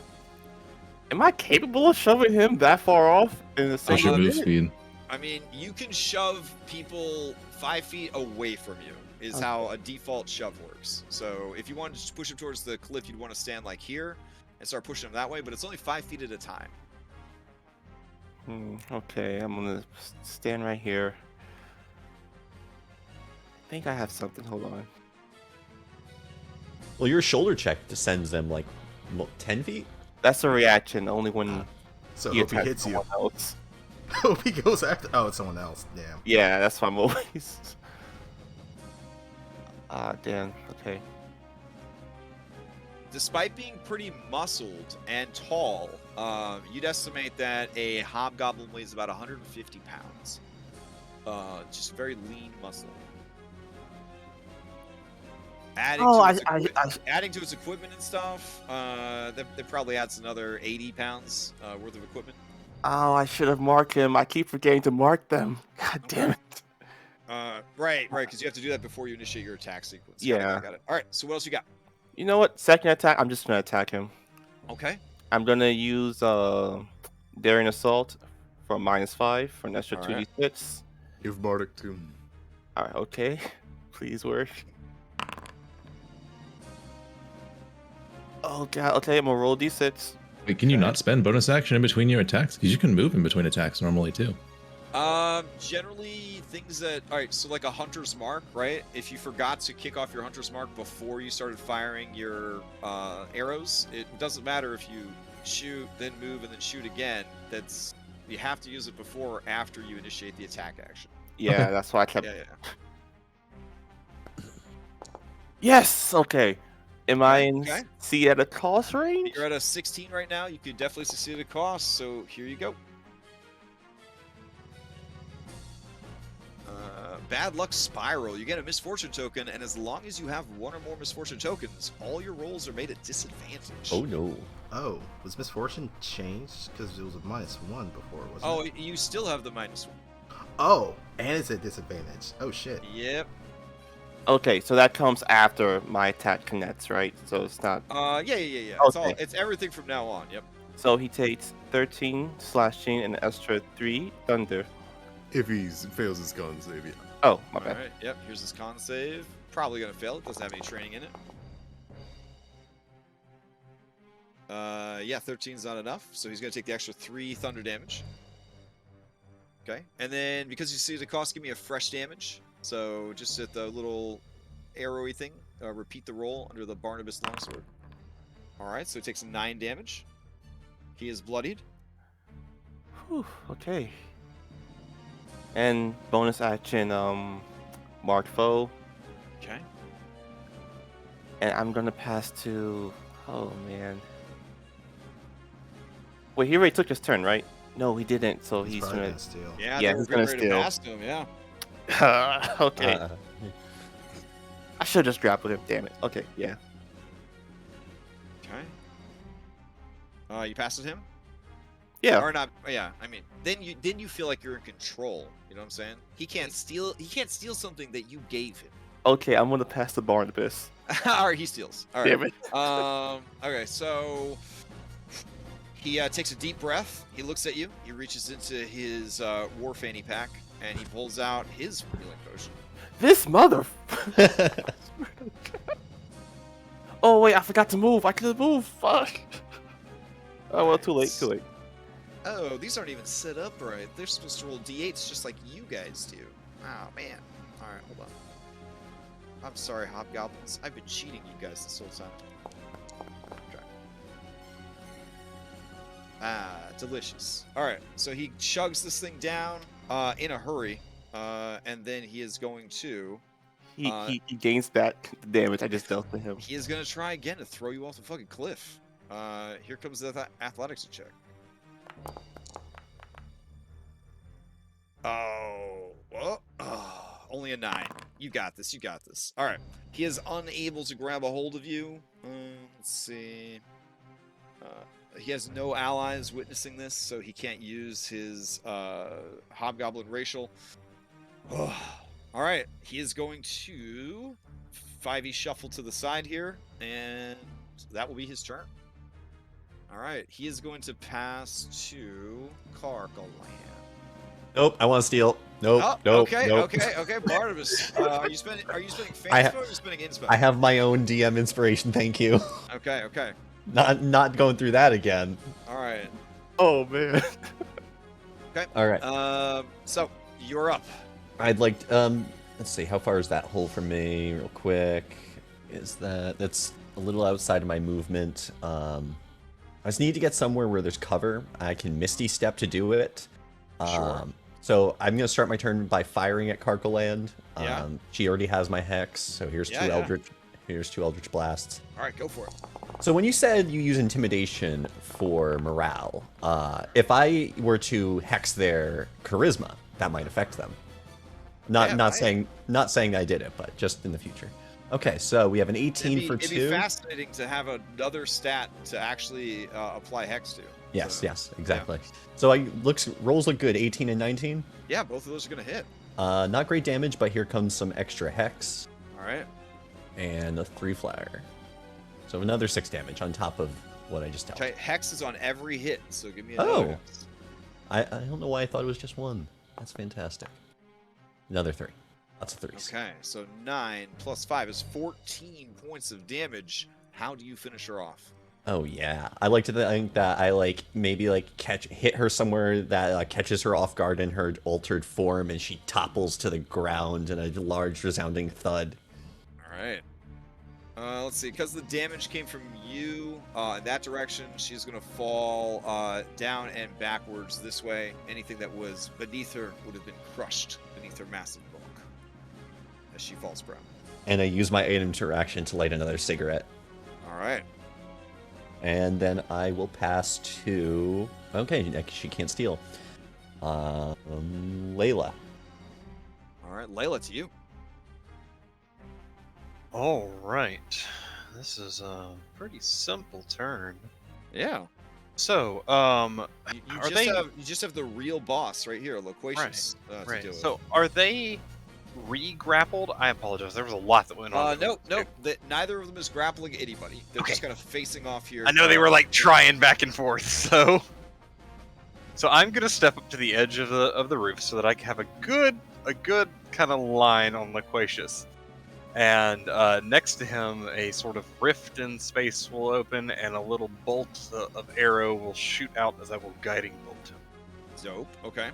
I capable of shoving him that far off in the same What's your move minute? speed? I mean, you can shove people 5 feet away from you, is how a default shove works. So if you wanted to push him towards the cliff, you'd want to stand like here and start pushing him that way, but it's only 5 feet at a time. Okay, I'm gonna stand right here. I think I have something. Hold on. Well, your shoulder check sends them like 10 feet. That's a reaction. Only when So he hope he attacks hits you. someone else. Hope he goes after. Oh, it's someone else. Damn. Yeah, that's why I'm always. Damn. Okay. Despite being pretty muscled and tall, you'd estimate that a hobgoblin weighs about 150 pounds. Just very lean muscle. Adding to its equipment and stuff, that probably adds another 80 pounds worth of equipment. Oh, I should have marked him. I keep forgetting to mark them. God damn it. Right, because you have to do that before you initiate your attack sequence. Yeah. Got it. All right, so what else you got? You know what? Second attack, I'm just gonna attack him. Okay. I'm gonna use Daring Assault for -5 for an extra 2d6. Give Bardic too. Alright, okay. Please work. Oh god, okay, I'm gonna roll d6. Wait, can you not spend bonus action in between your attacks? Because you can move in between attacks normally too. Generally things that, all right, so like a hunter's mark, right? If you forgot to kick off your hunter's mark before you started firing your arrows, it doesn't matter if you shoot, then move, and then shoot again. You have to use it before or after you initiate the attack action. Yeah, Okay. that's why I kept. Yeah. Yes. Okay. Am I in Okay. C at a cost range? You're at a 16 right now. You could definitely succeed at a cost. So here you go. Bad luck spiral. You get a misfortune token, and as long as you have one or more misfortune tokens, all your rolls are made at disadvantage. Oh no. Oh, was misfortune changed? Because it was a -1 before, wasn't it? Oh, you still have the -1. Oh, and it's at disadvantage. Oh shit. Yep. Okay, so that comes after my attack connects, right? So it's not. Yeah. Okay. It's everything from now on. Yep. So he takes 13 slashing and an extra 3 thunder. If he fails his con save, yeah. Oh, my All bad. right. Yep. Here's his con save. Probably gonna fail. It doesn't have any training in it. Yeah, 13's not enough, so he's gonna take the extra 3 thunder damage. Okay, and then because you see the cost, give me a fresh damage. So just at the little arrowy thing, repeat the roll under the Barnabas longsword. All right, so he takes 9 damage. He is bloodied. Whew, okay. And bonus action, mark foe. Okay. And I'm gonna pass to. Oh man. Wait, he already took his turn, right? No, he didn't. So he's probably gonna. gonna steal. Yeah, Yeah, they were he's gonna getting ready to steal. pass to him, yeah. Okay. I should just grapple him. Damn it. Okay. Yeah. Okay. You passed at him? Yeah. Or not? Yeah. I mean, then you feel like you're in control. You know what I'm saying? He can't steal something that you gave him. Okay, I'm gonna pass the Barnabas. All right, he steals. All right. Damn it. Okay, so he takes a deep breath. He looks at you. He reaches into his war fanny pack and he pulls out his healing potion. This mother. Oh wait, I forgot to move. I could have moved. Fuck. Oh well, too late. Too late. Oh, these aren't even set up right. They're supposed to roll d8s just like you guys do. Oh man. All right, hold on. I'm sorry, hobgoblins. I've been cheating you guys this whole time. Okay. Delicious. All right, so he chugs this thing down in a hurry, and then he is going to. He gains back the damage I just dealt to him. He is going to try again to throw you off the fucking cliff. Here comes the athletics check. Oh, only a 9. You got this. You got this. All right. He is unable to grab a hold of you. Let's see. He has no allies witnessing this, so he can't use his hobgoblin racial. All right. He is going to 5e shuffle to the side here, and that will be his turn. All right. He is going to pass to Callahan. Nope, I want to steal. Nope, Oh, nope, okay, nope. okay, Barnabas. Are you spending fantasy or are you spending inspo? I have my own DM inspiration, thank you. Okay. Not going through that again. All right. Oh man. Okay. All right. So you're up. I'd like let's see, how far is that hole from me real quick? That's a little outside of my movement. I just need to get somewhere where there's cover. I can Misty Step to do it. Sure. So I'm going to start my turn by firing at Carcaland. Yeah. She already has my Hex, so here's two Eldritch. Here's 2 Eldritch Blasts. All right, go for it. So when you said you use Intimidation for morale, if I were to Hex their Charisma, that might affect them. Not saying I did it, but just in the future. Okay, so we have an 18 for 2. It'd be fascinating to have another stat to actually apply Hex to. Yes, So, yes, exactly. So rolls look good. 18 and 19. Yeah, both of those are gonna hit. Not great damage, but here comes some extra Hex. All right. And a 3 flyer. So another 6 damage on top of what I just dealt. Okay, Hex is on every hit, so give me Oh. another. Hex. I don't know why I thought it was just 1. That's fantastic. Another 3. Lots of 3s. Okay, so 9 plus 5 is 14 points of damage. How do you finish her off? Oh yeah, I like to think that I maybe hit her somewhere that catches her off guard in her altered form, and she topples to the ground in a large resounding thud. All right. Let's see. Because the damage came from you in that direction, she's gonna fall down and backwards this way. Anything that was beneath her would have been crushed beneath her massive bulk as she falls prone. And I use my item interaction to light another cigarette. All right. And then I will pass to... Okay, she can't steal. Layla. All right, Layla, to you. All right. This is a pretty simple turn. Yeah. So, you just have the real boss right here, Loquacious, to right. deal with. So, are they re-grappled? I apologize. There was a lot that went on. Nope. Neither of them is grappling anybody. They're just kind of facing off here. I know they were trying back and forth. So I'm gonna step up to the edge of the roof so that I can have a good kind of line on Loquacious. And next to him, a sort of rift in space will open, and a little bolt of arrow will shoot out as I will guiding bolt him. Dope. Okay.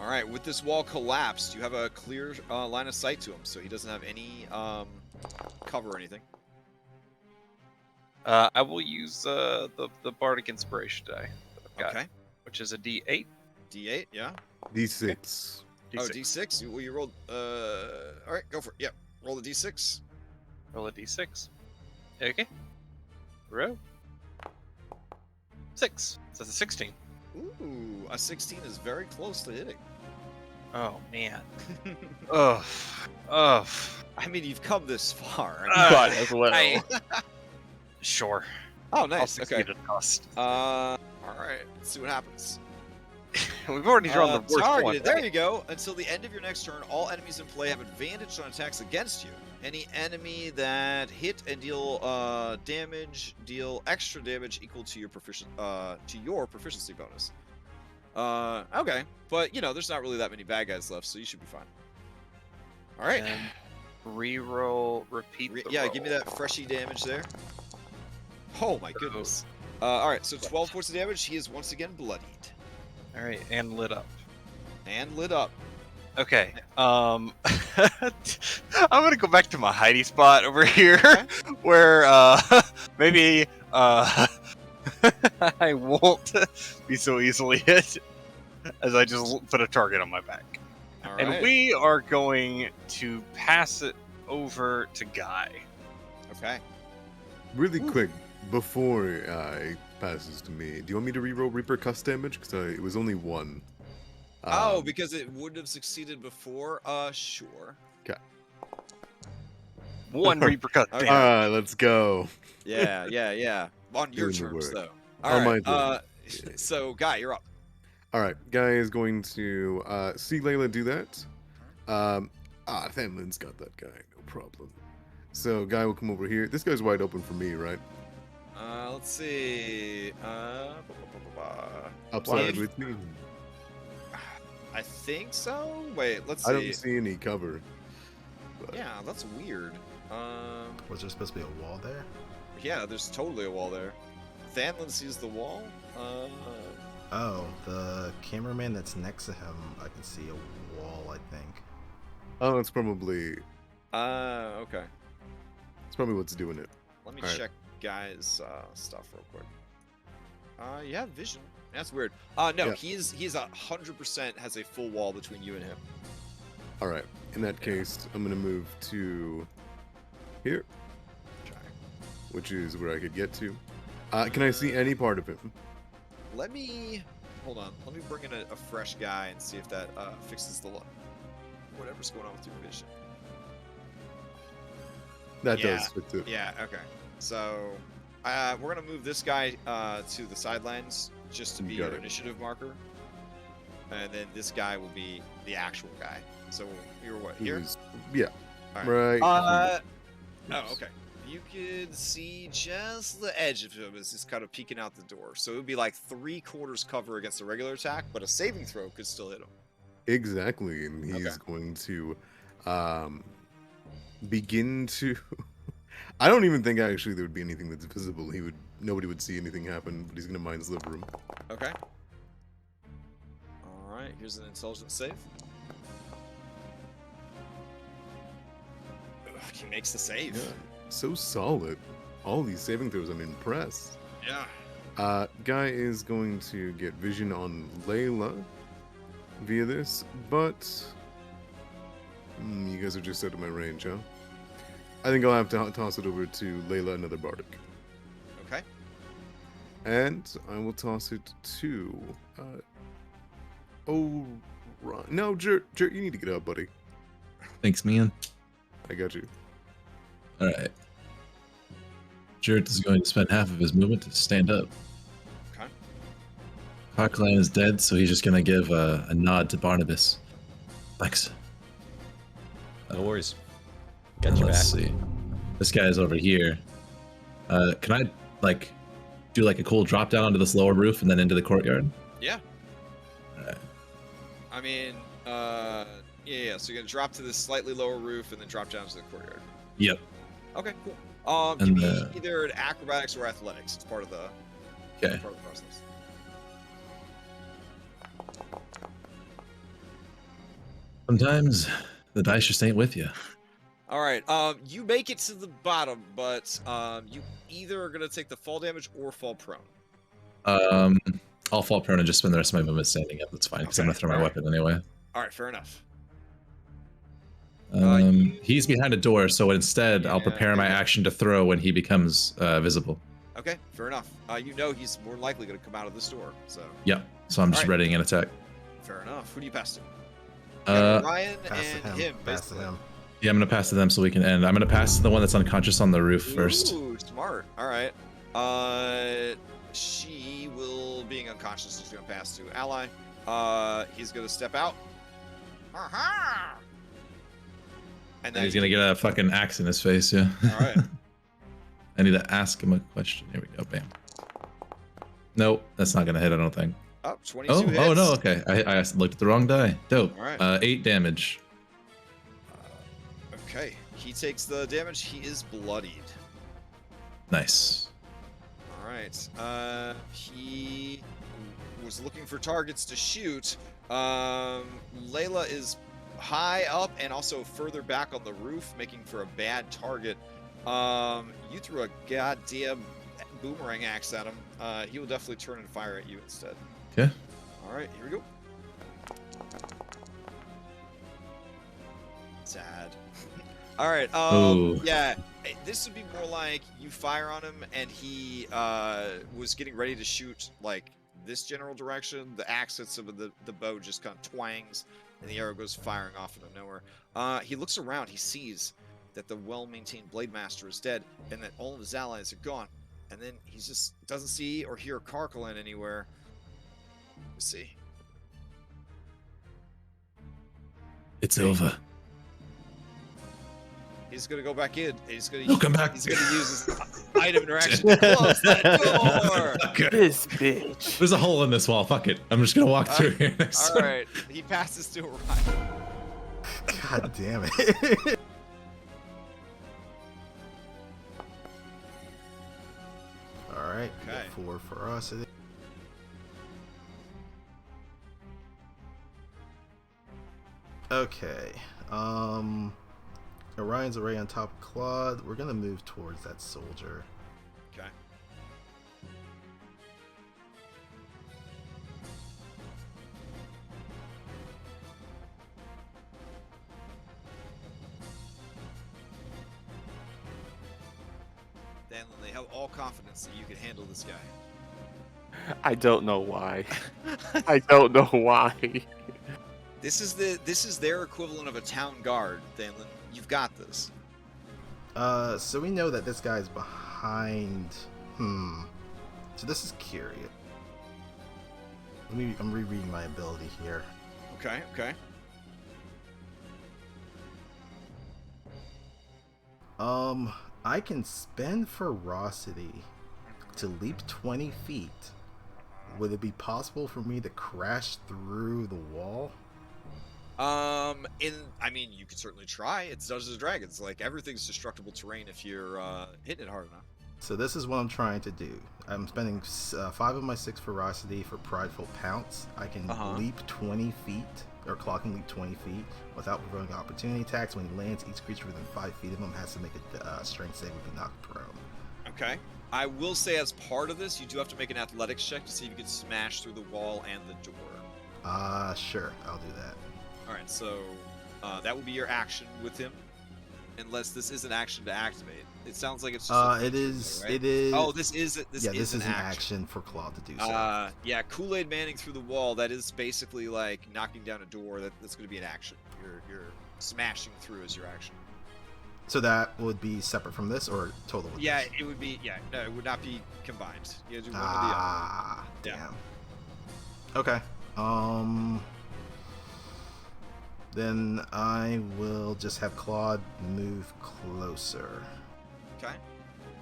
All right. With this wall collapsed, you have a clear line of sight to him, so he doesn't have any cover or anything. I will use the Bardic Inspiration die that I've got, Okay. which is a D8. D8. Yeah. D6. Oh, D6. You rolled. All right. Go for it. Yep. Roll the D6. Roll a D6. Okay. Roll. 6. So that's a 16. Ooh, a 16 is very close to hitting. Oh man. Ugh. Ugh. I mean, you've come this far. But as well. Sure. Oh, I'll nice. succeed Okay. at cost. All right. Let's see what happens. We've already drawn the worst targeted. one. There you go. Until the end of your next turn, all enemies in play have advantage on attacks against you. Any enemy that hit and deal damage, deal extra damage equal to your proficiency bonus. Okay, but there's not really that many bad guys left, so you should be fine. All right. And reroll, repeat. Yeah, give me that freshy damage there. Oh my goodness. All right, so 12 points of damage. He is once again bloodied. All right, and lit up. And lit up. Okay. I'm gonna go back to my hidey spot over here, where maybe I won't be so easily hit, as I just put a target on my back. All right. And we are going to pass it over to Guy. Okay. Really quick, before it passes to me, do you want me to reroll Reaper Cuss damage? Because it was only 1. Because it wouldn't have succeeded before? Sure. Okay. 1 repercut damage. Alright, let's go. Yeah. On your Doing the terms, work. though. On my Alright, terms. so, Guy, you're up. Alright, Guy is going to see Layla do that. Thamlin's got that guy, no problem. So, Guy will come over here. This guy's wide open for me, right? Let's see. Upside with me. I think so. Wait, let's see. I don't see any cover. But... Yeah, that's weird. Was there supposed to be a wall there? Yeah, there's totally a wall there. Thanlin sees the wall. Oh, the cameraman that's next to him, I can see a wall, I think. Oh, it's probably Okay. It's probably what's doing it. Let me All right. check guys' stuff real quick. You have vision. That's weird. No, Yeah. he's 100% has a full wall between you and him. All right. In that case, I'm gonna move to here, which is where I could get to. Can I see any part of him? Let me hold on. Let me bring in a fresh guy and see if that fixes the whatever's going on with your vision. That Yeah. does fit it. Yeah. Okay. So we're gonna move this guy to the sidelines just to be Got your it. initiative marker, and then this guy will be the actual guy. So you're what here? Yeah. All Right. Oh, Oops. okay. You could see just the edge of him as he's kind of peeking out the door. So it would be like 3/4 cover against a regular attack, but a saving throw could still hit him. Exactly, and he's going to begin to. I don't even think actually there would be anything that's visible. Nobody would see anything happen, but he's gonna mine his living room. Okay. All right. Here's an intelligence save. Ugh, he makes the save. Yeah, so solid. All these saving throws, I'm impressed. Yeah. Guy is going to get vision on Layla via this, but you guys are just out of my range, huh? I think I'll have to toss it over to Layla, another Bardic. Okay. And I will toss it to no, Jert, you need to get up, buddy. Thanks, man. I got you. All right. Jert is going to spend half of his movement to stand up. Okay. Callahan is dead, so he's just going to give a nod to Barnabas. Thanks. No worries. Got your Let's back. see. This guy's over here. Can I, like, do like a cool drop down onto this lower roof and then into the courtyard? Yeah. Alright. I mean, yeah. So you're gonna drop to this slightly lower roof and then drop down to the courtyard. Yep. Okay, cool. Give And, me either an acrobatics or athletics. It's part of the Okay. part of the process. Sometimes the dice just ain't with you. All right. You make it to the bottom, but you either are gonna take the fall damage or fall prone. I'll fall prone and just spend the rest of my movement standing up. That's fine, because I'm Okay, gonna throw my alright. weapon anyway. All right, fair enough. He's behind a door, so instead I'll prepare my action to throw when he becomes visible. Okay, fair enough. You know he's more likely gonna come out of this door, so. Yep. So I'm just Alright. readying an attack. Fair enough. Who do you pass to? You got Ryan Pass to and him. him, Pass to basically. him. Yeah, I'm gonna pass to them so we can end. I'm gonna pass to the one that's unconscious on the roof first. Ooh, smart. All right. She will, being unconscious, is gonna pass to ally. He's gonna step out. Aha! And And he's gonna get a fucking axe in his face. Yeah. All right. I need to ask him a question. Here we go. Bam. Nope, that's not gonna hit. I don't think. Oh, 22 Oh, hits. oh no. Okay, I looked at the wrong die. Dope. All right. 8 damage. Okay. He takes the damage. He is bloodied. Nice. All right. He was looking for targets to shoot. Layla is high up and also further back on the roof, making for a bad target. You threw a goddamn boomerang axe at him. He will definitely turn and fire at you instead. Okay. All right, here we go. Sad. All right. Ooh. Yeah, this would be more like you fire on him and he was getting ready to shoot like this general direction. The axe hits him and the bow just kind of twangs and the arrow goes firing off into nowhere. He looks around. He sees that the well-maintained Blade Master is dead and that all of his allies are gone. And then he just doesn't see or hear Callahan anywhere. Let's see. It's over. He's gonna go back in. He's gonna. No, come back. He's gonna use his item interaction to close that door. Okay. This bitch. There's a hole in this wall. Fuck it. I'm just gonna walk through here. Next All right. He passes to Orion. God damn it. All right. we got Okay. 4 ferocity. Okay. Orion's already on top of Claude. We're gonna move towards that soldier. Okay. Then they have all confidence that you can handle this guy. I don't know why. I don't know why. This is their equivalent of a town guard, Danlin. You've got this. So we know that this guy's behind. So this is curious. I'm rereading my ability here. Okay, okay. I can spend ferocity to leap 20 feet. Would it be possible for me to crash through the wall? I mean, you could certainly try. It's Dungeons and Dragons. Like, everything's destructible terrain if you're hitting it hard enough. So this is what I'm trying to do. I'm spending 5 of my 6 ferocity for prideful pounce. I can leap 20 feet, or clocking leap 20 feet, without provoking opportunity attacks. When he lands, each creature within 5 feet of him has to make a strength save or be knocked prone. Okay. I will say, as part of this, you do have to make an athletics check to see if you can smash through the wall and the door. Sure. I'll do that. Alright, so that would be your action with him. Unless this is an action to activate. It sounds like it's just it is. right? It is. Oh, this is an action for Claude to do so. Yeah, Kool-Aid Manning through the wall. That is basically like knocking down a door. That's going to be an action. You're smashing through as your action. So that would be separate from this, or total? With Yeah, this? it would be. Yeah, no, it would not be combined. You do one or the other. Damn. Okay. Then I will just have Claude move closer. Okay.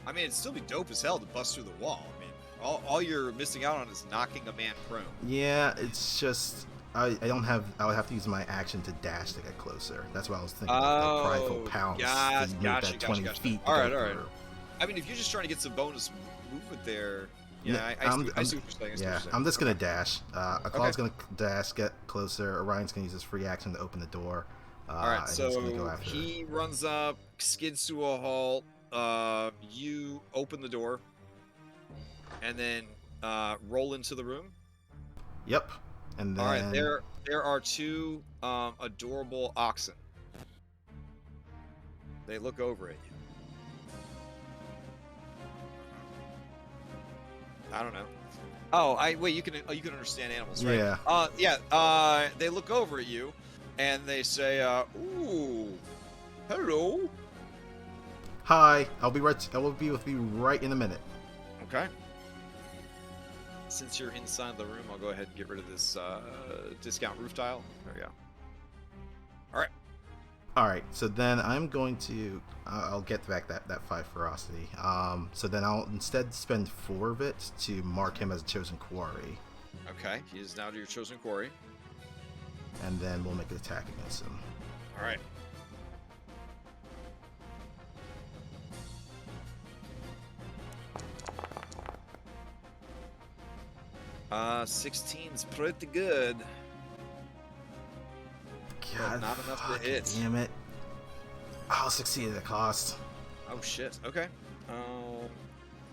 I mean, it'd still be dope as hell to bust through the wall. I mean, all you're missing out on is knocking a man prone. Yeah, it's just I don't have. I would have to use my action to dash to get closer. That's what I was thinking. Of the prideful pounce. Gotcha. 20 feet. All right. I mean, if you're just trying to get some bonus movement there. Yeah, I see what you're saying. I'm just gonna dash. Claude's gonna dash, get closer. Orion's gonna use his free action to open the door. Alright, so he runs up, skids to a halt. You open the door, and then roll into the room. Yep. And then. All right, there are 2 adorable oxen. They look over at you. I don't know. Oh, wait. You can understand animals, right? Yeah. They look over at you, and they say, "Ooh, hello." Hi. I will be with you right in a minute. Okay. Since you're inside the room, I'll go ahead and get rid of this discount roof tile. There we go. All right. All right. So then I'm going to. I'll get back that 5 ferocity. So then I'll instead spend 4 of it to mark him as a chosen quarry. Okay. He is now your chosen quarry. And then we'll make an attack against him. All right. Uh, 16's pretty good. God, not enough to hit. Damn it. I'll succeed at a cost. Oh shit. Okay.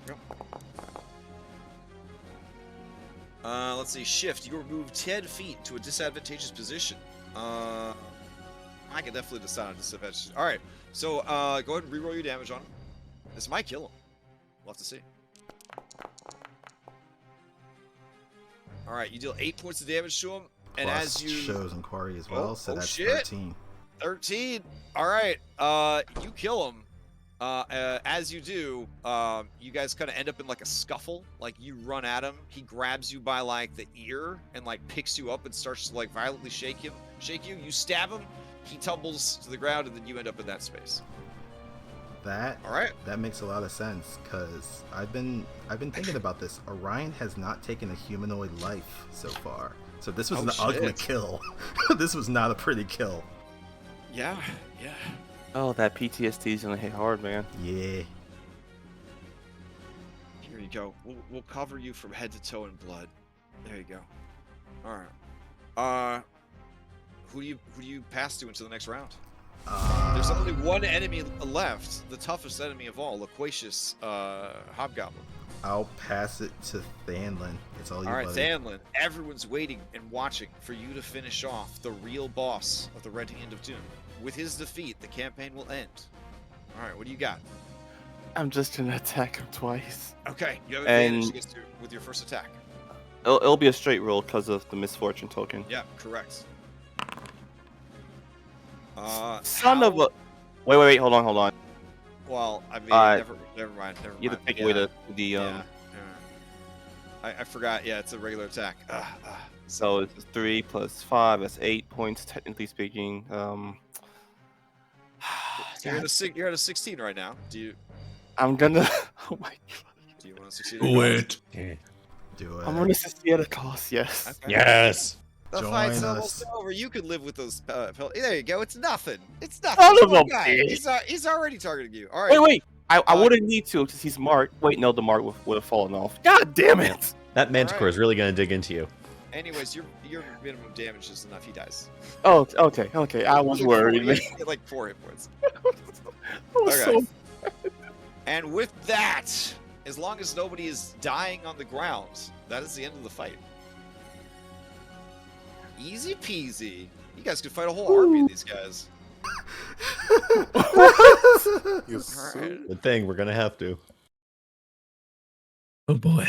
Yep. Let's see. Shift. You move 10 feet to a disadvantageous position. I can definitely decide on disadvantageous. All right. So go ahead and reroll your damage on him. This might kill him. We'll have to see. All right. You deal 8 points of damage to him, and Plus as you chosen quarry as well, so that's shit. 13. 13. All right. You kill him. As you do, you guys kind of end up in like a scuffle. Like you run at him, he grabs you by like the ear and like picks you up and starts to like violently shake you. You stab him, he tumbles to the ground, and then you end up in that space. All right. That makes a lot of sense because I've been thinking about this. Orion has not taken a humanoid life so far, so this was an ugly kill. This was not a pretty kill. Yeah. Oh, that PTSD is gonna hit hard, man. Yeah. Here you go. We'll cover you from head to toe in blood. There you go. All right. Who do you pass to into the next round? There's only one enemy left, the toughest enemy of all, Loquacious Hobgoblin. I'll pass it to Thanlin. It's all you, All right, buddy. Thanlin, everyone's waiting and watching for you to finish off the real boss of the Red Hand of Doom. With his defeat, the campaign will end. All right, what do you got? I'm just gonna attack him twice. Okay, you have advantage with your first attack. It'll be a straight roll because of the misfortune token. Yeah, correct. Son of a... Wait, hold on. Well, I mean, never mind. You have to take away the Yeah. I forgot. Yeah, it's a regular attack. So it's 3 plus 5. That's 8 points, technically speaking. You're at a 16 right now. Do you? I'm gonna... Oh my god. Do you want to succeed? Do it. Do it. I'm gonna succeed at a cost, yes. Okay. Yes. The Join fight's us. almost over. You could live with those. There you go. It's nothing. It's nothing. Son of Poor a guy. bitch. He's already targeting you. All right. Wait. I wouldn't need to because he's marked. Wait, no, the mark would have fallen off. God damn it! That Manticore Alright. is really gonna dig into you. Anyways, your minimum damage is enough. He dies. Oh, okay. I was worried. You get like 4 hit points. I was Okay. so... And with that, as long as nobody is dying on the ground, that is the end of the fight. Easy peasy. You guys could fight a whole army of these guys. Yes, Alright. Good thing we're gonna have to. Oh boy.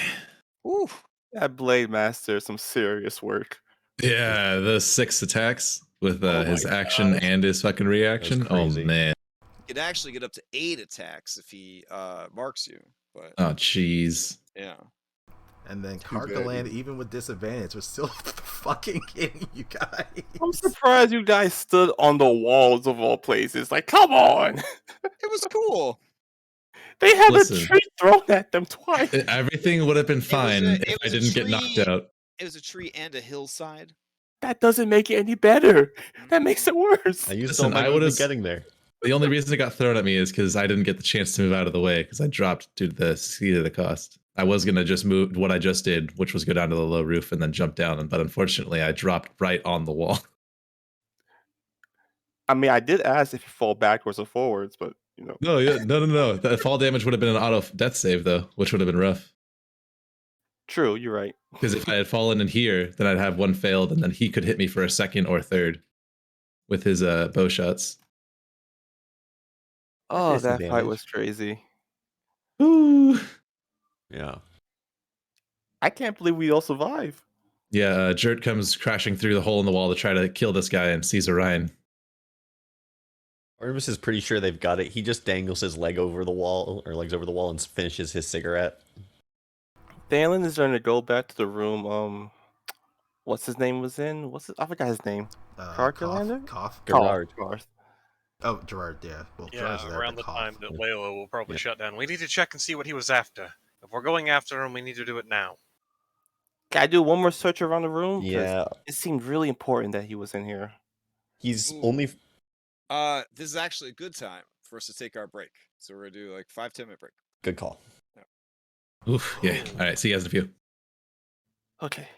Ooh, that Blade Master, some serious work. Yeah, the 6 attacks with Oh my his action gosh. and his fucking reaction. That's Oh crazy. man. You can actually get up to 8 attacks if he marks you. But Oh jeez. yeah. And then Too bad, Callahan, dude. even with disadvantage, was still fucking hitting you guys. I'm surprised you guys stood on the walls of all places. Like, come on! It was cool. They had Listen. a tree thrown at them twice. Everything would have been fine if I didn't get knocked out. It was a tree and a hillside. That doesn't make it any better. That makes it worse. I used Listen, all my I movement would've- getting there. The only reason it got thrown at me is because I didn't get the chance to move out of the way because I dropped due to the speed of the cost. I was gonna just move what I just did, which was go down to the low roof and then jump down, but unfortunately I dropped right on the wall. I mean, I did ask if you fall backwards or forwards, but you know. No. The fall damage would have been an auto death save though, which would have been rough. True, you're right. Because if I had fallen in here, then I'd have one failed, and then he could hit me for a second or third with his bow shots. Oh, that fight Disadvantage. was crazy. Ooh. Yeah. I can't believe we all survived. Yeah, Jert comes crashing through the hole in the wall to try to kill this guy and sees Orion. Artemis is pretty sure they've got it. He just dangles his leg over the wall, or legs over the wall, and finishes his cigarette. Dalen is going to go back to the room. What's his name was in? I forgot his name. Carculander? Cough. Gerard. Garth. Oh, Gerard, yeah. Well, Gerard's Yeah, there, around but the Cough. time that Layla will probably Yeah. shut down. We need to check and see what he was after. If we're going after him, we need to do it now. Can I do one more search around the room? 'Cause Yeah. it seemed really important that he was in here. He's Ooh. only... This is actually a good time for us to take our break. So we're gonna do like 5-10 minute break. Good call. Oof, yeah. All right, see you guys in a few. Okay.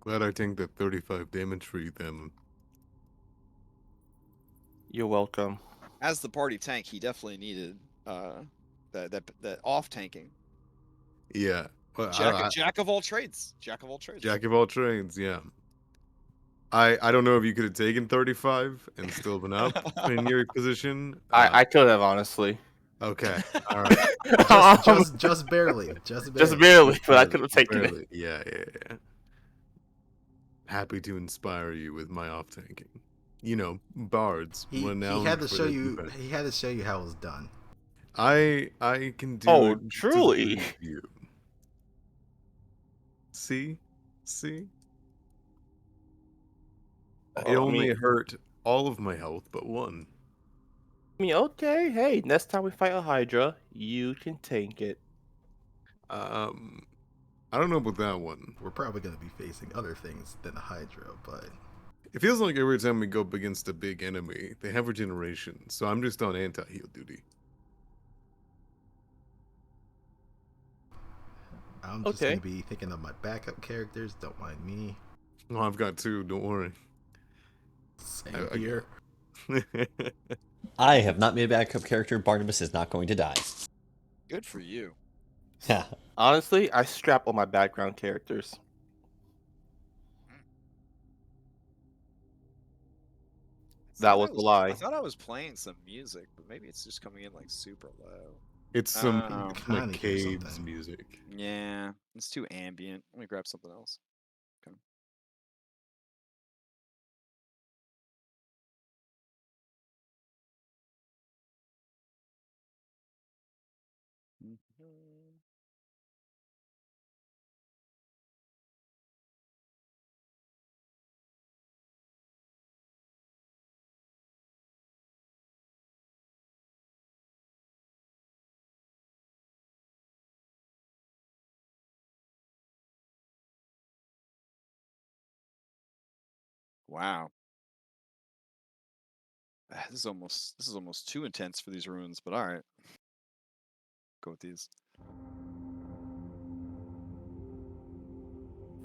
Glad I tanked that 35 damage for you, then. You're welcome. As the party tank, he definitely needed that off tanking. Yeah. Well, Jack of all trades. Jack of all trades. Jack of all trades, yeah. I don't know if you could have taken 35 and still been up in your position. I could have, honestly. Okay. All right. just barely. Just barely, but I could have taken it. Yeah. Happy to inspire you with my off tanking. You know, bards. He had to show you. Defense. He had to show you how it was done. I can do. Oh, it truly. You. See. It only hurt all of my health but one. I mean, okay. Hey, next time we fight a Hydra, you can tank it. I don't know about that one. We're probably going to be facing other things than a Hydra, but it feels like every time we go up against a big enemy, they have regeneration. So I'm just on anti-heal duty. I'm just going to be thinking of my backup characters. Don't mind me. Oh, I've got two. Don't worry. Same here. I have not made a backup character. Barnabas is not going to die. Good for you. Yeah. Honestly, I strap on my background characters. That was a lie. I thought I was playing some music, but maybe it's just coming in like super low. It's some McCabe's music. Yeah, it's too ambient. Let me grab something else. Okay. Wow. This is almost too intense for these runes, but all right. Go with these.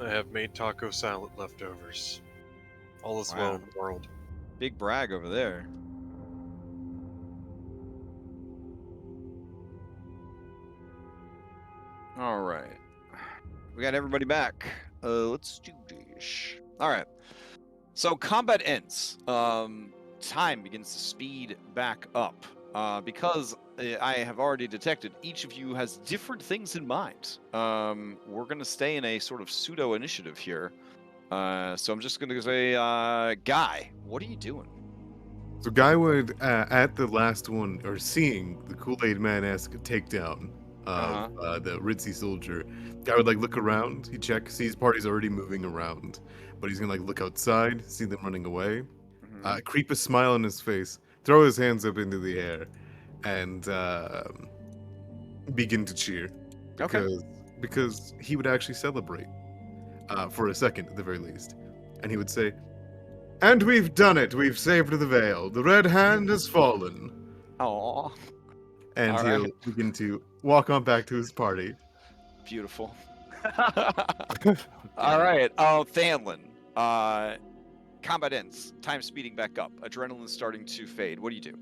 I have made taco salad leftovers. All is well in the world. Big brag over there. All right. We got everybody back. Let's do this. All right. So combat ends. Time begins to speed back up. Because I have already detected each of you has different things in mind. We're going to stay in a sort of pseudo initiative here. So I'm just going to say, Guy, what are you doing? So Guy would, at the last one, or seeing the Kool-Aid Man-esque takedown of the ritzy soldier, Guy would look around, he sees parties already moving around, but he's gonna look outside, see them running away, creep a smile on his face, throw his hands up into the air, and begin to cheer. Because he would actually celebrate, for a second at the very least. And he would say, "And we've done it! We've saved the Vale! The Red Hand has fallen!" Aww. And he'll begin to walk on back to his party. Beautiful. All right. Oh, Thanlin. Combat ends. Time speeding back up. Adrenaline starting to fade. What do you do?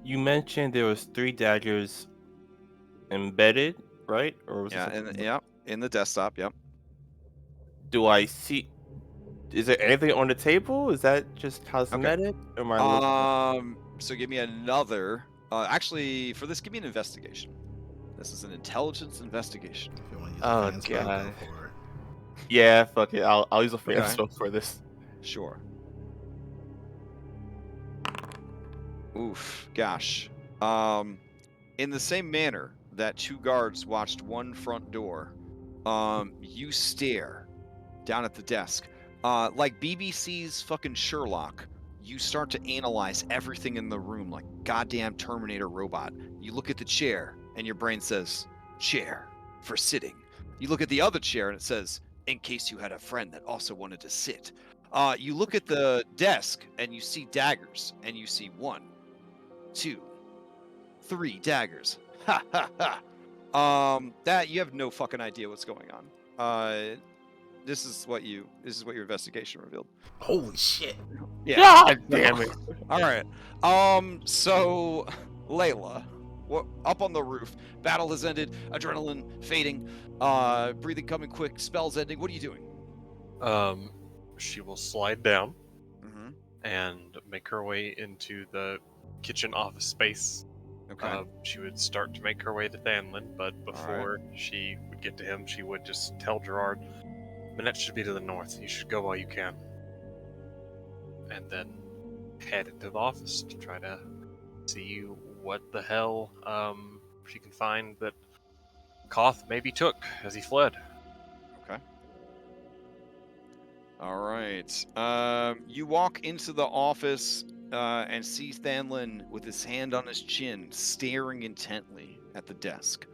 You mentioned there was 3 daggers embedded, right? Or was in the desktop. Yep. Do I see? Is there anything on the table? Is that just cosmetic? Okay. Or am I so give me another. Actually, for this, give me an investigation. This is an intelligence investigation. If you want to use a God. Yeah, fuck it. I'll use a fan spell for this. Sure. Oof, gosh. In the same manner that 2 guards watched one front door, you stare down at the desk. Like BBC's fucking Sherlock, you start to analyze everything in the room like goddamn Terminator robot. You look at the chair, and your brain says, chair, for sitting. You look at the other chair, and it says, in case you had a friend that also wanted to sit. You look at the desk, and you see daggers, and you see 1, 2, 3 daggers. Ha ha ha. That you have no fucking idea what's going on. this is what your investigation revealed. Holy shit! Yeah. God damn it! All right. So Layla, up on the roof. Battle has ended. Adrenaline fading. Breathing coming quick. Spells ending. What are you doing? She will slide down Mm-hmm. and make her way into the kitchen office space. Okay. She would start to make her way to Thanlin, but before she would get to him, she would just tell Gerard, Minette should be to the north. You should go while you can. And then head into the office to try to see what the hell she can find that Koth maybe took as he fled. Okay. All right. You walk into the office and see Thanlin with his hand on his chin, staring intently at the desk.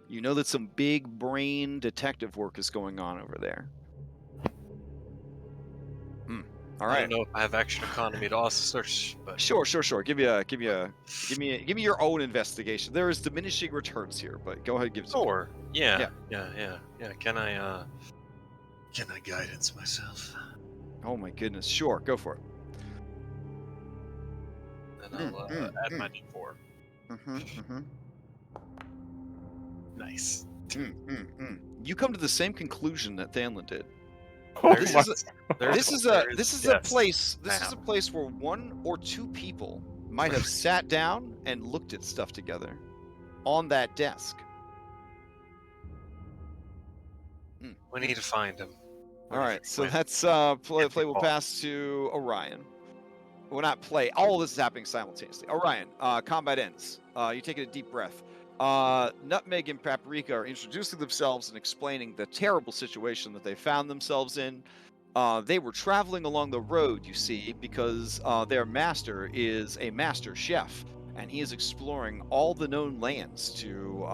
You know that some big brain detective work is going on over there. All right. I don't know if I have action economy to also search, but Sure. Give me your own investigation. There is diminishing returns here, but go ahead and give it to me. sure. Yeah. Can I guidance myself? Oh my goodness. Sure, go for it. And I'll add my D4. Nice. You come to the same conclusion that Thanlin did. Oh This my- is a place where one or two people might have sat down and looked at stuff together on that desk. We need to find him. All right, so that's play will Ball. pass to Orion. Well, not play. All of this is happening simultaneously. Orion, combat ends. You take a deep breath. Nutmeg and Paprika are introducing themselves and explaining the terrible situation that they found themselves in. They were traveling along the road, you see, because their master is a master chef, and he is exploring all the known lands to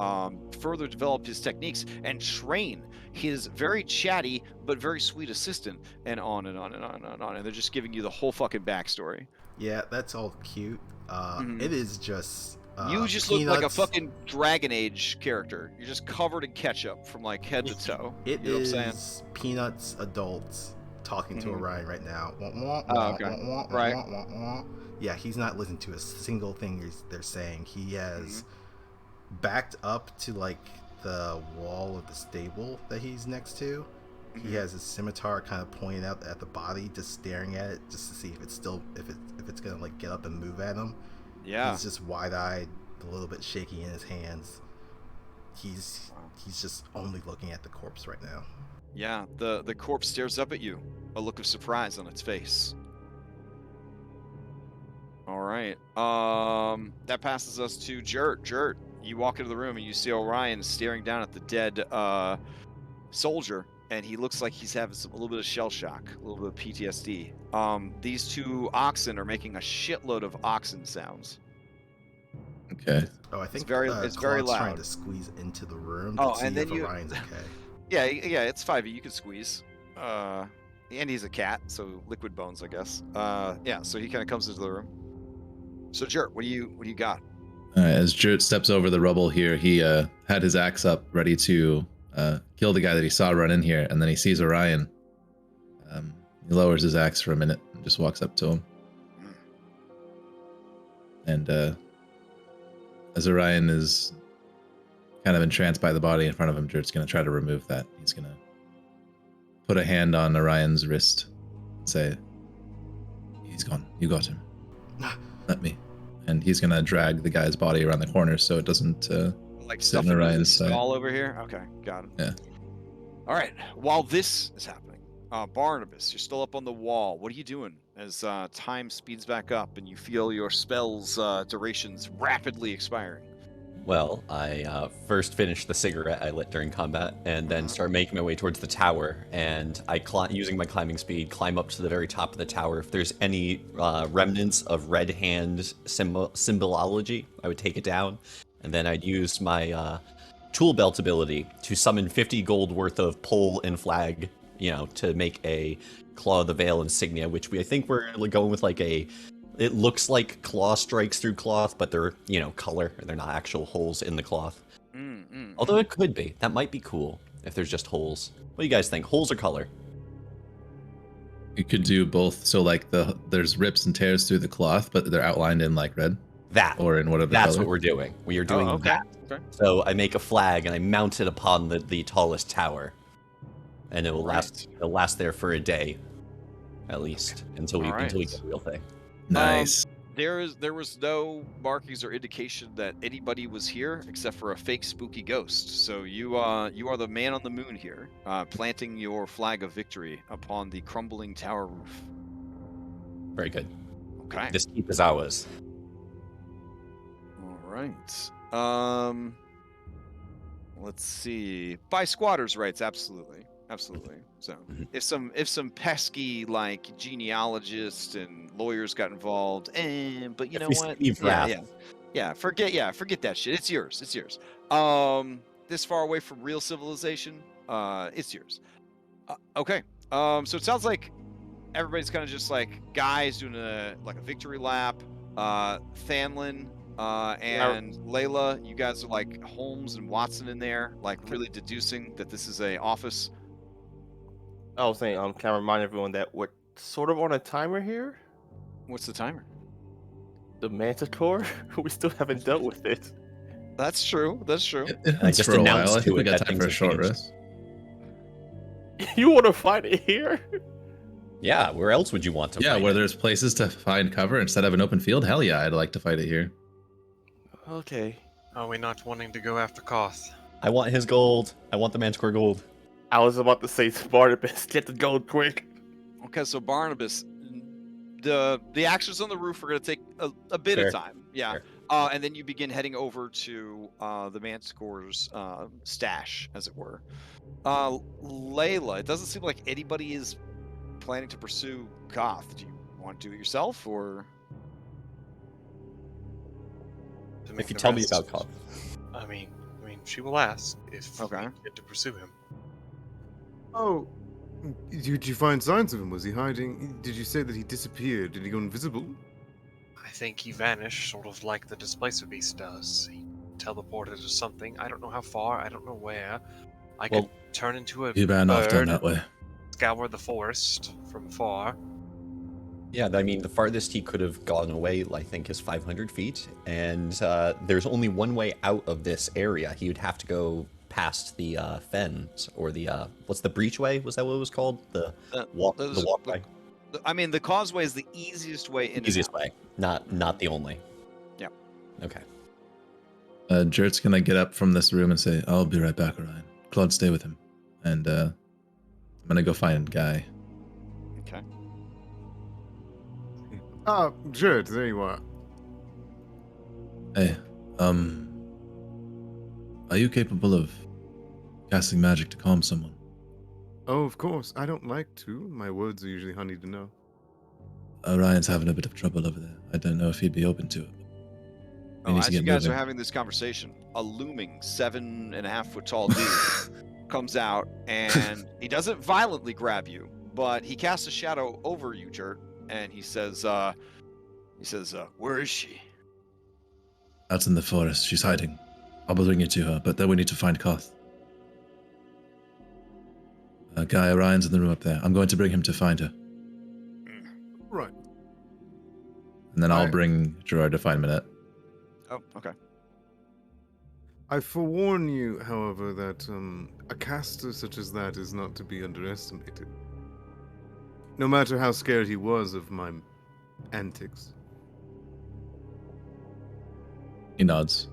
further develop his techniques and train his very chatty but very sweet assistant, and on and on and on and on. And they're just giving you the whole fucking backstory. Yeah, that's all cute. It is just. You just look like a fucking Dragon Age character. You're just covered in ketchup from like head to toe. It You know what I'm saying? is Peanuts adults talking to Orion right now. Okay. Right. Yeah, he's not listening to a single thing they're saying. He has backed up to like the wall of the stable that he's next to. He has his scimitar kind of pointing out at the body, just staring at it, just to see if it's gonna like get up and move at him. Yeah. He's just wide-eyed, a little bit shaky in his hands. He's just only looking at the corpse right now. Yeah, the corpse stares up at you, a look of surprise on its face. All right. That passes us to Jert. Jert, you walk into the room and you see Orion staring down at the dead soldier, and he looks like he's having a little bit of shell shock, a little bit of PTSD. These two oxen are making a shitload of oxen sounds. Okay. Oh, I think it's very loud. Trying to squeeze into the room to see if Orion's okay. Yeah, it's 5e. You can squeeze. And he's a cat, so liquid bones, I guess. Yeah, so he kind of comes into the room. So, Jert, what do you got? As Jert steps over the rubble here, he had his axe up, ready to kill the guy that he saw run in here, and then he sees Orion. He lowers his axe for a minute and just walks up to him. And as Orion is kind of entranced by the body in front of him, Jert's going to try to remove that. He's going to put a hand on Orion's wrist and say, "He's gone. You got him. Let me." And he's going to drag the guy's body around the corner so it doesn't Like sit in stuff Orion's side. all over here? Okay, got it. Yeah. All right, while this is happening, Barnabas, you're still up on the wall. What are you doing as time speeds back up and you feel your spell's durations rapidly expiring? Well, I first finished the cigarette I lit during combat, and then start making my way towards the tower. And I, using my climbing speed, climb up to the very top of the tower. If there's any remnants of red hand symbolology, I would take it down. And then I'd use my tool belt ability to summon 50 gold worth of pole and flag, to make a Claw of the Veil insignia, which I think we're going with like a... It looks like claw strikes through cloth, but they're, color. They're not actual holes in the cloth. Although it could be. That might be cool if there's just holes. What do you guys think? Holes or color? You could do both. So like there's rips and tears through the cloth, but they're outlined in like red. That. Or in whatever That's color. what we're doing. We are doing okay. that. Okay. So I make a flag and I mount it upon the tallest tower, and it will last. It'll last there for a day, at least, until we get the real thing. Nice. There was no markings or indication that anybody was here except for a fake spooky ghost. So you are the man on the moon here, planting your flag of victory upon the crumbling tower roof. Very good. Okay. This keep is ours. All right. Let's see. By squatters' rights, absolutely. So if some pesky like genealogists and lawyers got involved, but you know what? Yeah. Forget that shit. It's yours. This far away from real civilization, it's yours. Okay. So it sounds like everybody's kind of just like guys doing a victory lap. Thanlin and Layla, you guys are like Holmes and Watson in there, like really deducing that this is a office. I was saying, can I remind everyone that we're sort of on a timer here? What's the timer? The Manticore? We still haven't dealt with it. That's true. It's for a while. I think we got time for a short rest. You want to fight it here? Yeah, where else would you want to fight? Yeah, where there's places to find cover instead of an open field? Hell yeah, I'd like to fight it here. Okay. Are we not wanting to go after Koth? I want his gold. I want the Manticore gold. I was about to say, Barnabas, get the gold quick. Okay, so Barnabas, the actions on the roof are going to take a bit of time. Yeah. And then you begin heading over to the Manticore's stash, as it were. Layla, it doesn't seem like anybody is planning to pursue Koth. Do you want to do it yourself, or? If you tell me about Koth. I mean, she will ask if we get to pursue him. Oh, did you find signs of him? Was he hiding? Did you say that he disappeared? Did he go invisible? I think he vanished, sort of like the Displacer Beast does. He teleported to something. I don't know how far. I don't know where. I could turn into a He ran off down that way. Scour the forest from far. Yeah, I mean, the farthest he could have gone away, I think, is 500 feet. And there's only one way out of this area. He would have to go past the fens, or the, what's the breachway? Was that what it was called? The walkway? I mean, the causeway is the easiest way in. Easiest way, not the only. Yeah. Okay. Jert's gonna get up from this room and say, "I'll be right back, Orion. Claude, stay with him." And I'm gonna go find Guy. Okay. Ah, Jert, there you are. Hey, are you capable of casting magic to calm someone? Oh, of course. I don't like to. My words are usually honey to know. Orion's having a bit of trouble over there. I don't know if he'd be open to it. As you guys are having this conversation, a looming 7.5-foot tall dude comes out, and he doesn't violently grab you, but he casts a shadow over you, Jert, and he says, "Where is she?" Out in the forest. She's hiding. I'll bring you to her, but then we need to find Koth. Guy, Orion's in the room up there. I'm going to bring him to find her. Right. And then I'll bring Gerard to find Minette. Oh, okay. I forewarn you, however, that a caster such as that is not to be underestimated. No matter how scared he was of my antics. He nods.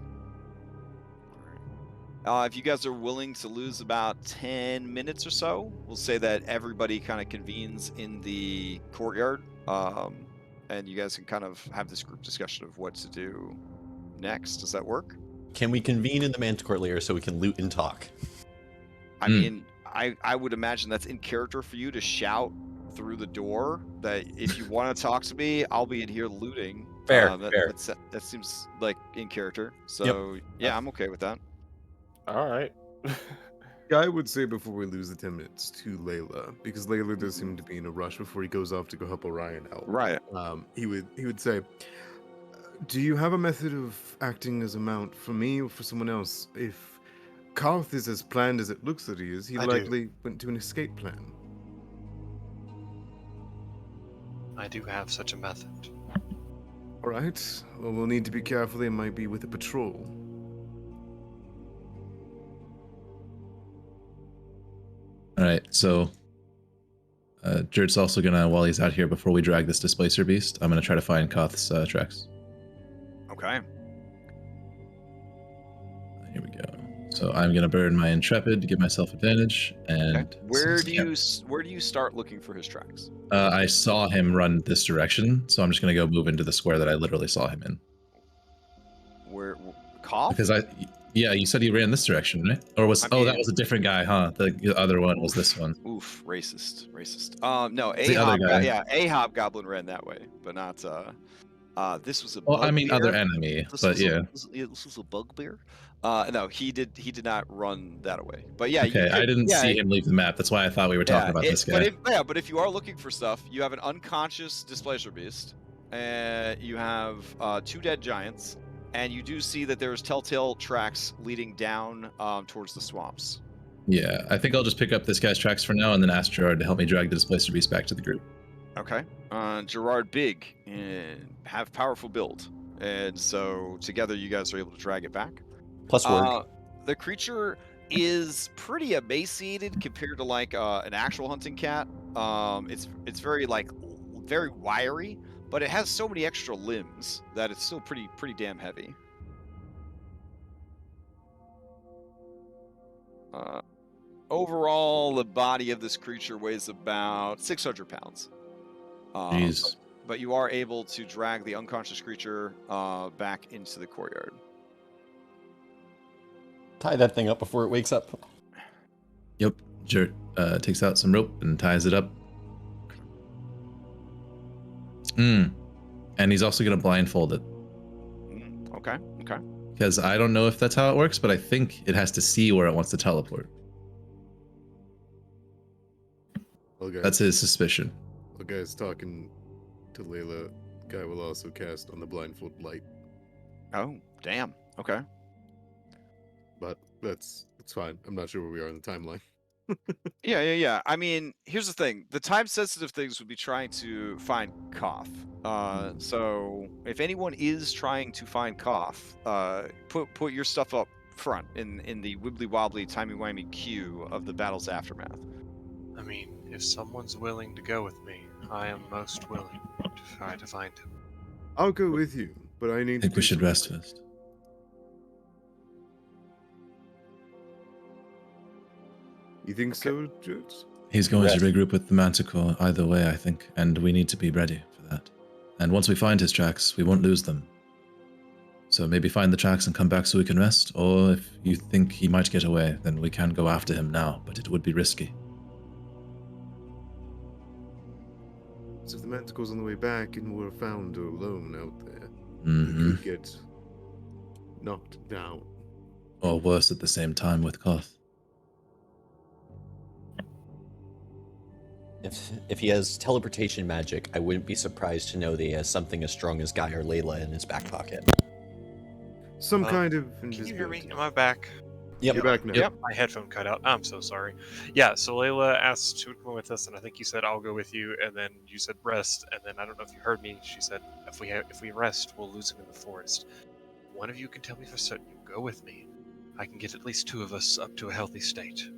If you guys are willing to lose about 10 minutes or so, we'll say that everybody kind of convenes in the courtyard, and you guys can kind of have this group discussion of what to do next. Does that work? Can we convene in the Manticore lair so we can loot and talk? I mean, I would imagine that's in character for you to shout through the door that if you want to talk to me, I'll be in here looting. Fair. That seems like in character. So, yeah, I'm okay with that. All right. I would say before we lose the 10 minutes to Layla, because Layla does seem to be in a rush before he goes off to go help Orion out. Right. He would say, "Do you have a method of acting as a mount for me or for someone else? If Koth is as planned as it looks that he is, he likely went to an escape plan." I do have such a method. All right. Well, we'll need to be careful. They might be with a patrol. All right, so Jert's also gonna, while he's out here, before we drag this displacer beast, I'm gonna try to find Koth's tracks. Okay. Here we go. So I'm gonna burn my intrepid to give myself advantage. And Okay. Where do you start looking for his tracks? I saw him run this direction, so I'm just gonna go move into the square that I literally saw him in. Where Koth? Because yeah, you said he ran this direction, right? Or was that was a different guy, huh? The other one was this one. Oof, racist. No, The other guy. a hobgoblin ran that way, but not this was a Well, I mean, other bugbear. enemy, but yeah. This was a bugbear. No, he did not run that away. But yeah, Okay, I didn't see him leave the map. That's why I thought we were talking about this guy. But if you are looking for stuff, you have an unconscious displacer beast, and you have 2 dead giants, and you do see that there's telltale tracks leading down towards the swamps. Yeah, I think I'll just pick up this guy's tracks for now and then ask Gerard to help me drag the displacer beast back to the group. Okay. Gerard big and have powerful build, and so together you guys are able to drag it back. Plus work. The creature is pretty emaciated compared to like an actual hunting cat. It's very very wiry, but it has so many extra limbs that it's still pretty damn heavy. Overall, the body of this creature weighs about 600 pounds. Jeez. But you are able to drag the unconscious creature back into the courtyard. Tie that thing up before it wakes up. Yep. Jert takes out some rope and ties it up. And he's also going to blindfold it. Okay. Because I don't know if that's how it works, but I think it has to see where it wants to teleport. Okay. That's his suspicion. The guy's talking to Layla. Guy will also cast on the blindfold light. Oh, damn. Okay. But that's fine. I'm not sure where we are in the timeline. Yeah. I mean, here's the thing. The time-sensitive things would be trying to find Koth. So if anyone is trying to find Koth, put your stuff up front in the wibbly-wobbly, timey-wimey queue of the battle's aftermath. I mean, if someone's willing to go with me, I am most willing to try to find him. I'll go with you, but I need I think we should rest first. You think so, Judge? He's going to regroup with the Manticore either way, I think, and we need to be ready for that. And once we find his tracks, we won't lose them. So maybe find the tracks and come back so we can rest, or if you think he might get away, then we can go after him now, but it would be risky. So if the Manticore's on the way back and we're found alone out there, Mm-hmm. we could get knocked down. Or worse at the same time with Koth. If he has teleportation magic, I wouldn't be surprised to know that he has something as strong as Guy or Layla in his back pocket. Some kind of Can you hear me? invisibility. Am I back? Yep. You're back now. Yep. My headphone cut out. I'm so sorry. Yeah, so Layla asked to come with us, and I think you said I'll go with you, and then you said rest, and then I don't know if you heard me. She said if we rest, we'll lose him in the forest. One of you can tell me for certain. You go with me. I can get at least 2 of us up to a healthy state.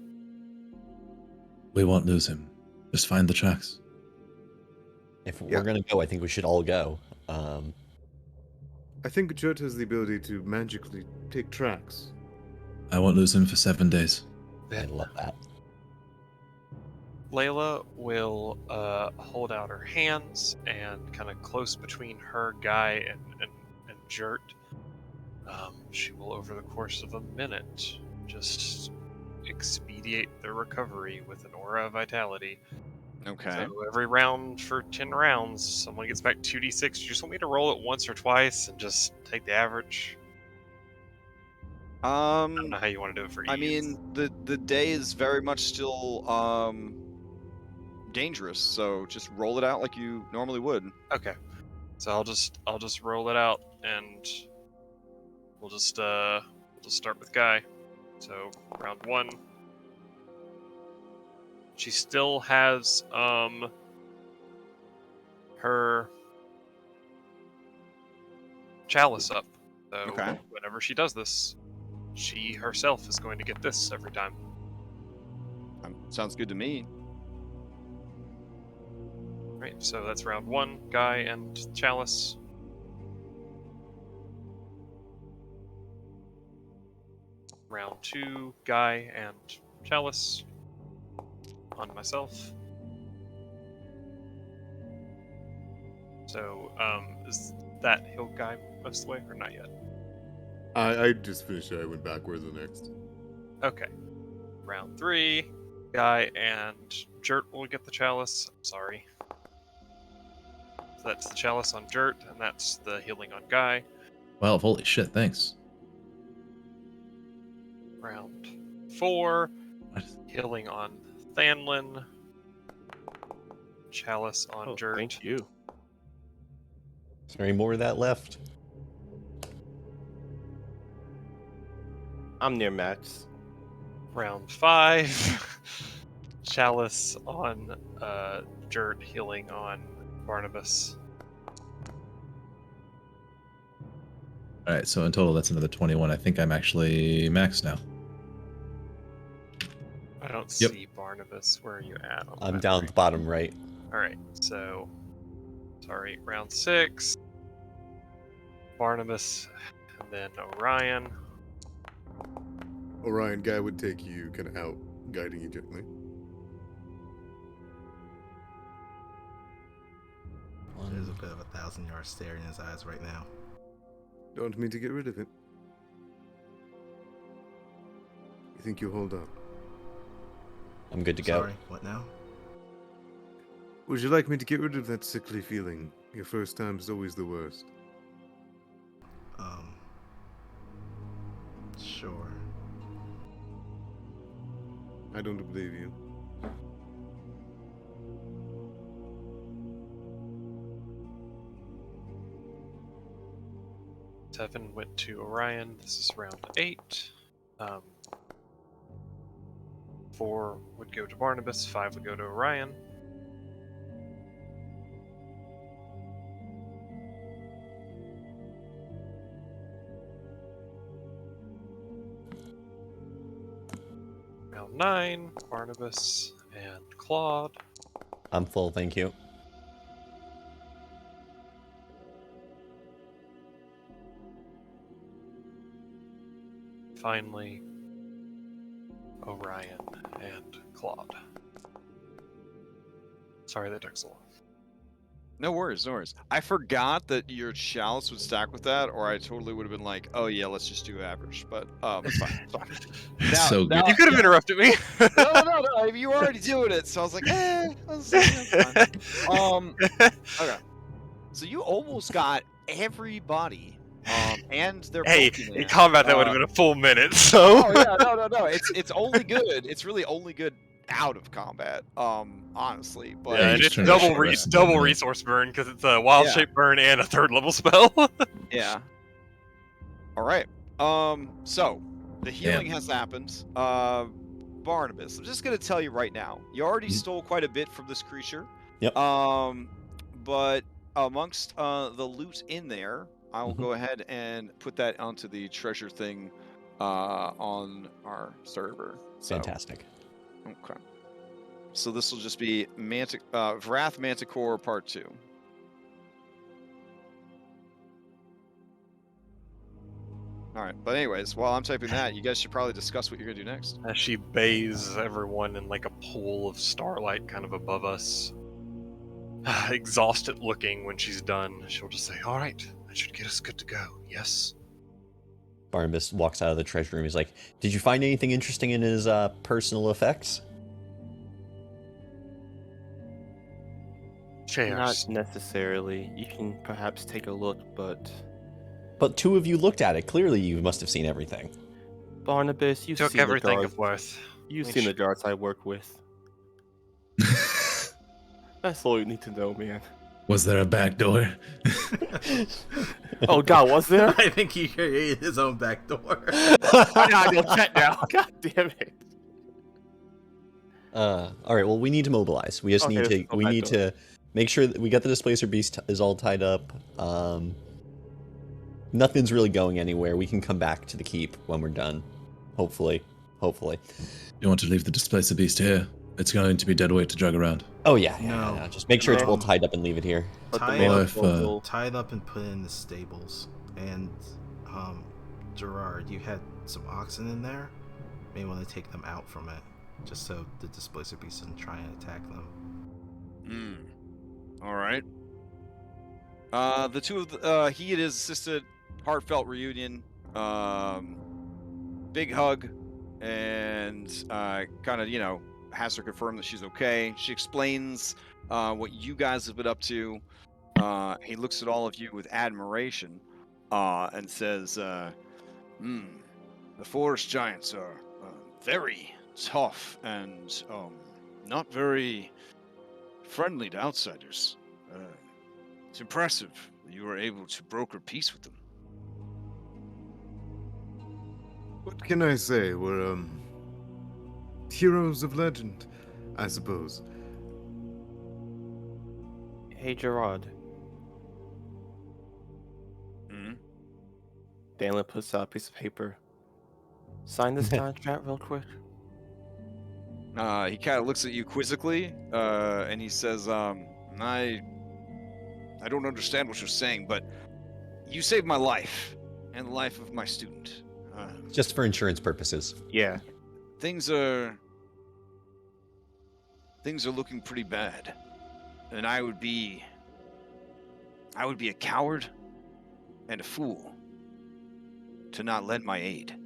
We won't lose him. Just find the tracks. If we're gonna go, I think we should all go. I think Judge has the ability to magically take tracks. I won't lose him for 7 days. I love that. Layla will hold out her hands and kind of close between her, Guy, and Jert. She will, over the course of a minute, just expedite the recovery with an aura of vitality. Okay. So every round for 10 rounds, someone gets back 2d6. You just want me to roll it once or twice and just take the average? I don't know how you want to do it for ease. I mean, the day is very much still dangerous, so just roll it out like you normally would. Okay. So I'll just roll it out, and we'll just start with Guy. So round 1. She still has her chalice up. So Okay. whenever she does this, she herself is going to get this every time. Sounds good to me. Right, so that's round 1, guy and chalice. Round 2, guy and chalice. On myself. So, is that hill guy most of the way, or not yet? I just finished it. I went backwards the next. Okay. Round 3, guy and Jert will get the chalice. I'm sorry. So that's the chalice on Jert, and that's the healing on guy. Well, holy shit, thanks. Round 4, What? healing on Thanlin. Chalice on Jert. Thank you. Is there any more of that left? I'm near max. Round 5, chalice on Jert, healing on Barnabas. All right, so in total, that's another 21. I think I'm actually maxed now. I don't Yep. see Barnabas. Where are you at? I'm down at the bottom right. Alright, so... Sorry, round 6. Barnabas, and then Orion. Orion guy would take you kind of out, guiding you gently. There's a bit of a 1,000-yard stare in his eyes right now. Don't mean to get rid of it. You think you'll hold up? I'm good to go. Sorry, what now? Would you like me to get rid of that sickly feeling? Your first time is always the worst. Sure. I don't believe you. Seven went to Orion. This is round 8. 4 would go to Barnabas. 5 would go to Orion. Round 9, Barnabas and Claude. I'm full, thank you. Finally, Orion and Claude. Sorry that took so long. No worries, no worries. I forgot that your chalice would stack with that, or I totally would have been like, oh yeah, let's just do average. But it's fine, it's fine. So good. You could have interrupted me. No, you were already doing it, so I was like, that's fine. Okay. So you almost got everybody, and their Hey, Pokemon. in combat that would have been a full minute, so... Oh yeah, no. It's only good. It's really only good out of combat, honestly. But Yeah, you and just it's turned it shit double around. resource burn, because it's a wild Yeah. shape burn and a 3rd level spell. yeah. All right. So the healing has happened. Barnabas, I'm just gonna tell you right now. You already stole quite a bit from this creature. Yep. But amongst the loot in there, I will Mm-hmm. go ahead and put that onto the treasure thing on our server. So, Fantastic. okay. So this will just be Vraath Manticore Part 2. All right, but anyways, while I'm typing that, you guys should probably discuss what you're gonna do next. As she bathes everyone in like a pool of starlight kind of above us. Exhausted looking when she's done, she'll just say, alright, that should get us good to go, yes? Barnabas walks out of the treasure room. He's like, did you find anything interesting in his personal effects? Chairs. Not necessarily. You can perhaps take a look, but But 2 of you looked at it. Clearly you must have seen everything. Barnabas, you've Took seen everything the of worth. You've seen the guards I work with. That's all you need to know, man. Was there a back door? Oh God, was there? I think he created his own back door. I gotta go check now. God damn it. All right. Well, we need to mobilize. We just Okay, need let's to. go We back need to to Make sure that we got the displacer beast is all tied up. Nothing's really going anywhere. We can come back to the keep when we're done. Hopefully. You want to leave the displacer beast here? It's going to be dead weight to drag around. Oh yeah. Just make sure it's well tied up and leave it here. Tie it up and put it in the stables. And Gerard, you had some oxen in there. May want to take them out from it, just so the displacer beast doesn't try and attack them. All right. The two of he and his assistant, heartfelt reunion, big hug, and kind of has her confirm that she's okay. She explains what you guys have been up to. He looks at all of you with admiration and says, "The forest giants are very tough and not very friendly to outsiders. It's impressive that you were able to broker peace with them." What can I say? We're heroes of legend, I suppose. Hey, Gerard. Daniel puts out a piece of paper. Sign this contract real quick. He kind of looks at you quizzically, and he says, I don't understand what you're saying, but you saved my life and the life of my student. Just for insurance purposes. Yeah. Things are looking pretty bad, and I would be a coward and a fool to not lend my aid.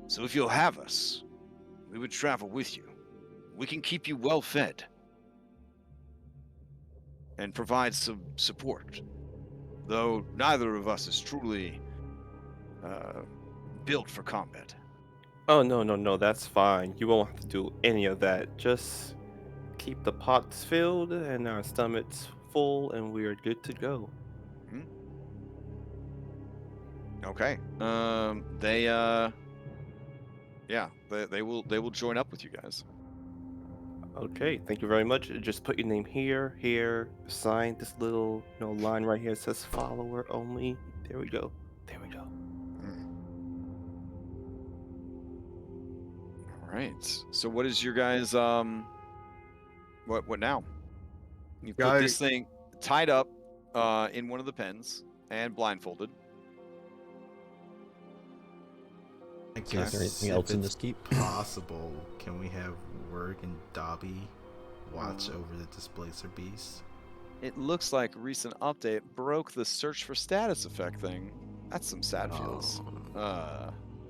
So if you'll have us, we would travel with you. We can keep you well fed and provide some support, though neither of us is truly built for combat. Oh, no, that's fine. You won't have to do any of that. Just keep the pots filled and our stomachs full, and we are good to go. Okay. They will join up with you guys. Okay, thank you very much. Just put your name here, sign this little line right here. It says follower only. There we go. All right. So what is your guys what now? You put this thing tied up in one of the pens and blindfolded. Is there anything else in this keep? Possible, can we have Werg and Dobby watch over the displacer beast? It looks like a recent update broke the search for status effect thing. That's some sad feels.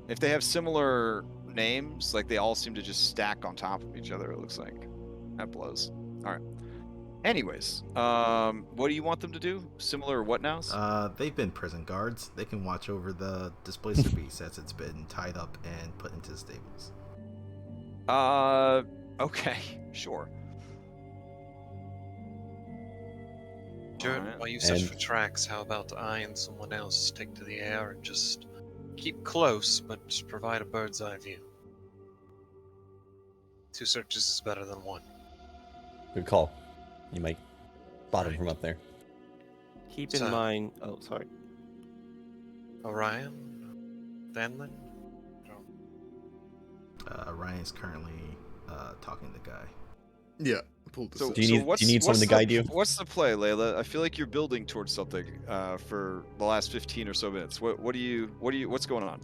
If they have similar names, like they all seem to just stack on top of each other, it looks like. That blows. All right. Anyways, what do you want them to do? Similar what nows? They've been prison guards. They can watch over the displacer beast as it's been tied up and put into the stables. Okay, sure. Sure. While you search for tracks, how about I and someone else take to the air and just keep close, but just provide a bird's eye view? 2 searches is better than 1. Good call. You might spot him from up there. Keep in mind... Oh, sorry. Orion? Danlin? Ryan's currently talking to the guy. Yeah, pulled this. Do you need someone to guide you? What's the play, Layla? I feel like you're building towards something for the last 15 or so minutes. What's going on?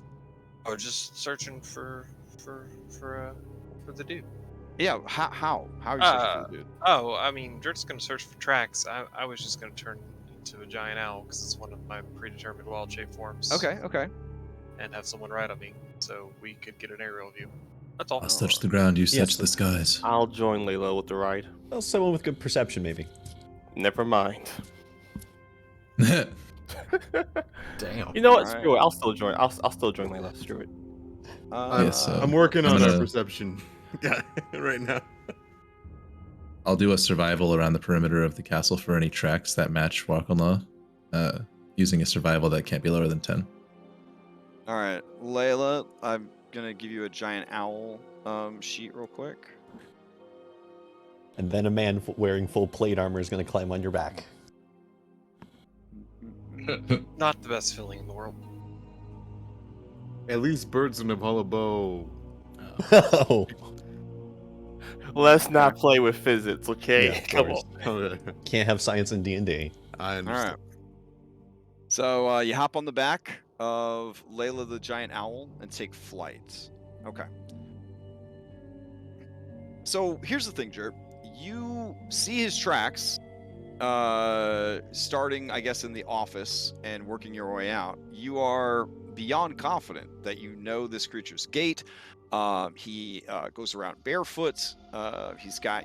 Oh, just searching for the dude. Yeah, how are you searching for the dude? Oh, I mean, Dirk's gonna search for tracks. I was just gonna turn into a giant owl because it's one of my predetermined wild shape forms. Okay. And have someone ride on me so we could get an aerial view. That's all. I'll search the ground, you search the skies. I'll join Layla with the ride. Well, someone with good perception, maybe. Never mind. Damn. You know what? Screw it. I'll still join. I'll still join Layla. Screw it. I'm working on our perception. Yeah, right now. I'll do a survival around the perimeter of the castle for any tracks that match Warkenlaw, using a survival that can't be lower than 10. All right, Layla, I'm gonna give you a giant owl sheet real quick. And then a man wearing full plate armor is going to climb on your back. Not the best feeling in the world. At least birds and a hollow bow. Oh. Let's not play with physics, okay? Yeah, of Come course. on. Can't have science in D&D. I understand. So you hop on the back of Layla the giant owl and take flight. Okay. So here's the thing, Jerp. You see his tracks starting, I guess, in the office and working your way out. You are beyond confident that you know this creature's gait. He goes around barefoot. He's got,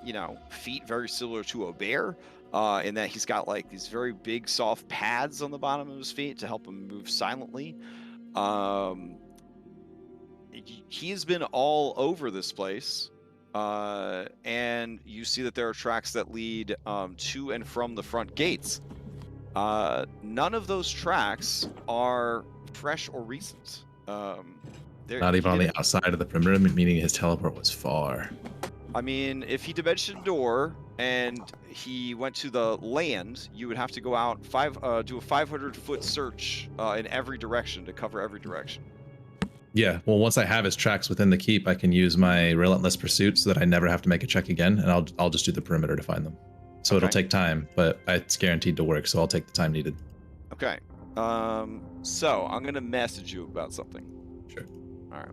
feet very similar to a bear. In that he's got like these very big soft pads on the bottom of his feet to help him move silently. He has been all over this place, and you see that there are tracks that lead to and from the front gates. None of those tracks are fresh or recent. Not even on the outside of the perimeter, meaning his teleport was far. I mean, if he dimension door and he went to the land, you would have to go out do a 500-foot search in every direction to cover every direction. Yeah, well, once I have his tracks within the keep, I can use my relentless pursuit so that I never have to make a check again, and I'll just do the perimeter to find them. So It'll take time, but it's guaranteed to work, so I'll take the time needed. Okay. So I'm gonna message you about something. Sure. All right.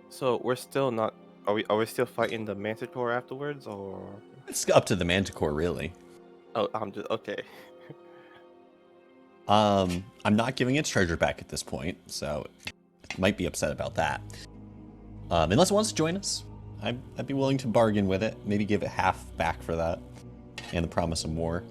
So we're still not. Are we still fighting the Manticore afterwards, or? It's up to the Manticore, really. Oh, I'm just okay. I'm not giving its treasure back at this point, so might be upset about that. Unless it wants to join us, I'd be willing to bargain with it. Maybe give it half back for that, and the promise of more.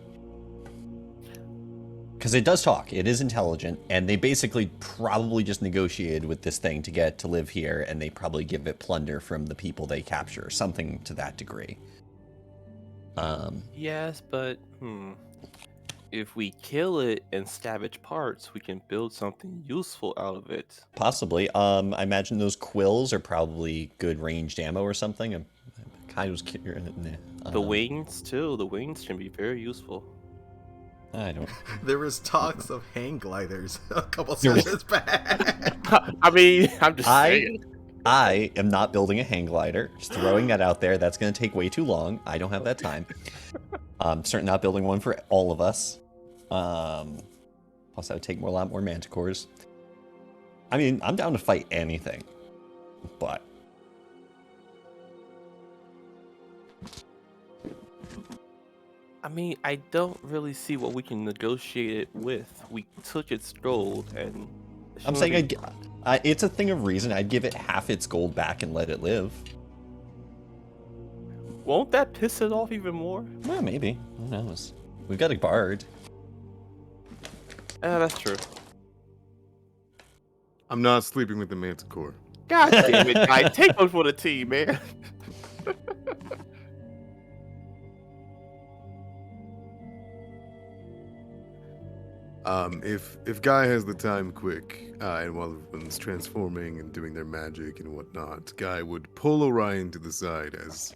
Because it does talk, it is intelligent, and they basically probably just negotiated with this thing to get to live here, and they probably give it plunder from the people they capture, something to that degree. Yes, but if we kill it and salvage parts, we can build something useful out of it. Possibly. I imagine those quills are probably good ranged ammo or something. I kind of was curious. The wings too. The wings can be very useful. I don't. There was talks of hang gliders a couple sessions back. I mean, I'm just saying. I am not building a hang glider. Just throwing that out there. That's going to take way too long. I don't have that time. I'm certainly not building one for all of us. Plus, that would take a lot more manticores. I mean, I'm down to fight anything, but. I mean, I don't really see what we can negotiate it with. We took its gold, and I'm saying it's a thing of reason. I'd give it half its gold back and let it live. Won't that piss it off even more? Well, maybe. Who knows? We've got a bard. That's true. I'm not sleeping with the Manticore. God damn it, guy. Take one for the team, man. If Guy has the time quick, and while everyone's transforming and doing their magic and whatnot, Guy would pull Orion to the side as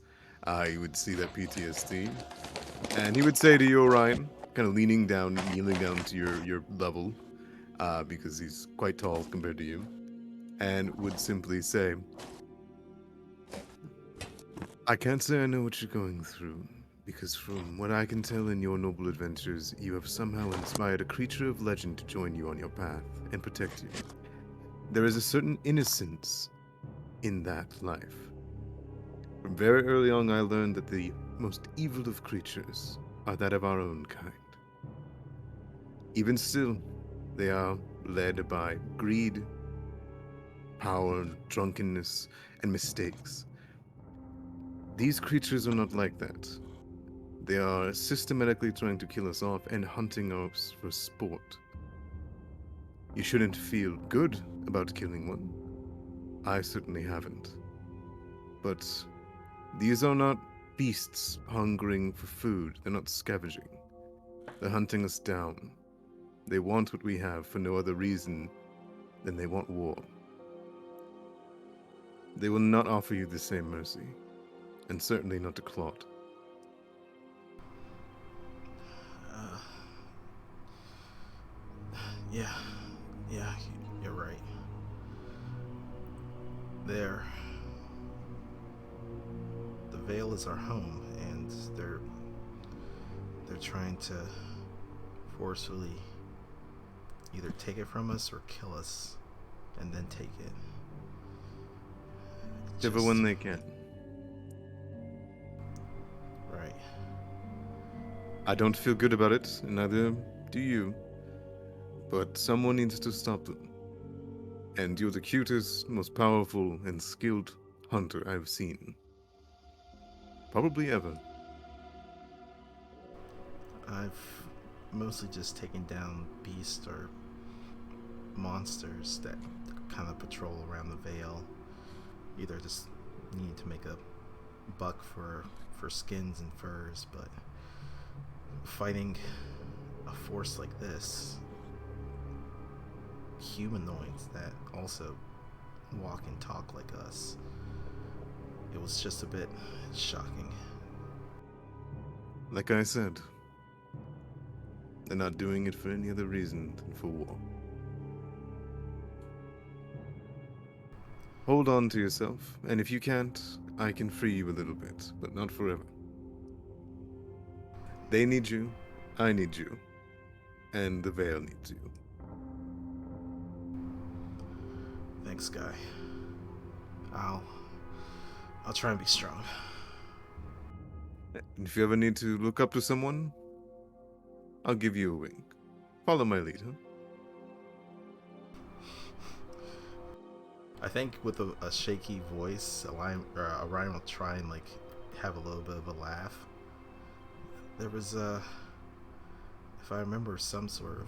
he would see that PTSD, and he would say to you, Orion, kind of kneeling down to your level, because he's quite tall compared to you, and would simply say, I can't say I know what you're going through, because from what I can tell in your noble adventures, you have somehow inspired a creature of legend to join you on your path and protect you. There is a certain innocence in that life. From very early on, I learned that the most evil of creatures are that of our own kind. Even still, they are led by greed, power, drunkenness, and mistakes. These creatures are not like that. They are systematically trying to kill us off and hunting us for sport. You shouldn't feel good about killing one. I certainly haven't. But these are not beasts hungering for food. They're not scavenging. They're hunting us down. They want what we have for no other reason than they want war. They will not offer you the same mercy, and certainly not to Claude. Yeah, you're right. The Vale is our home, and they're trying to forcefully either take it from us or kill us, and then take it. Whichever one they can. Right. I don't feel good about it, and neither do you. But someone needs to stop them. And you're the cutest, most powerful, and skilled hunter I've seen. Probably ever. I've mostly just taken down beasts or monsters that kind of patrol around the Vale. Either just need to make a buck for skins and furs, but fighting a force like this, humanoids that also walk and talk like us, it was just a bit shocking. Like I said, they're not doing it for any other reason than for war. Hold on to yourself, and if you can't, I can free you a little bit, but not forever. They need you, I need you, and the Vale needs you. Thanks, Guy. I'll try and be strong. And if you ever need to look up to someone, I'll give you a wink. Follow my lead, huh? I think with a shaky voice, Orion will try and like have a little bit of a laugh. There was if I remember, some sort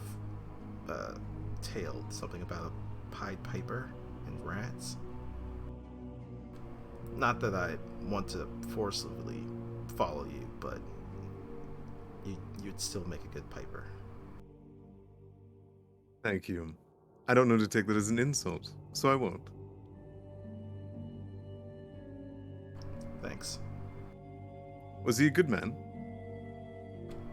of tale, something about a Pied Piper and rats. Not that I want to forcibly follow you, but you'd still make a good piper. Thank you. I don't know to take that as an insult, so I won't. Thanks. Was he a good man?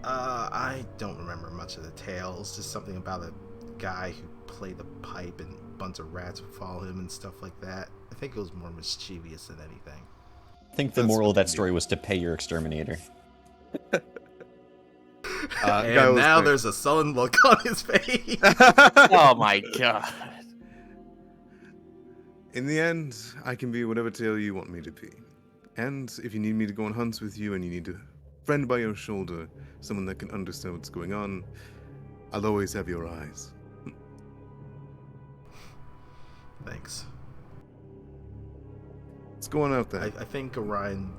I don't remember much of the tale. It's just something about a guy who played the pipe and a bunch of rats would follow him and stuff like that. I think it was more mischievous than anything. I think the moral of that story was to pay your exterminator. And now there's a sullen look on his face. Oh my god. In the end, I can be whatever tail you want me to be. And if you need me to go on hunts with you and you need a friend by your shoulder, someone that can understand what's going on, I'll always have your eyes. Thanks. What's going out there? I think Orion,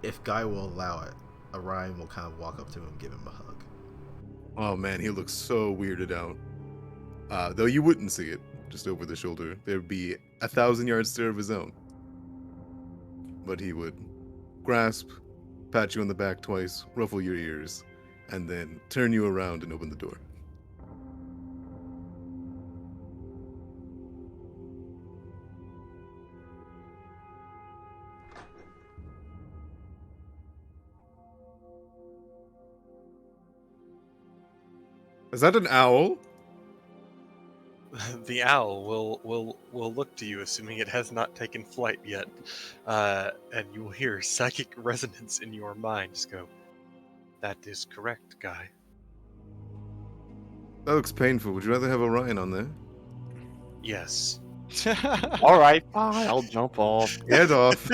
if Guy will allow it, Orion will kind of walk up to him and give him a hug. Oh man, he looks so weirded out. Though you wouldn't see it, just over the shoulder. There'd be 1,000-yard stare of his own. But he would grasp, pat you on the back twice, ruffle your ears, and then turn you around and open the door. Is that an owl? The owl will look to you, assuming it has not taken flight yet, and you will hear psychic resonance in your mind. Just go, "That is correct, Guy." That looks painful. Would you rather have Orion on there? Yes. All right, fine. I'll jump off. Get off.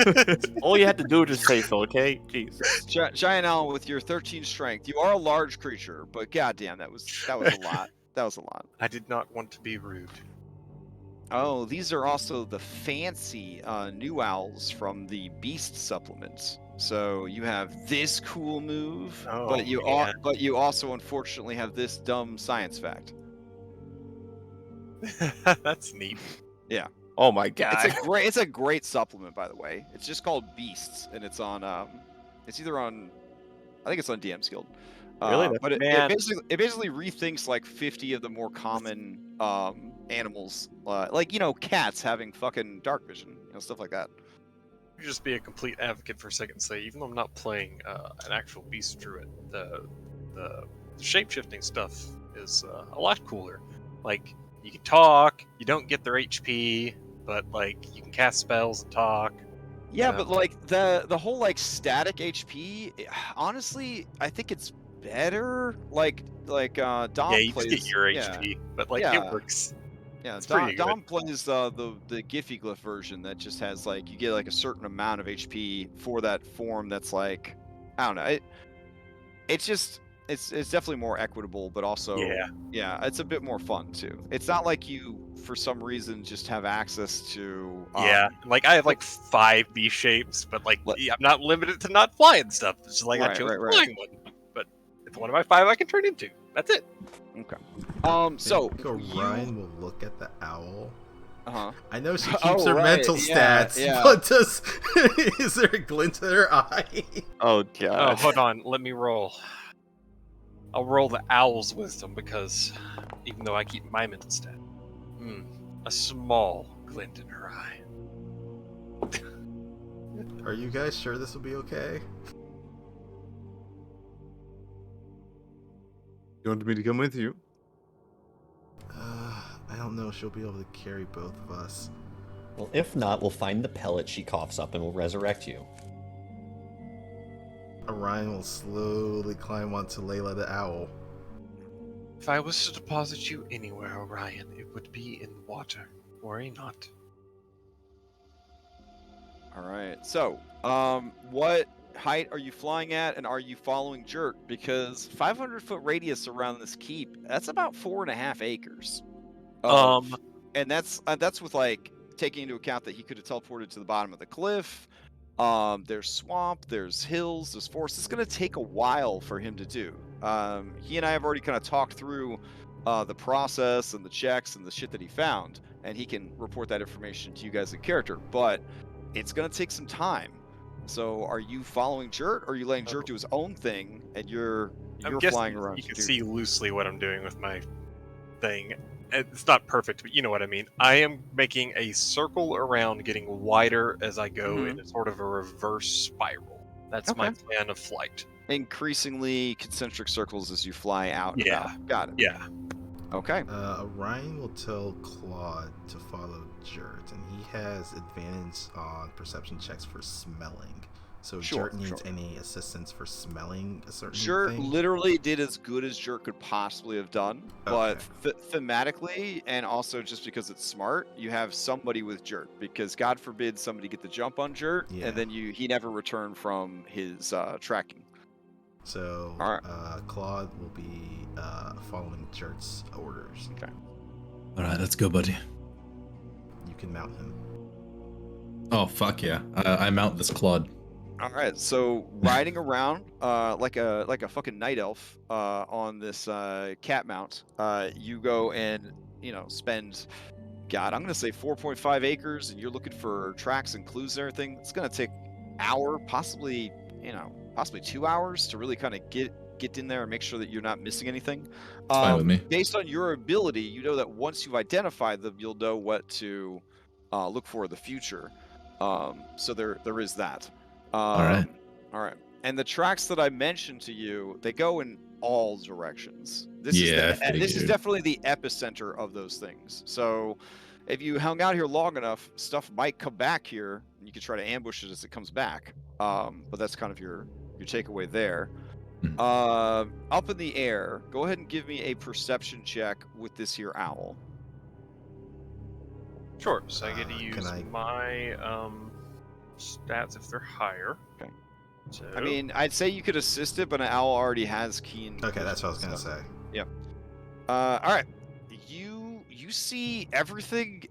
All you had to do was just say so, okay? Jeez. Giant owl with your 13 strength. You are a large creature, but goddamn, that was a lot. That was a lot. I did not want to be rude. Oh, these are also the fancy new owls from the Beast supplements. So you have this cool move, but you also unfortunately have this dumb science fact. That's neat. Yeah. Oh my god. It's a great supplement, by the way. It's just called Beasts, and it's on it's either on, I think it's on DM's Guild. Really? But Man. it basically rethinks like 50 of the more common animals, like cats having fucking dark vision, stuff like that. Just be a complete advocate for a second and say, even though I'm not playing an actual beast druid, the shape-shifting stuff is a lot cooler. Like, you can talk, you don't get their HP, but like you can cast spells and talk. Yeah, but like the whole like static HP, honestly, I think it's better. Like Dom yeah, you plays. just get your Yeah, HP, but like yeah. it works. Yeah, It's pretty good. Dom plays the Giphy Glyph version that just has like you get like a certain amount of HP for that form. That's like, I don't know. It's just it's definitely more equitable, but also yeah, it's a bit more fun too. It's not like you for some reason just have access to Yeah, like I have like 5 B shapes, but like I'm not limited to not flying stuff. It's just like I chose flying one, but it's one of my 5 I can turn into. That's it. Okay. So Orion will look at the owl. I know she keeps Oh, her right. mental Yeah, stats, yeah. but is there a glint in her eye? Oh god. Oh, hold on. Let me roll. I'll roll the owl's wisdom because even though I keep my mental stat, a small glint in her eye. Are you guys sure this will be okay? You want me to come with you? I don't know if she'll be able to carry both of us. Well, if not, we'll find the pellet she coughs up and we'll resurrect you. Orion will slowly climb onto Layla the owl. If I was to deposit you anywhere, Orion, it would be in water. Worry not. All right. So, what height are you flying at, and are you following Jerk? Because 500-foot radius around this keep, that's about 4.5 acres. And that's with like taking into account that he could have teleported to the bottom of the cliff. There's swamp, there's hills, there's forest. It's going to take a while for him to do. He and I have already kind of talked through the process and the checks and the shit that he found, and he can report that information to you guys in character. But it's going to take some time. So, are you following Jert, or are you letting Jert do his own thing, and you're flying around? You can see loosely what I'm doing with my thing. It's not perfect, but you know what I mean. I am making a circle around, getting wider as I go in a sort of a reverse spiral. That's my plan of flight. Increasingly concentric circles as you fly out. and Yeah. about. Got it. Yeah. Okay. Orion will tell Claude to follow Jert, and he has advantage on perception checks for smelling. So Jert needs any assistance for smelling a certain Jert thing? literally did as good as Jert could possibly have done, but thematically, and also just because it's smart, you have somebody with Jert, because God forbid somebody get the jump on Jert, and then he never returned from his tracking. So Claude will be following Jert's orders. Okay. All right, let's go, buddy. You can mount him. Oh fuck yeah! I mount this Claude. All right, so riding around like a fucking night elf on this cat mount, you go and spend, God, I'm gonna say 4.5 acres, and you're looking for tracks and clues and everything. It's gonna take hour, possibly 2 hours to really kind of get in there and make sure that you're not missing anything. Fine with me. Based on your ability, you know that once you've identified them, you'll know what to look for in the future. So there is that. All right. And the tracks that I mentioned to you, they go in all directions. This is definitely the epicenter of those things. So if you hung out here long enough, stuff might come back here, and you can try to ambush it as it comes back. But that's kind of your takeaway there. Up in the air, go ahead and give me a perception check with this here owl. Sure. So I get to use my stats if they're higher. Okay. So... I mean, I'd say you could assist it, but an owl already has keen. Okay, that's what I was gonna say. Yep. All right. You see everything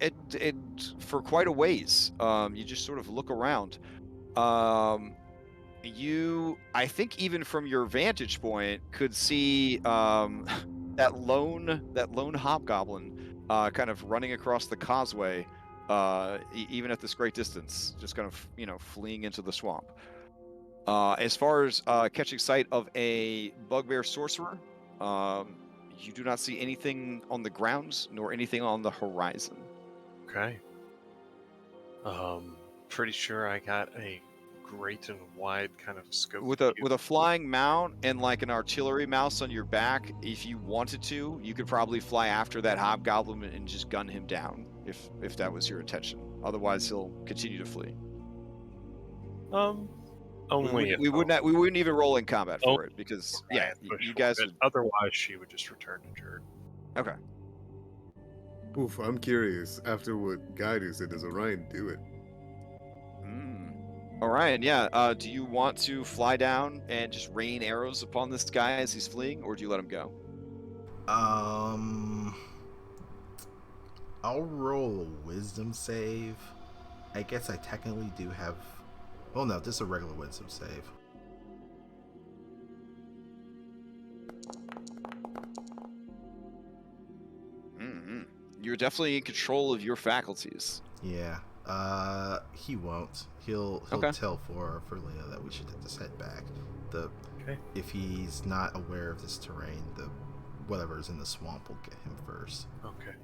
for quite a ways. You just sort of look around. You, I think, even from your vantage point, could see that lone hobgoblin kind of running across the causeway. Even at this great distance, just kind of fleeing into the swamp. As far as catching sight of a bugbear sorcerer, you do not see anything on the grounds nor anything on the horizon. Okay. Pretty sure I got a great and wide kind of scope. With a flying mount and like an artillery mouse on your back, if you wanted to, you could probably fly after that hobgoblin and just gun him down if that was your intention. Otherwise, he'll continue to flee. Only we wouldn't even roll in combat for it because Orion you guys would. Otherwise, she would just return to Jerd. Okay. Oof, I'm curious. After what Guider said, does Orion do it? Orion, yeah. Do you want to fly down and just rain arrows upon this guy as he's fleeing, or do you let him go? I'll roll a wisdom save. I guess I technically do have... Oh no, this is a regular wisdom save. You're definitely in control of your faculties. Yeah. He won't. He'll tell for Leah that we should just head back. If he's not aware of this terrain, whatever's in the swamp will get him first. Okay.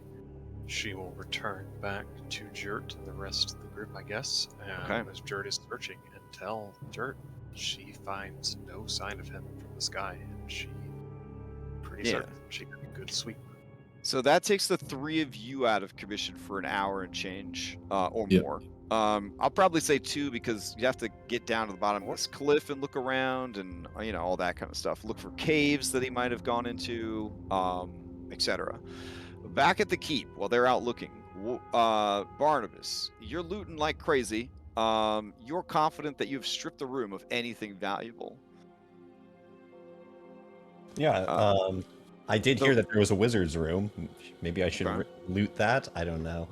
She will return back to Jert and the rest of the group, I guess. And as Jert is searching and tell Jert, she finds no sign of him from the sky, and she pretty certain she could be a good sweeper. So that takes the three of you out of commission for an hour and change, or more. I'll probably say 2 because you have to get down to the bottom of this cliff and look around and all that kind of stuff. Look for caves that he might have gone into, etc. Back at the keep, while they're out looking, Barnabas, you're looting like crazy. You're confident that you've stripped the room of anything valuable. Yeah, I did hear that there was a wizard's room. Maybe I should loot that. I don't know.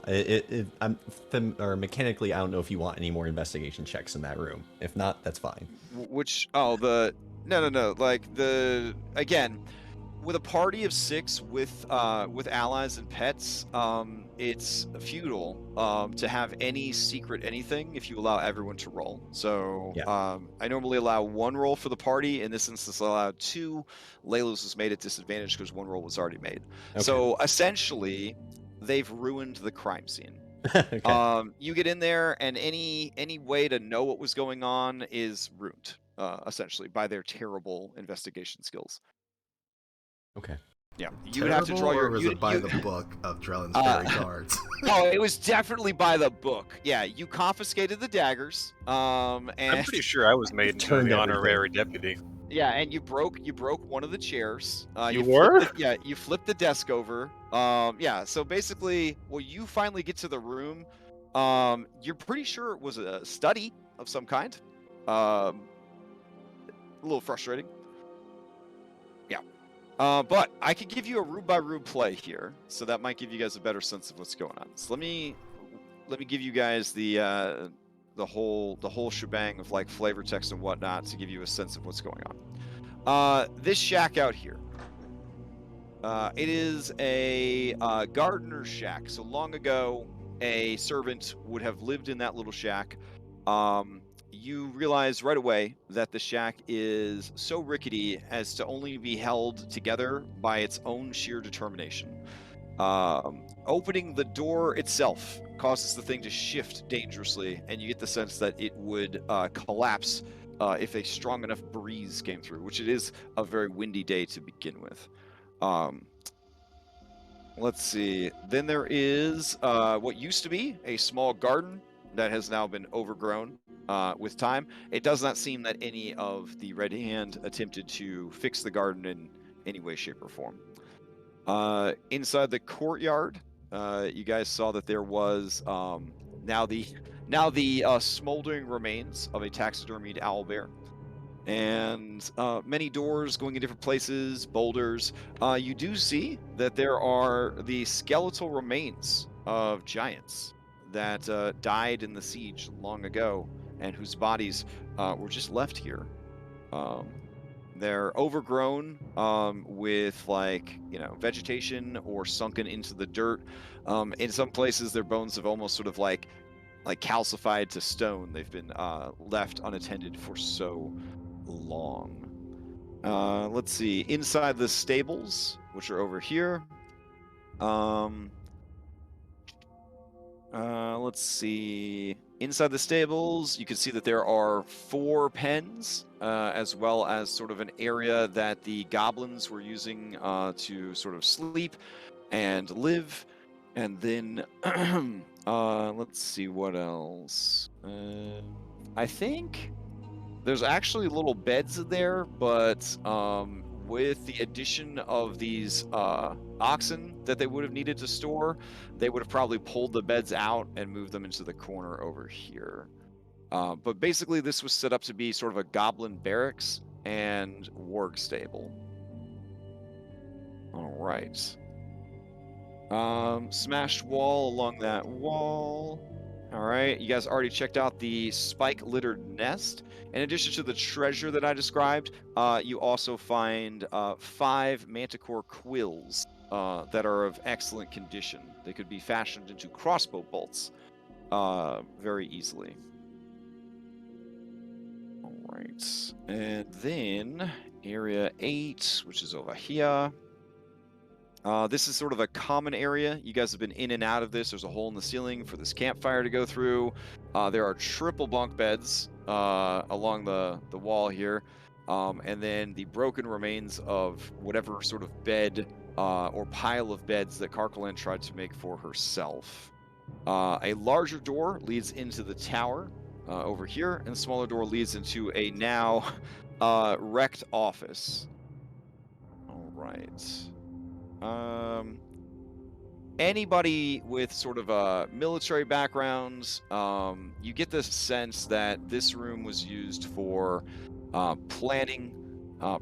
Mechanically, I don't know if you want any more investigation checks in that room. If not, that's fine. No. Like again, with a party of 6 with allies and pets, it's futile to have any secret anything if you allow everyone to roll. So I normally allow 1 roll for the party. In this instance, I allowed 2. Layla's was made at disadvantage because 1 roll was already made. Okay. So essentially, they've ruined the crime scene. Okay. You get in there, and any way to know what was going on is ruined, essentially, by their terrible investigation skills. Okay. Yeah, you would have to draw your. Or was it by the book of Drellin's fairy cards? Oh, it was definitely by the book. Yeah, you confiscated the daggers. And I'm pretty sure I was made into the honorary deputy. Yeah, and you broke one of the chairs. You were? You flipped the desk over. Yeah. So basically, when you finally get to the room, you're pretty sure it was a study of some kind. A little frustrating. Yeah. But I could give you a room by room play here, so that might give you guys a better sense of what's going on. So let me give you guys the whole shebang of like flavor text and whatnot to give you a sense of what's going on. This shack out here, it is a gardener's shack. So long ago, a servant would have lived in that little shack. You realize right away that the shack is so rickety as to only be held together by its own sheer determination. Opening the door itself causes the thing to shift dangerously, and you get the sense that it would collapse if a strong enough breeze came through, which it is a very windy day to begin with. Let's see. Then there is what used to be a small garden that has now been overgrown with time. It does not seem that any of the Red Hand attempted to fix the garden in any way, shape, or form. Inside the courtyard, you guys saw that there was now the smoldering remains of a taxidermied owlbear, and many doors going in different places, boulders. You do see that there are the skeletal remains of giants that died in the siege long ago, and whose bodies were just left here. They're overgrown with vegetation or sunken into the dirt. In some places, their bones have almost sort of like like calcified to stone. They've been left unattended for so long. Let's see. Inside the stables, which are over here. Let's see. Inside the stables, you can see that there are 4 pens, as well as sort of an area that the goblins were using to sort of sleep and live. And then, let's see what else. I think there's actually little beds there, but with the addition of these oxen that they would have needed to store, they would have probably pulled the beds out and moved them into the corner over here. But basically, this was set up to be sort of a goblin barracks and warg stable. All right. Smashed wall along that wall. All right, you guys already checked out the spike-littered nest. In addition to the treasure that I described, you also find 5 manticore quills that are of excellent condition. They could be fashioned into crossbow bolts very easily. All right, and then area 8, which is over here. This is sort of a common area. You guys have been in and out of this. There's a hole in the ceiling for this campfire to go through. There are triple bunk beds along the wall here. And then the broken remains of whatever sort of bed or pile of beds that Callahan tried to make for herself. A larger door leads into the tower over here, and a smaller door leads into a now wrecked office. All right. Anybody with sort of a military background, you get the sense that this room was used for planning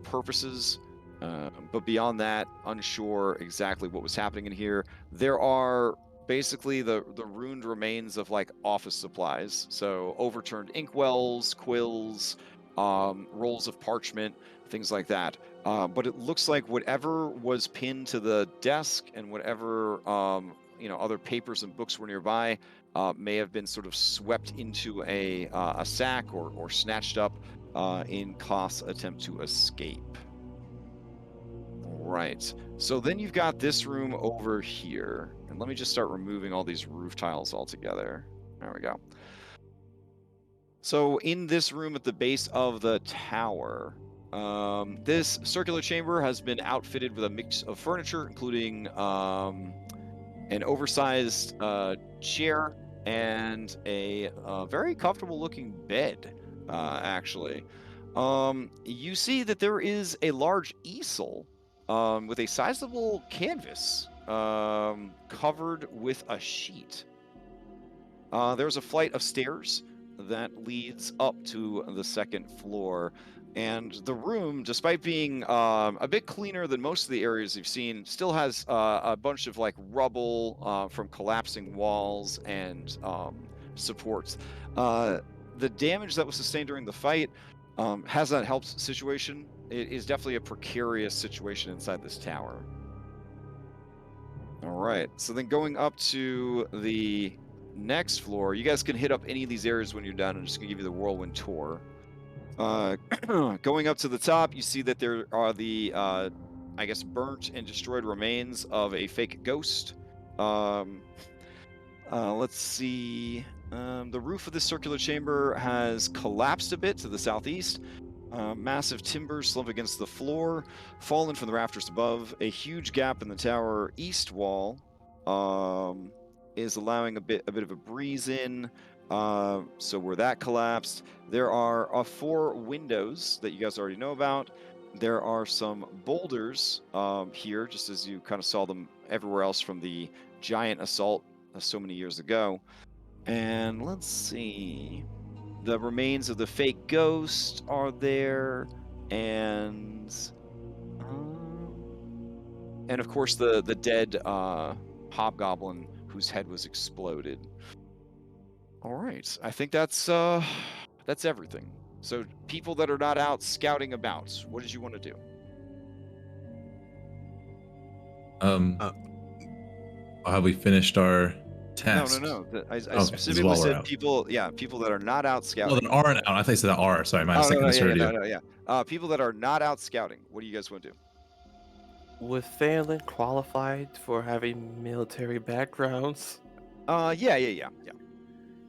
purposes, but beyond that, unsure exactly what was happening in here. There are basically the ruined remains of like office supplies, so overturned inkwells, quills, rolls of parchment, things like that. But it looks like whatever was pinned to the desk and whatever other papers and books were nearby may have been sort of swept into a sack or snatched up in Klaus' attempt to escape. All right. So then you've got this room over here, and let me just start removing all these roof tiles altogether. There we go. So in this room at the base of the tower, this circular chamber has been outfitted with a mix of furniture, including an oversized chair and a very comfortable looking bed, actually. You see that there is a large easel with a sizable canvas covered with a sheet. There's a flight of stairs that leads up to the second floor. And the room, despite being a bit cleaner than most of the areas you've seen, still has a bunch of like rubble from collapsing walls and supports. The damage that was sustained during the fight has not helped the situation. It is definitely a precarious situation inside this tower. All right, so then going up to the next floor, you guys can hit up any of these areas when you're done. I'm just gonna give you the whirlwind tour. Going up to the top, you see that there are the, I guess, burnt and destroyed remains of a fake ghost. Let's see. The roof of this circular chamber has collapsed a bit to the southeast. Massive timbers slump against the floor, fallen from the rafters above. A huge gap in the tower east wall is allowing a bit of a breeze in. So where that collapsed, there are 4 windows that you guys already know about. There are some boulders here, just as you kind of saw them everywhere else from the giant assault so many years ago. And let's see. The remains of the fake ghost are there, and of course the dead hobgoblin whose head was exploded. All right, I think that's everything. So people that are not out scouting about, what did you want to do? Have we finished our task. No. I Oh, specifically while we're said out. people. Yeah, people that are not out Oh, scouting. that aren't out. I thought you said that are. Sorry, my Oh mistake. no, Misheard you. yeah. People that are not out scouting. What do you guys want to do? Would Phelan qualified for having military backgrounds? Yeah.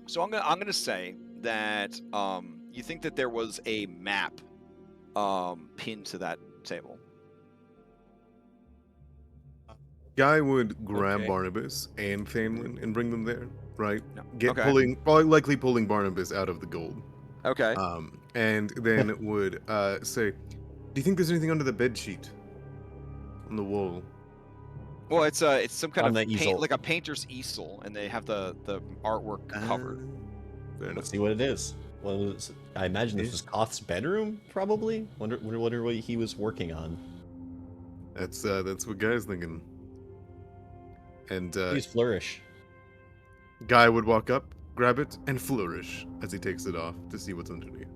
So I'm gonna say that you think that there was a map pinned to that table. Guy would grab Okay. Barnabas and Thanlin and bring them there, right? No. Okay. Probably likely pulling Barnabas out of the gold. Okay. And then would say, "Do you think there's anything under the bed sheet on the wall?" Well, it's some kind On of the easel. like a painter's easel, and they have the artwork covered. Fair enough. Let's see what it is. Well, I imagine this was Koth's bedroom, probably. Wonder what he was working on. That's what Guy's thinking. And Please flourish. Guy would walk up, grab it, and flourish as he takes it off to see what's underneath.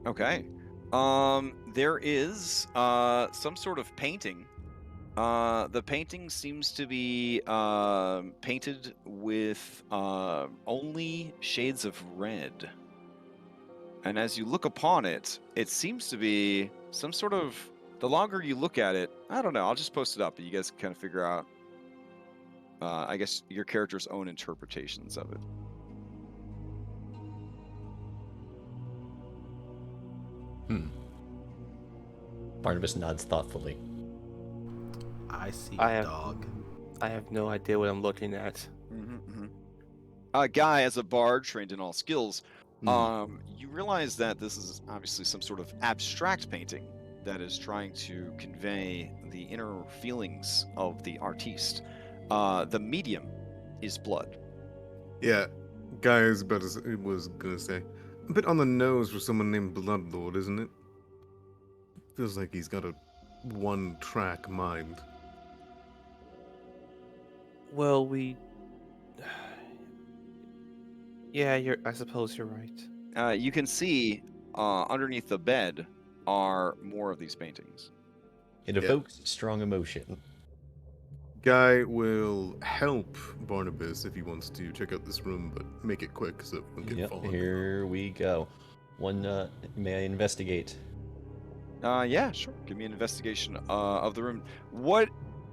Okay. There is some sort of painting. The painting seems to be painted with only shades of red. And as you look upon it, it seems to be some sort of. The longer you look at it, I don't know. I'll just post it up, and you guys can kind of figure out. I guess your character's own interpretations of it. Barnabas nods thoughtfully. I see I a have- dog. I have no idea what I'm looking at. Guy, as a bard trained in all skills, Hmm. you realize that this is obviously some sort of abstract painting that is trying to convey the inner feelings of the artiste. The medium is blood. Yeah, Guy was gonna say, a bit on the nose for someone named Bloodlord, isn't it? Feels like he's got a one-track mind. Well, yeah, I suppose you're right. You can see underneath the bed are more of these paintings. It evokes strong emotion. Guy will help Barnabas if he wants to check out this room, but make it quick so it won't get fallen. Here we go. May I investigate? Yeah, sure. Give me an investigation of the room. What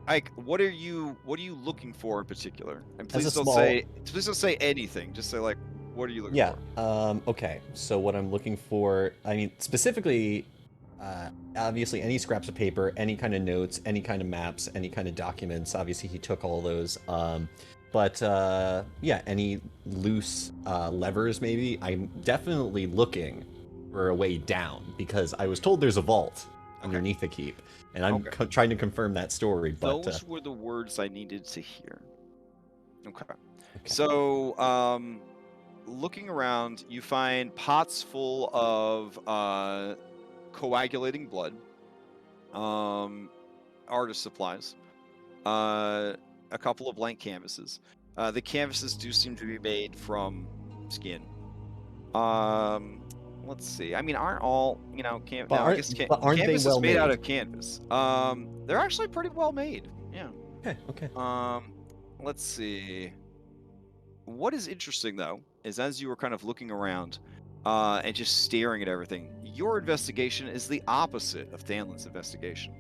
are you looking for in particular? And please don't say anything. Just say like, what are you looking for? Okay. So what I'm looking for, I mean, specifically, obviously any scraps of paper, any kind of notes, any kind of maps, any kind of documents. Obviously he took all those. But yeah, any loose levers maybe. I'm definitely looking for a way down because I was told there's a vault underneath the keep, and I'm trying to confirm that story. But those were the words I needed to hear. Okay. So, looking around, you find pots full of coagulating blood, artist supplies, a couple of blank canvases. The canvases do seem to be made from skin. Let's see. I mean, aren't all canvases made out of canvas? They're actually pretty well made. Yeah. Okay. Let's see. What is interesting though is as you were kind of looking around, and just staring at everything, your investigation is the opposite of Thanlin's investigation.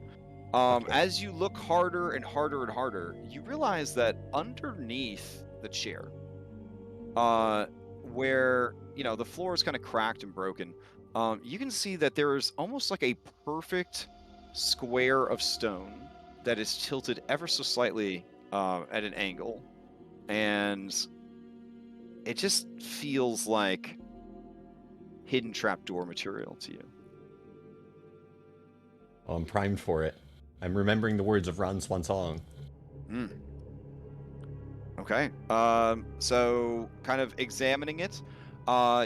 As you look harder and harder and harder, you realize that underneath the chair, where the floor is kind of cracked and broken, you can see that there is almost like a perfect square of stone that is tilted ever so slightly at an angle, and it just feels like hidden trapdoor material to you. Oh, I'm primed for it. I'm remembering the words of Ron Swansong. Okay. So kind of examining it,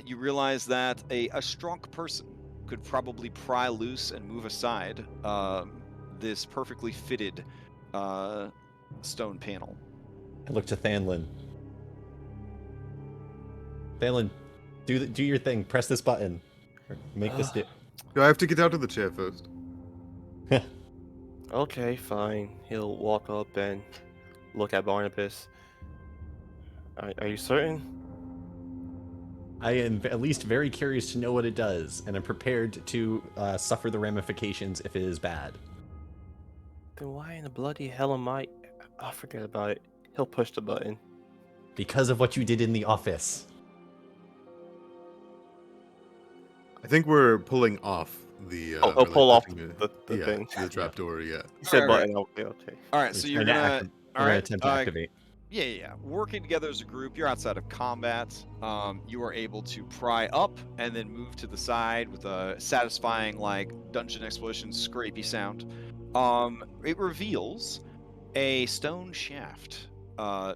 you realize that a strong person could probably pry loose and move aside this perfectly fitted stone panel. I look to Thanlin. Thanlin, do your thing. Press this button. Make this do. Do I have to get out of the chair first? Okay, fine. He'll walk up and look at Barnabas. Are you certain? I am at least very curious to know what it does, and I'm prepared to suffer the ramifications if it is bad. Then why in the bloody hell am I? Oh, forget about it. He'll push the button. Because of what you did in the office. I think we're pulling off the. He'll pull off the thing. The trapdoor. Yeah. You said Alright, button. Okay. All right, so you're gonna. All right, attempt to activate. Yeah. Working together as a group, you're outside of combat. You are able to pry up and then move to the side with a satisfying, like, dungeon exploration scrapey sound. It reveals a stone shaft,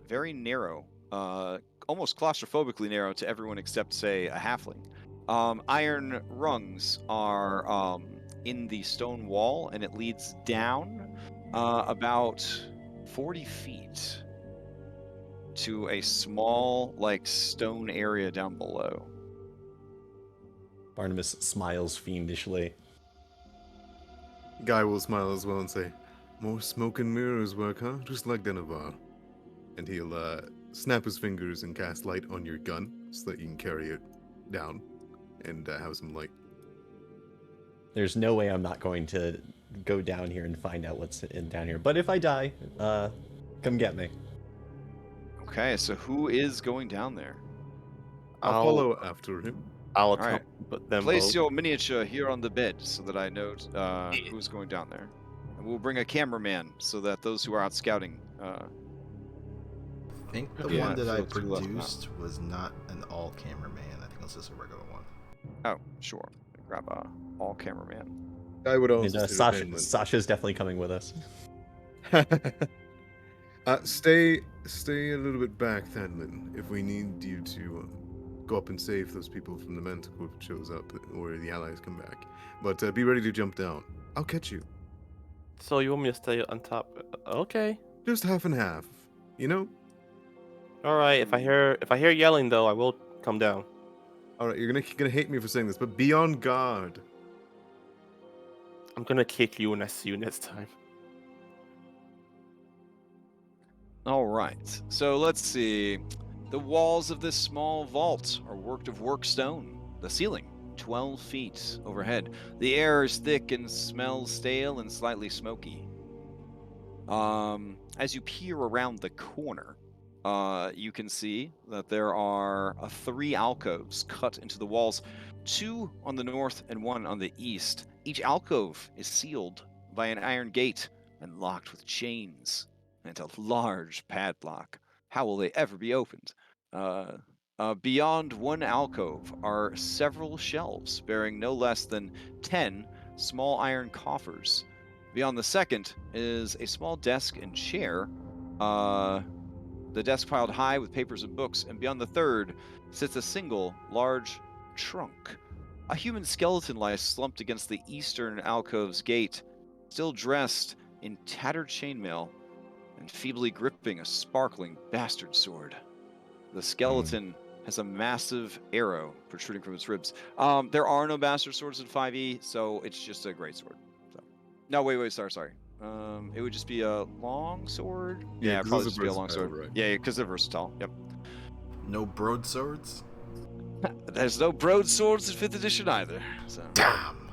very narrow, almost claustrophobically narrow to everyone except, say, a halfling. Iron rungs are in the stone wall, and it leads down about 40 feet to a small, like, stone area down below. Barnabas smiles fiendishly. Guy will smile as well and say, "More smoke and mirrors work, huh? Just like Denevar." And he'll snap his fingers and cast light on your gun so that you can carry it down and have some light. There's no way I'm not going to go down here and find out what's down here. But if I die, come get me. Okay, so who is going down there? I'll follow after him. I'll All right. but them Place both. your miniature here on the bed so that I know who's going down there. And we'll bring a cameraman so that those who are out scouting. I think the Yeah, one that I so two left now. produced was not an all cameraman. I think it was just a regular one. Oh, sure. Grab a all cameraman. I would also And Sasha's definitely coming with us. Stay a little bit back, Thadlin, if we need you to go up and save those people from the Manticore if it shows up, or the allies come back. But be ready to jump down. I'll catch you. So you want me to stay on top? Okay. Just half and half, you know? All right. If I hear yelling though, I will come down. All right, you're gonna hate me for saying this, but be on guard. I'm gonna kick you when I see you next time. All right. So let's see. The walls of this small vault are worked of work stone. The ceiling, 12 feet overhead. The air is thick and smells stale and slightly smoky. As you peer around the corner, you can see that there are 3 alcoves cut into the walls, 2 on the north and 1 on the east. Each alcove is sealed by an iron gate and locked with chains and a large padlock. How will they ever be opened? Beyond one alcove are several shelves bearing no less than 10 small iron coffers. Beyond the second is a small desk and chair, the desk piled high with papers and books, and beyond the third sits a single large trunk. A human skeleton lies slumped against the eastern alcove's gate, still dressed in tattered chainmail and feebly gripping a sparkling bastard sword. The skeleton has a massive arrow protruding from its ribs. There are no bastard swords in 5e, so it's just a greatsword. So, no, wait, sorry. It would just be a long sword. Yeah, it'd probably just be a long sword. Right. Yeah, because they're versatile. Yep. No broadswords? There's no broadswords in 5th edition either. So. Damn.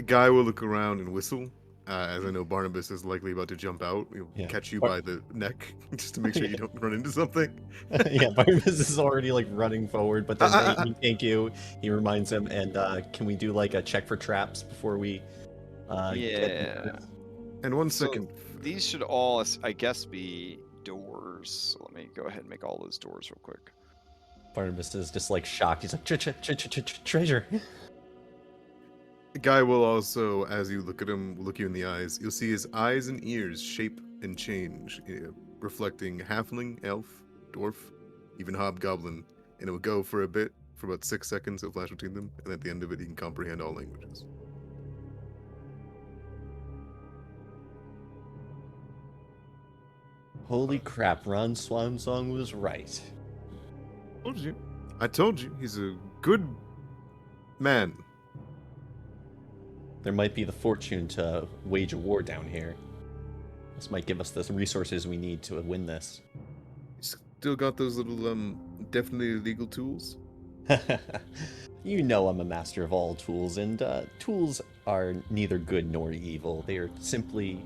Guy will look around and whistle. As I know Barnabas is likely about to jump out. He'll catch you by the neck just to make sure you don't run into something. Yeah, Barnabas is already like running forward, but then thank you. He reminds him, and can we do like a check for traps before we yeah. And 1 second. These should all, I guess, be doors. So let me go ahead and make all those doors real quick. Barnabas is just like shocked. He's like, treasure. The guy will also, as you look at him, look you in the eyes, you'll see his eyes and ears shape and change, reflecting halfling, elf, dwarf, even hobgoblin, and it will go for a bit, for about 6 seconds, it'll flash between them, and at the end of it, he can comprehend all languages. Holy crap, Ron Swansong was right. I told you, he's a good man. There might be the fortune to wage a war down here. This might give us the resources we need to win this. Still got those little definitely illegal tools? You know I'm a master of all tools, and tools are neither good nor evil. They are simply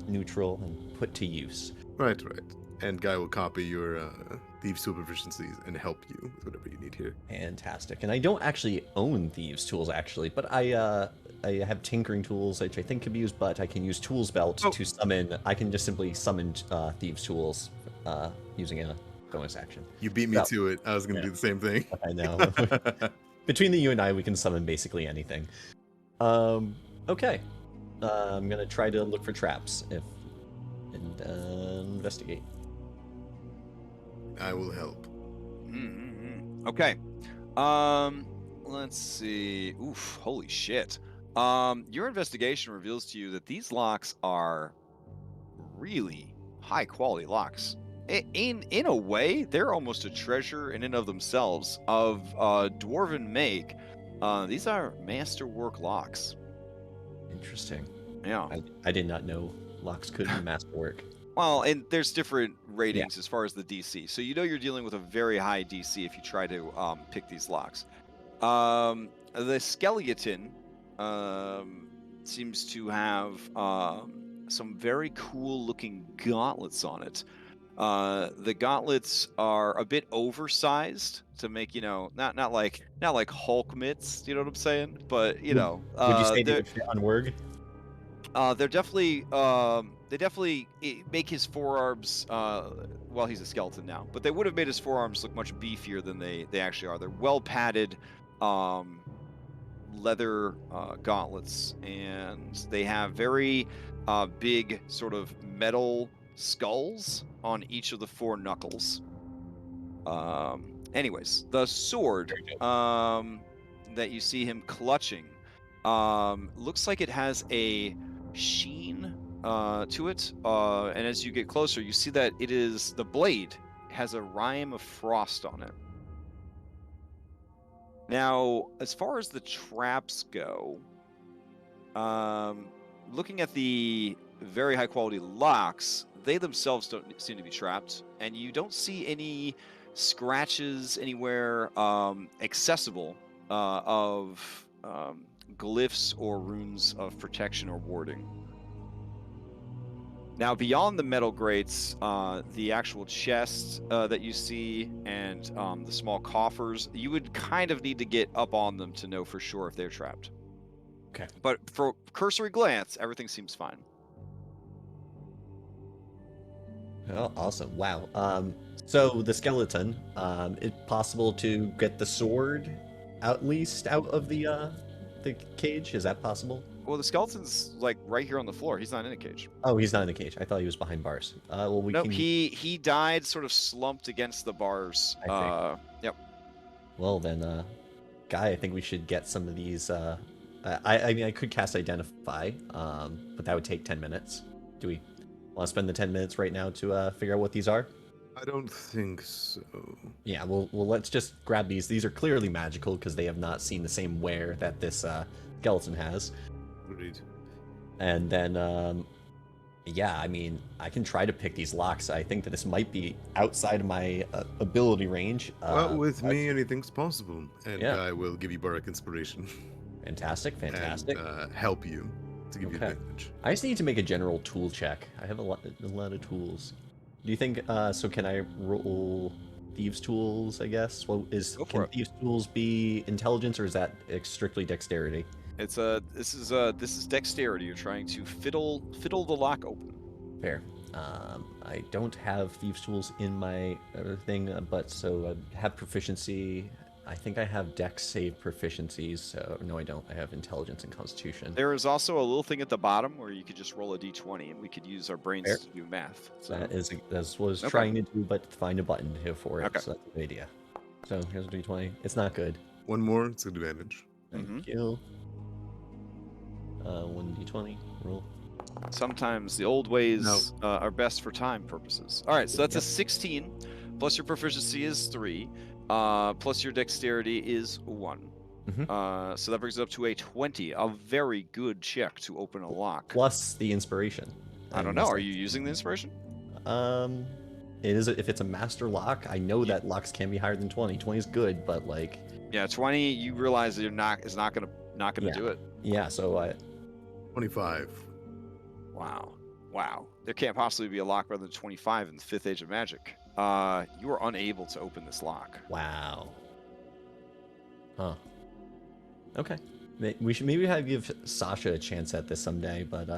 neutral and put to use. Right. And Guy will copy your thieves' tool proficiencies and help you with whatever you need here. Fantastic. And I don't actually own thieves' tools, actually, but I have tinkering tools, which I think can be used, but I can use tools belt to summon. I can just simply summon thieves' tools using a bonus action. You beat me to it. I was going to do the same thing. I know. Between you and I, we can summon basically anything. Okay. I'm going to try to look for traps and investigate. I will help. Okay. Let's see. Oof, holy shit. Your investigation reveals to you that these locks are really high quality locks. In a way, they're almost a treasure in and of themselves of dwarven make. These are masterwork locks. Interesting. Yeah. I did not know locks could be masterwork. Well, and there's different ratings as far as the DC. So you know you're dealing with a very high DC if you try to pick these locks. The skeleton seems to have some very cool looking gauntlets on it. The gauntlets are a bit oversized to make, not like Hulk mitts, you know what I'm saying? But would you say they would fit on Wurg? They definitely make his forearms. Well, he's a skeleton now, but they would have made his forearms look much beefier than they actually are. They're well padded leather gauntlets, and they have very big sort of metal skulls on each of the 4 knuckles. Anyways, the sword that you see him clutching looks like it has a sheen to it, and as you get closer, you see that the blade has a rime of frost on it. Now, as far as the traps go, looking at the very high quality locks, they themselves don't seem to be trapped, and you don't see any scratches anywhere accessible of glyphs or runes of protection or warding. Now, beyond the metal grates, the actual chests that you see and the small coffers, you would kind of need to get up on them to know for sure if they're trapped. Okay. But for cursory glance, everything seems fine. Oh, awesome. Wow. So the skeleton, it's possible to get the sword out of the cage? Is that possible? Well, the skeleton's like right here on the floor. He's not in a cage. Oh, he's not in a cage. I thought he was behind bars. Well, we can... he died sort of slumped against the bars. Yep. Well, then, Guy, I think we should get some of these. I mean, I could cast Identify, but that would take 10 minutes. Do we want to spend the 10 minutes right now to figure out what these are? I don't think so. Yeah, well, let's just grab these. These are clearly magical because they have not seen the same wear that this skeleton has. Agreed. And then, yeah, I mean, I can try to pick these locks. I think that this might be outside of my ability range. Well, with me, anything's possible. And I will give you Bardic Inspiration. Fantastic. And help you to give you advantage. I just need to make a general tool check. I have a lot of tools. Do you think, so can I roll thieves' tools, I guess? Well, can thieves' tools be intelligence, or is that strictly dexterity? This is dexterity. You're trying to fiddle the lock open. Fair. I don't have thieves' tools in my thing, but so I have proficiency. I think I have dex save proficiencies, so no, I don't. I have intelligence and constitution. There is also a little thing at the bottom where you could just roll a d20, and we could use our brains to do math. So. That's what I was trying to do, but find a button here for it. Okay. So that's a good idea. So here's a d20. It's not good. One more, it's an advantage. Thank you. 1d20 roll. Sometimes the old ways are best for time purposes. All right, so that's a 16, plus your proficiency is 3. Plus your dexterity is 1. So that brings it up to a 20. A very good check to open a lock. Plus the inspiration. I don't know. Are you using the inspiration? It is if it's a master lock. I know that locks can be higher than 20. 20 is good, but like. Yeah, 20. You realize that is not gonna do it. Yeah. So I. 25. Wow. There can't possibly be a lock rather than 25 in the 5th Age of Magic. You are unable to open this lock. Wow. Huh. Okay. We should maybe give Sasha a chance at this someday, but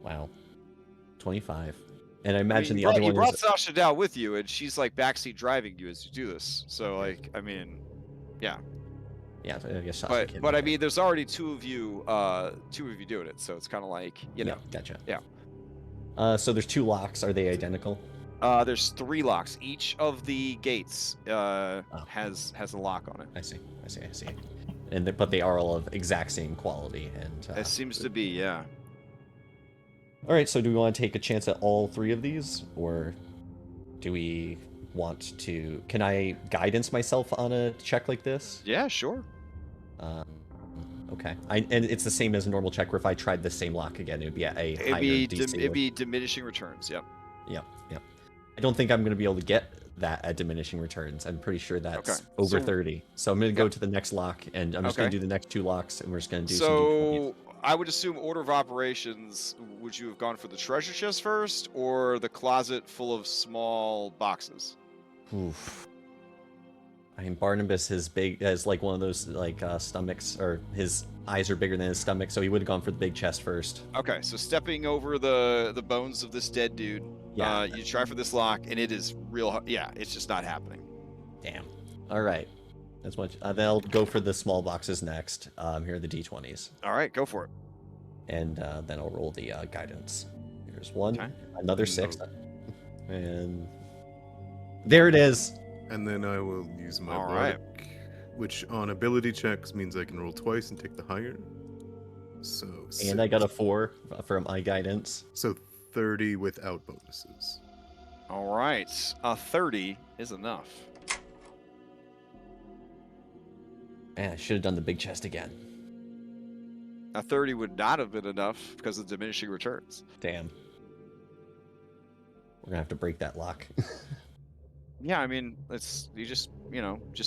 wow. 25. And I imagine the other one. You brought Sasha down with you, and she's like backseat driving you as you do this. So like, I mean, yeah. Yeah, I guess Sasha can. But I mean, there's already two of you doing it, so it's kind of like, you know. Gotcha. Yeah. So there's 2 locks. Are they identical? There's 3 locks. Each of the gates has a lock on it. I see. But they are all of exact same quality, and it seems to be, yeah. All right. So do we want to take a chance at all 3 of these, or do we want to? Can I guidance myself on a check like this? Yeah, sure. Okay. And it's the same as a normal check, where if I tried the same lock again, it would be at a higher DC. It'd be diminishing returns. Yep. Yep. I don't think I'm going to be able to get that at diminishing returns. I'm pretty sure that's over 30. So I'm going to go to the next lock, and I'm just going to do the next 2 locks, and we're just going to do some So I would assume order of operations, would you have gone for the treasure chest first, or the closet full of small boxes? Oof. I mean, Barnabas is big as like one of those like stomachs, or his eyes are bigger than his stomach, so he would have gone for the big chest first. Okay, so stepping over the bones of this dead dude, you try for this lock, and it is real. Yeah, it's just not happening. Damn. All right, that's much. Then I'll go for the small boxes next. Here are the D20s. All right, go for it. And then I'll roll the guidance. Here's 1, another 6, and there it is. And then I will use my bardic, which on ability checks means I can roll twice and take the higher. So. And I got a 4 for my guidance. So 30 without bonuses. All right, a 30 is enough. Man, I should have done the big chest again. A 30 would not have been enough because of diminishing returns. Damn. We're gonna have to break that lock. Yeah, I mean, you just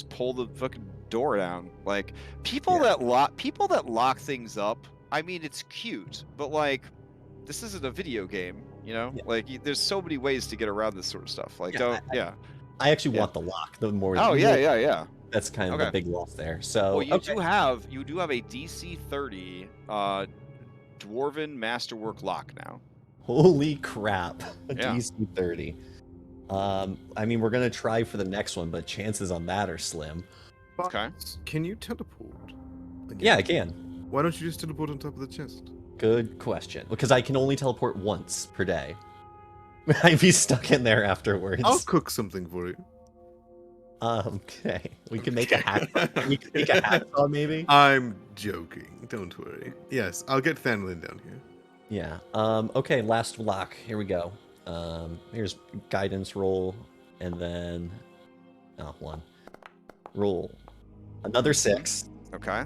pull the fucking door down. Like people that lock things up. I mean, it's cute, but like, this isn't a video game, you know? Yeah. Like, there's so many ways to get around this sort of stuff. Like, I actually want the lock. The more. Oh yeah. That's kind of the big loss there. So well, you do have a DC 30 Dwarven Masterwork lock now. Holy crap! DC 30. I mean, we're gonna try for the next one, but chances on that are slim. Okay. Can you teleport again? Yeah, I can. Why don't you just teleport on top of the chest? Good question. Because I can only teleport once per day. I'd be stuck in there afterwards. I'll cook something for you. Okay. We can make a hat. We can make a hacksaw, maybe. I'm joking. Don't worry. Yes, I'll get Thanlin down here. Yeah. Okay. Last lock. Here we go. Here's guidance roll, and then 1. Roll another 6. Okay.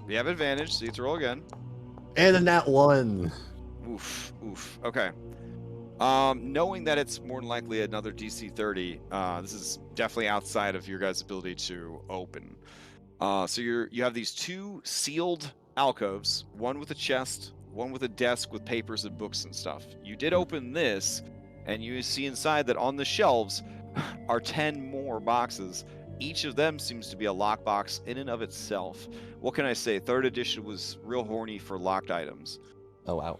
You have advantage, so you have to roll again. And a nat 1. Oof. Okay. Knowing that it's more than likely another DC 30, this is definitely outside of your guys' ability to open. So you have these 2 sealed alcoves, one with a chest, one with a desk with papers and books and stuff. You did open this, and you see inside that on the shelves are 10 more boxes. Each of them seems to be a lockbox in and of itself. What can I say? 3rd edition was real horny for locked items. Oh, wow.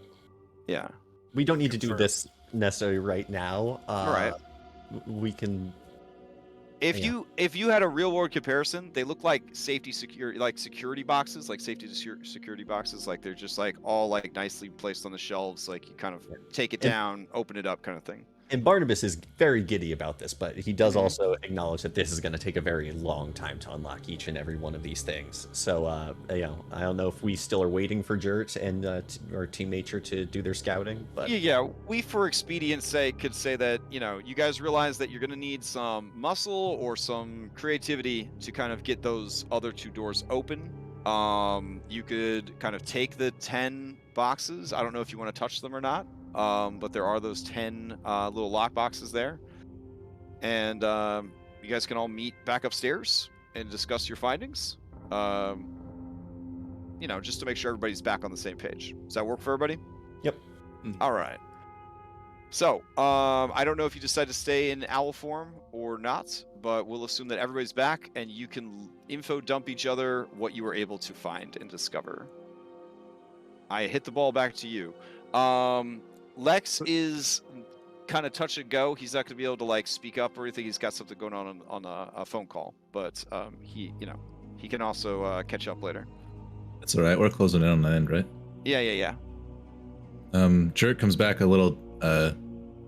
Yeah. We don't need to do this necessarily right now. All right. We can. If you had a real world comparison, they look like security boxes, like safety security boxes. Like they're just like all like nicely placed on the shelves. Like you kind of take it down, open it up, kind of thing. And Barnabas is very giddy about this, but he does also acknowledge that this is going to take a very long time to unlock each and every one of these things. So, I don't know if we still are waiting for Jert and or Team Nature to do their scouting. But we, for expedience sake, could say that you guys realize that you're going to need some muscle or some creativity to kind of get those other 2 doors open. You could kind of take the 10 boxes. I don't know if you want to touch them or not. but there are those 10 little lock boxes there. And you guys can all meet back upstairs and discuss your findings. You know, just to make sure everybody's back on the same page. Does that work for everybody? Yep. All right. So, I don't know if you decide to stay in owl form or not, but we'll assume that everybody's back and you can info dump each other what you were able to find and discover. I hit the ball back to you. Lex is kind of touch and go. He's not going to be able to like speak up or anything. He's got something going on a phone call, but he can also catch up later. That's all right. We're closing in on that end, right? Yeah. Jerk comes back a little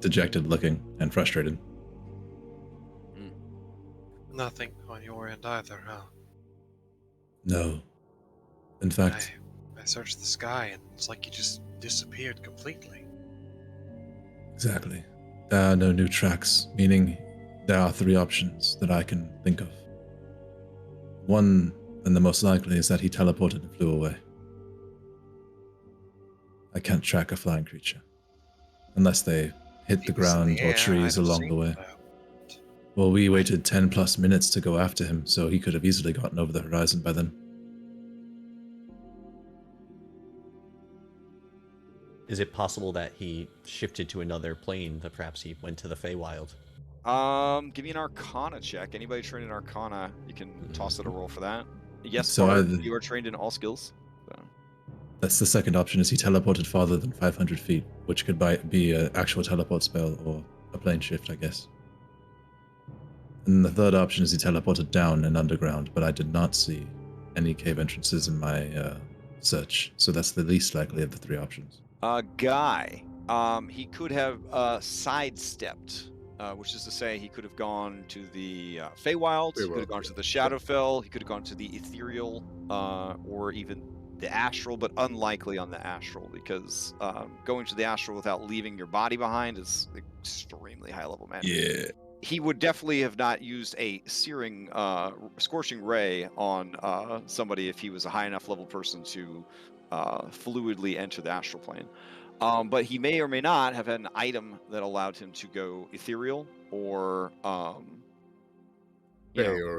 dejected looking and frustrated. Nothing on your end either, huh? No. In fact, I searched the sky and it's like you just disappeared completely. exactly. There are no new tracks, meaning there are 3 options that I can think of. One, and the most likely, is that he teleported and flew away. I can't track a flying creature unless they hit the ground or trees along the way. Well, we waited 10 plus minutes to go after him, so he could have easily gotten over the horizon by then. Is it possible that he shifted to another plane, that perhaps he went to the Feywild? Give me an Arcana check. Anybody trained in Arcana, you can toss it a roll for that. Yes, So Bart, you are trained in all skills. So. That's the second option, is he teleported farther than 500 feet, which could be an actual teleport spell or a plane shift, I guess. And the third option is he teleported down and underground, but I did not see any cave entrances in my search, so that's the least likely of the 3 options. Guy, he could have sidestepped, which is to say he could have gone to the Feywild, he could have gone to the Shadowfell, he could have gone to the Ethereal, or even the Astral, but unlikely on the Astral, because going to the Astral without leaving your body behind is extremely high level magic. Yeah. He would definitely have not used a searing, scorching ray on somebody if he was a high enough level person to fluidly enter the astral plane. But he may or may not have had an item that allowed him to go ethereal or or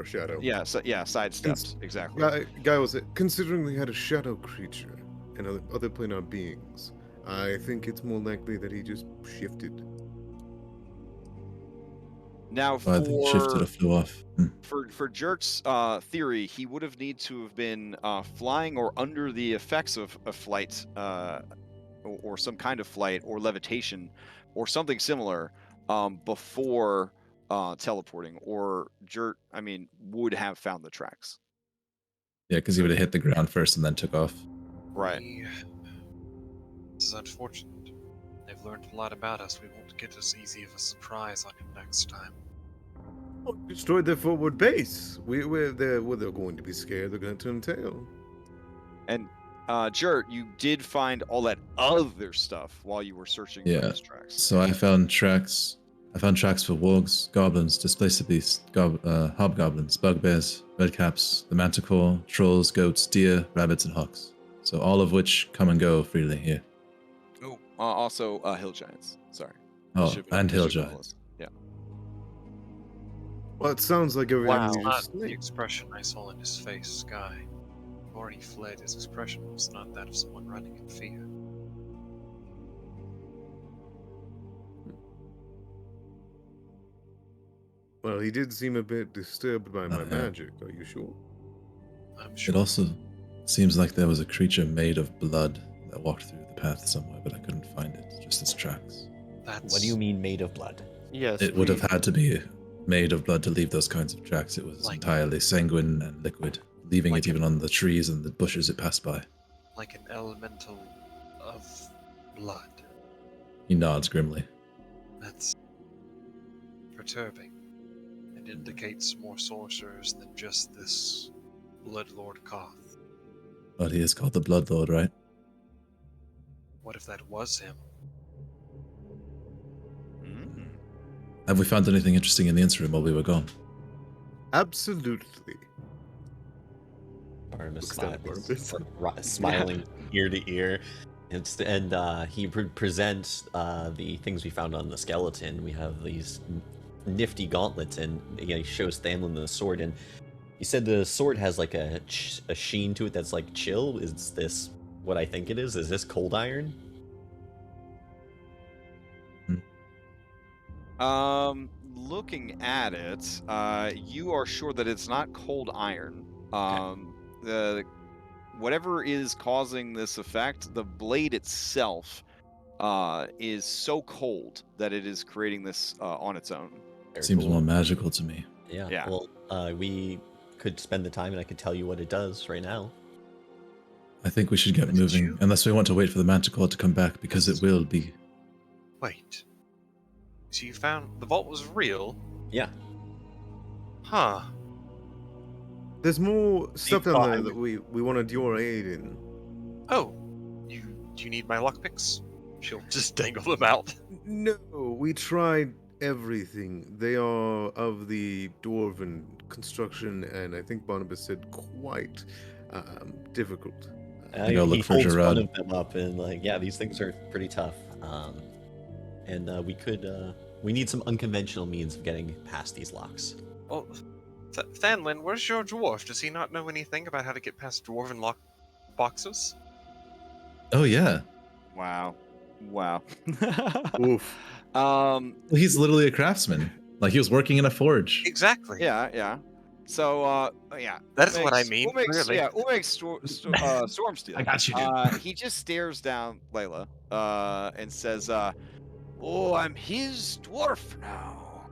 a shadow. Yeah, side steps, exactly. Guy was it? Considering they had a shadow creature and other planar beings, I think it's more likely that he just shifted. Now, I think shifted or flew off. For Jerk's theory, he would have need to have been flying or under the effects of a flight, or some kind of flight or levitation, or something similar, before teleporting. Or Jerk, would have found the tracks. Yeah, because he would have hit the ground first and then took off. Right. This is unfortunate. They've learned a lot about us. We won't get as easy of a surprise on him next time. Oh, destroyed their forward base. They're going to be scared. They're going to turn tail. And Jert, you did find all that other stuff while you were searching for these tracks. So I found tracks. I found tracks for wargs, goblins, displaced beasts, hobgoblins, bugbears, redcaps, the manticore, trolls, goats, deer, rabbits, and hawks. So all of which come and go freely here. Oh, also hill giants. Sorry. Oh, and hill giants. Yeah. Well, it sounds like Wow, not the expression I saw in his face, Sky. Before he fled, his expression was not that of someone running in fear. Well, he did seem a bit disturbed by my magic. Are you sure? I'm sure. It also seems like there was a creature made of blood that walked through the path somewhere, but I couldn't find it. Just its tracks. What do you mean made of blood? Yes. It would have had to be made of blood to leave those kinds of tracks. It was entirely sanguine and liquid, leaving it even on the trees and the bushes it passed by. Like an elemental of blood. He nods grimly. That's perturbing. It indicates more sorcerers than just this Bloodlord Koth. But he is called the Bloodlord, right? What if that was him? Have we found anything interesting in the interim while we were gone? Absolutely. Barnabas smiling ear to ear. He presents the things we found on the skeleton. We have these nifty gauntlets, and he shows Thanlin the sword. And he said the sword has like a sheen to it that's like chill. Is this what I think it is? Is this cold iron? Looking at it, you are sure that it's not cold iron. The whatever is causing this effect, the blade itself is so cold that it is creating this on its own. Seems more magical to me. Yeah. Well, we could spend the time, and I could tell you what it does right now. I think we should get moving, unless we want to wait for the manticore to come back, because it will be. Wait. So you found the vault was real? Yeah. Huh. There's more stuff down there that we wanted your aid in. Oh. Do you need my lockpicks? She'll just dangle them out. No, we tried everything. They are of the dwarven construction, and I think Barnabas said quite difficult. He holds one of them up, and these things are pretty tough. We need some unconventional means of getting past these locks. Oh, Thanlin, where's your dwarf? Does he not know anything about how to get past dwarven lock boxes? Oh yeah. Wow. Oof. He's literally a craftsman. Like he was working in a forge. Exactly. Yeah. So, that is what I mean. Stormsteel. I got you, dude. He just stares down Layla, and says, "Oh, I'm his dwarf now.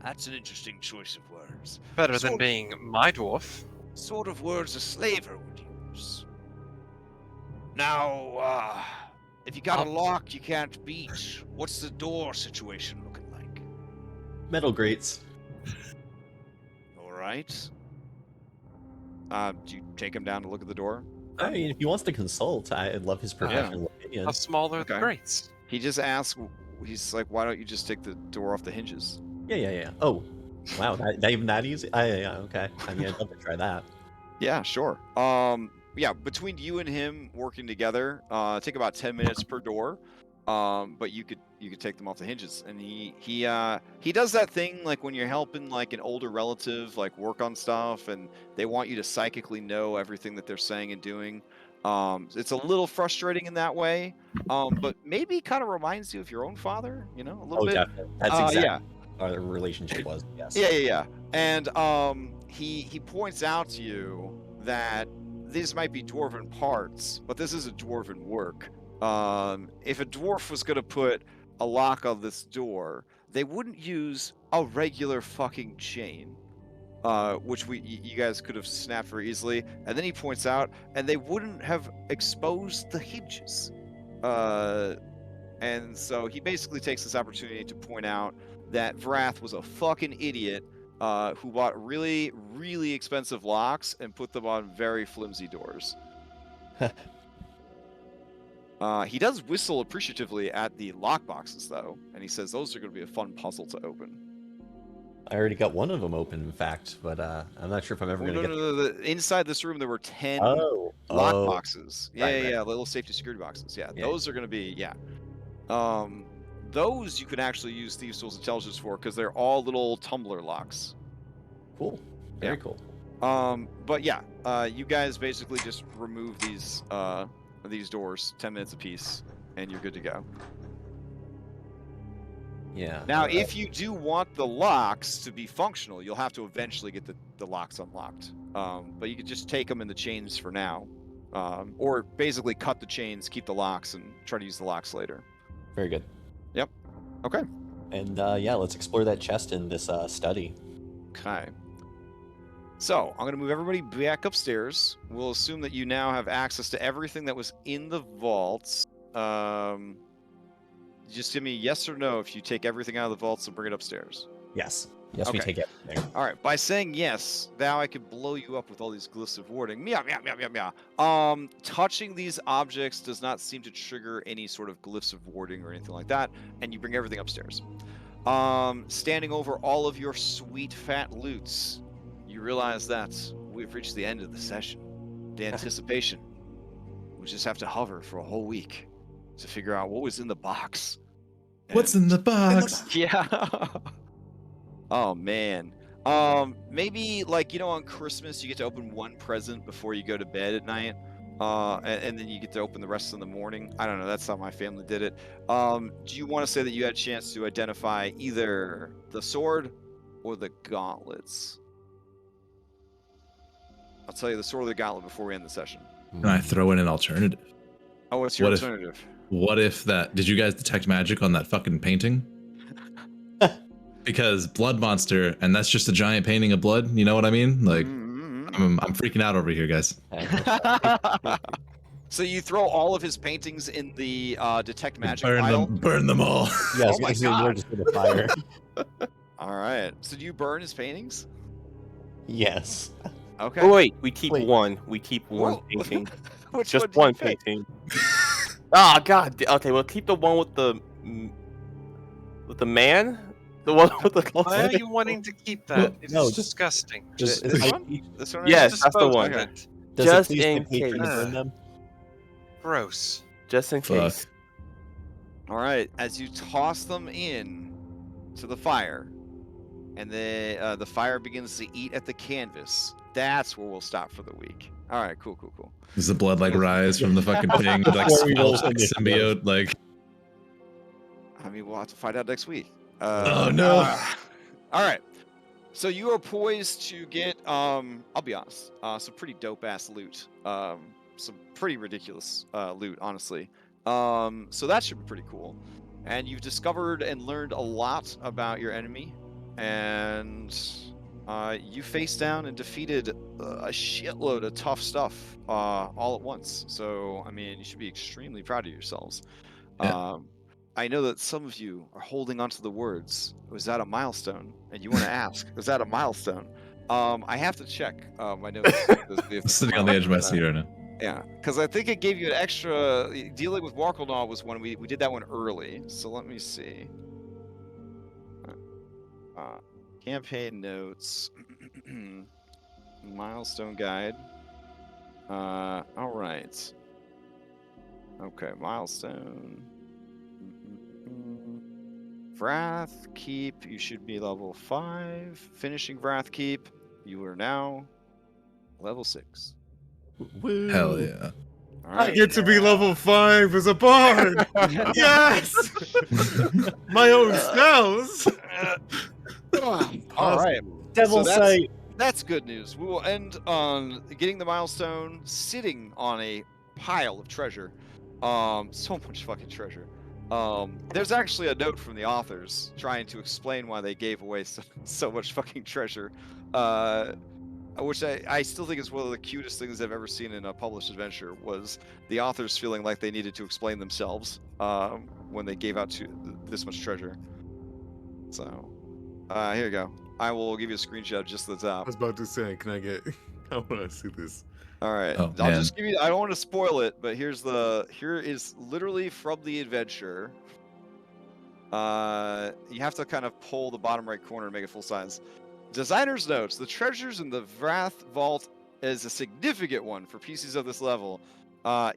That's an interesting choice of words. Better than being my dwarf. Sort of words a slaver would use. Now, if you got a lock you can't beat, what's the door situation looking like? Metal grates. Right. Do you take him down to look at the door? I mean, if he wants to consult, I'd love his professional opinion. How small are the grates? He just asks, he's like, why don't you just take the door off the hinges? Yeah. Oh, wow, not even that easy? Yeah, okay. I mean, I'd love to try that. Yeah, sure. Between you and him working together, take about 10 minutes per door. But you could take them off the hinges, and he does that thing like when you're helping like an older relative like work on stuff, and they want you to psychically know everything that they're saying and doing. It's a little frustrating in that way, but maybe kind of reminds you of your own father, a little bit. Definitely. That's exactly our relationship was. Yes. Yeah. And he points out to you that these might be dwarven parts, but this is a dwarven work. If a dwarf was going to put a lock on this door, they wouldn't use a regular fucking chain, which you guys could have snapped very easily. And then he points out, and they wouldn't have exposed the hinges. And so he basically takes this opportunity to point out that Vraath was a fucking idiot who bought really, really expensive locks and put them on very flimsy doors. He does whistle appreciatively at the lock boxes, though, and he says those are going to be a fun puzzle to open. I already got one of them open, in fact, but I'm not sure if I'm ever going to get... No. Inside this room, there were 10 lock boxes. Yeah, little safety security boxes. Yeah, those are going to be, those you can actually use Thieves' Tools Intelligence for, because they're all little tumbler locks. Cool. Very cool. But you guys basically just remove these doors, 10 minutes apiece, and you're good to go. Yeah. Now, if you do want the locks to be functional, you'll have to eventually get the locks unlocked. But you can just take them in the chains for now. Or basically cut the chains, keep the locks, and try to use the locks later. Very good. Yep. Okay. And let's explore that chest in this study. Okay. So, I'm going to move everybody back upstairs. We'll assume that you now have access to everything that was in the vaults. Just give me yes or no if you take everything out of the vaults and bring it upstairs. Yes. Yes, we take everything. All right. By saying yes, now I can blow you up with all these glyphs of warding. Meow. Touching these objects does not seem to trigger any sort of glyphs of warding or anything like that, and you bring everything upstairs. Standing over all of your sweet fat loots, you realize that we've reached the end of the session. The anticipation we just have to hover for a whole week to figure out what was in the box. What's in the box? Yeah. Oh man. Maybe like on Christmas you get to open one present before you go to bed at night. And then you get to open the rest in the morning. I don't know. That's how my family did it. Do you want to say that you had a chance to identify either the sword or the gauntlets? I'll tell you the sword or the gauntlet before we end the session. Can I throw in an alternative? Oh, what's your alternative? What if that? Did you guys detect magic on that fucking painting? Because blood monster, and that's just a giant painting of blood. You know what I mean? Like, I'm freaking out over here, guys. So you throw all of his paintings in the detect magic burn pile? Burn them all. Yes, oh my god! Just with a fire. All right. So do you burn his paintings? Yes. Okay. Oh wait, we keep one. We keep one painting. Just one painting. Ah, god. Okay, we'll keep the one with the man. The one with the. Why are you wanting to keep that? It's disgusting. This one? Yes, that's the one. Okay. Just in case. Gross. Just in case. All right. As you toss them in to the fire, and the fire begins to eat at the canvas, that's where we'll stop for the week. All right. Cool. Does the blood like rise from the fucking thing? Like smells like symbiote? Like. I mean, we'll have to find out next week. Oh no! All right. So you are poised to get, I'll be honest, some pretty dope ass loot. Some pretty ridiculous loot, honestly. So that should be pretty cool. And you've discovered and learned a lot about your enemy, and you faced down and defeated a shitload of tough stuff all at once. So I mean, you should be extremely proud of yourselves. Yeah. I know that some of you are holding onto the words, was that a milestone? And you want to ask, was that a milestone? I have to check my notes. Sitting on the edge of my seat right now. Yeah, because I think it gave you an extra. Dealing with Warklenaw was when we did that one early. So let me see. Campaign notes. Milestone guide. All right. Okay, milestone. Vraath Keep, you should be level 5. Finishing Vraath Keep, you are now level 6. Woo. Hell yeah. All right. I get to be level 5 as a bard! Yes! My own spells! All right. Devil's Sight. That's good news. We will end on getting the milestone, sitting on a pile of treasure. So much fucking treasure. There's actually a note from the authors trying to explain why they gave away so much fucking treasure, which I still think is one of the cutest things I've ever seen in a published adventure, was the authors feeling like they needed to explain themselves when they gave out this much treasure. So, here you go. I will give you a screenshot just at the top. I was about to say, can I get... I want to see this. All right, oh, I'll just give you. I don't want to spoil it, but here is literally from the adventure. You have to kind of pull the bottom right corner and make it full size. Designer's notes: the treasures in the Vraath Vault is a significant one for PCs of this level,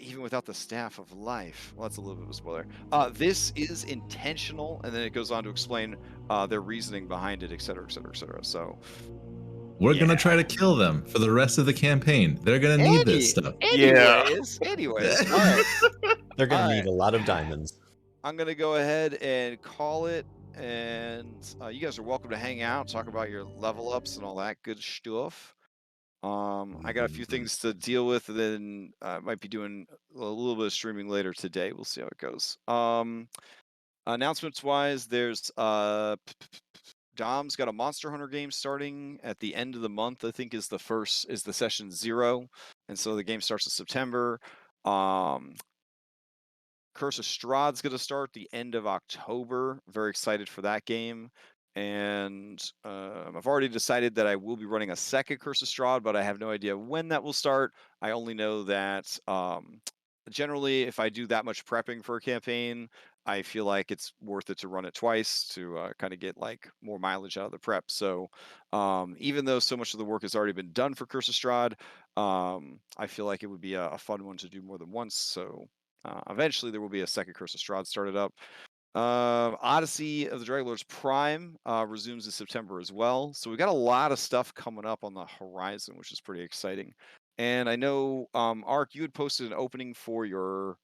even without the Staff of Life. Well, that's a little bit of a spoiler. This is intentional, and then it goes on to explain their reasoning behind it, etc., etc., etc. So. We're gonna try to kill them for the rest of the campaign. They're gonna need this stuff. Anyways, all right. They're gonna need a lot of diamonds. I'm gonna go ahead and call it, and you guys are welcome to hang out, talk about your level ups and all that good stuff. I got a few things to deal with, and then I might be doing a little bit of streaming later today. We'll see how it goes. Announcements wise, there's Dom's got a Monster Hunter game starting at the end of the month. I think is the session 0, and so the game starts in September. Curse of Strahd's going to start the end of October. Very excited for that game. And I've already decided that I will be running a second Curse of Strahd, but I have no idea when that will start. I only know that generally, if I do that much prepping for a campaign, I feel like it's worth it to run it twice to kind of get like more mileage out of the prep. So even though so much of the work has already been done for Curse of Strahd, I feel like it would be a fun one to do more than once. So eventually there will be a second Curse of Strahd started up. Odyssey of the Dragonlords Prime resumes in September as well. So we got a lot of stuff coming up on the horizon, which is pretty exciting. And I know, Ark, you had posted an opening for your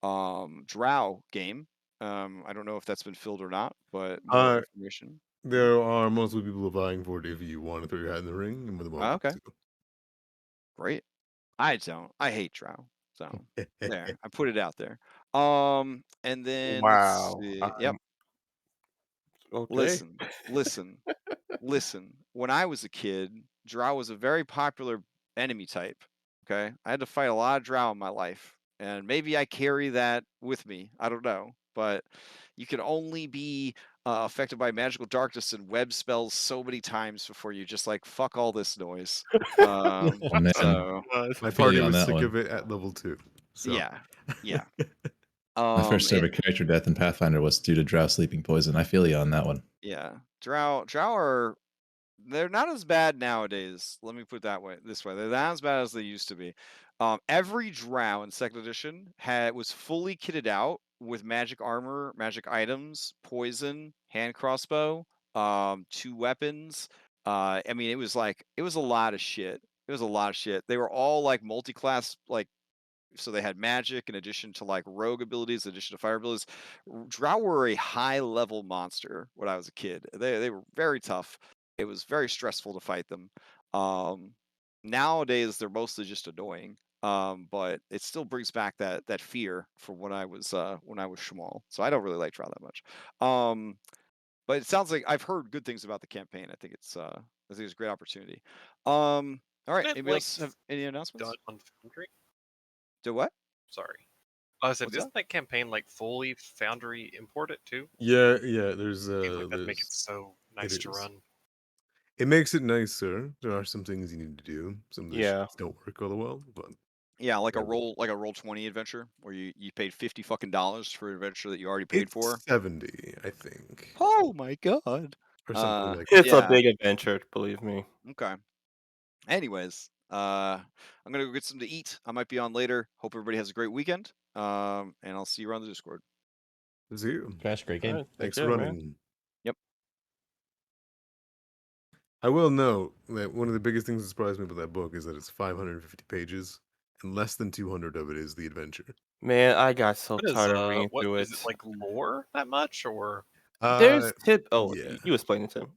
Drow game. I don't know if that's been filled or not, but more information. There are mostly people vying for it. If you want to throw your hat in the ring, you're more than welcome Okay, to. great. I don't. I hate Drow. So there, I put it out there. And then let's Wow. see. Yep. Okay. Listen. When I was a kid, Drow was a very popular enemy type. Okay, I had to fight a lot of Drow in my life, and maybe I carry that with me. I don't know, but you can only be affected by magical darkness and web spells so many times before you just like fuck all this noise. Oh, man. So My feel you party on was that sick one. of it at level 2. So yeah. My first ever And character death in Pathfinder was due to Drow sleeping poison. I feel you on that one. yeah, Drow are they're not as bad nowadays. Let me put it this way. They're not as bad as they used to be. Every Drow in second edition was fully kitted out with magic armor, magic items, poison, hand crossbow, 2 weapons. I mean, it was a lot of shit. It was a lot of shit. They were all like multi-class, like, so they had magic in addition to like rogue abilities, in addition to fire abilities. Drow were a high level monster when I was a kid. They were very tough. It was very stressful to fight them. Um, Nowadays they're mostly just annoying. But it still brings back that fear from when I was small. So I don't really like Drow that much. But it sounds like I've heard good things about the campaign. I think it's a great opportunity. All right. Isn't it Anybody like else have any done announcements? on Foundry? Do what? Sorry. I said, What's isn't that campaign like fully Foundry imported too? yeah, Seems like that'd make it so nice to is. run. It makes it nicer. There are some things you need to do. Some of the Yeah. shits don't work all the well, but Yeah, like a Yeah. Roll20 adventure where you paid $50 fucking for an adventure that you already paid it's for. 70, I think, Oh my god. or something like It's a Yeah. big adventure, believe me. Okay. Anyways, I'm gonna go get some to eat. I might be on later. Hope everybody has a great weekend. And I'll see you around the Discord. that. See you. Crash, great All game. right, take Thanks care, for man. running. Yep. I will note that one of the biggest things that surprised me about that book is that it's 550 pages, and less than 200 of it is the adventure. Man, I got so What is tired of reading what through is it. it like lore that much or? There's tip. Oh, yeah. you explain it to him.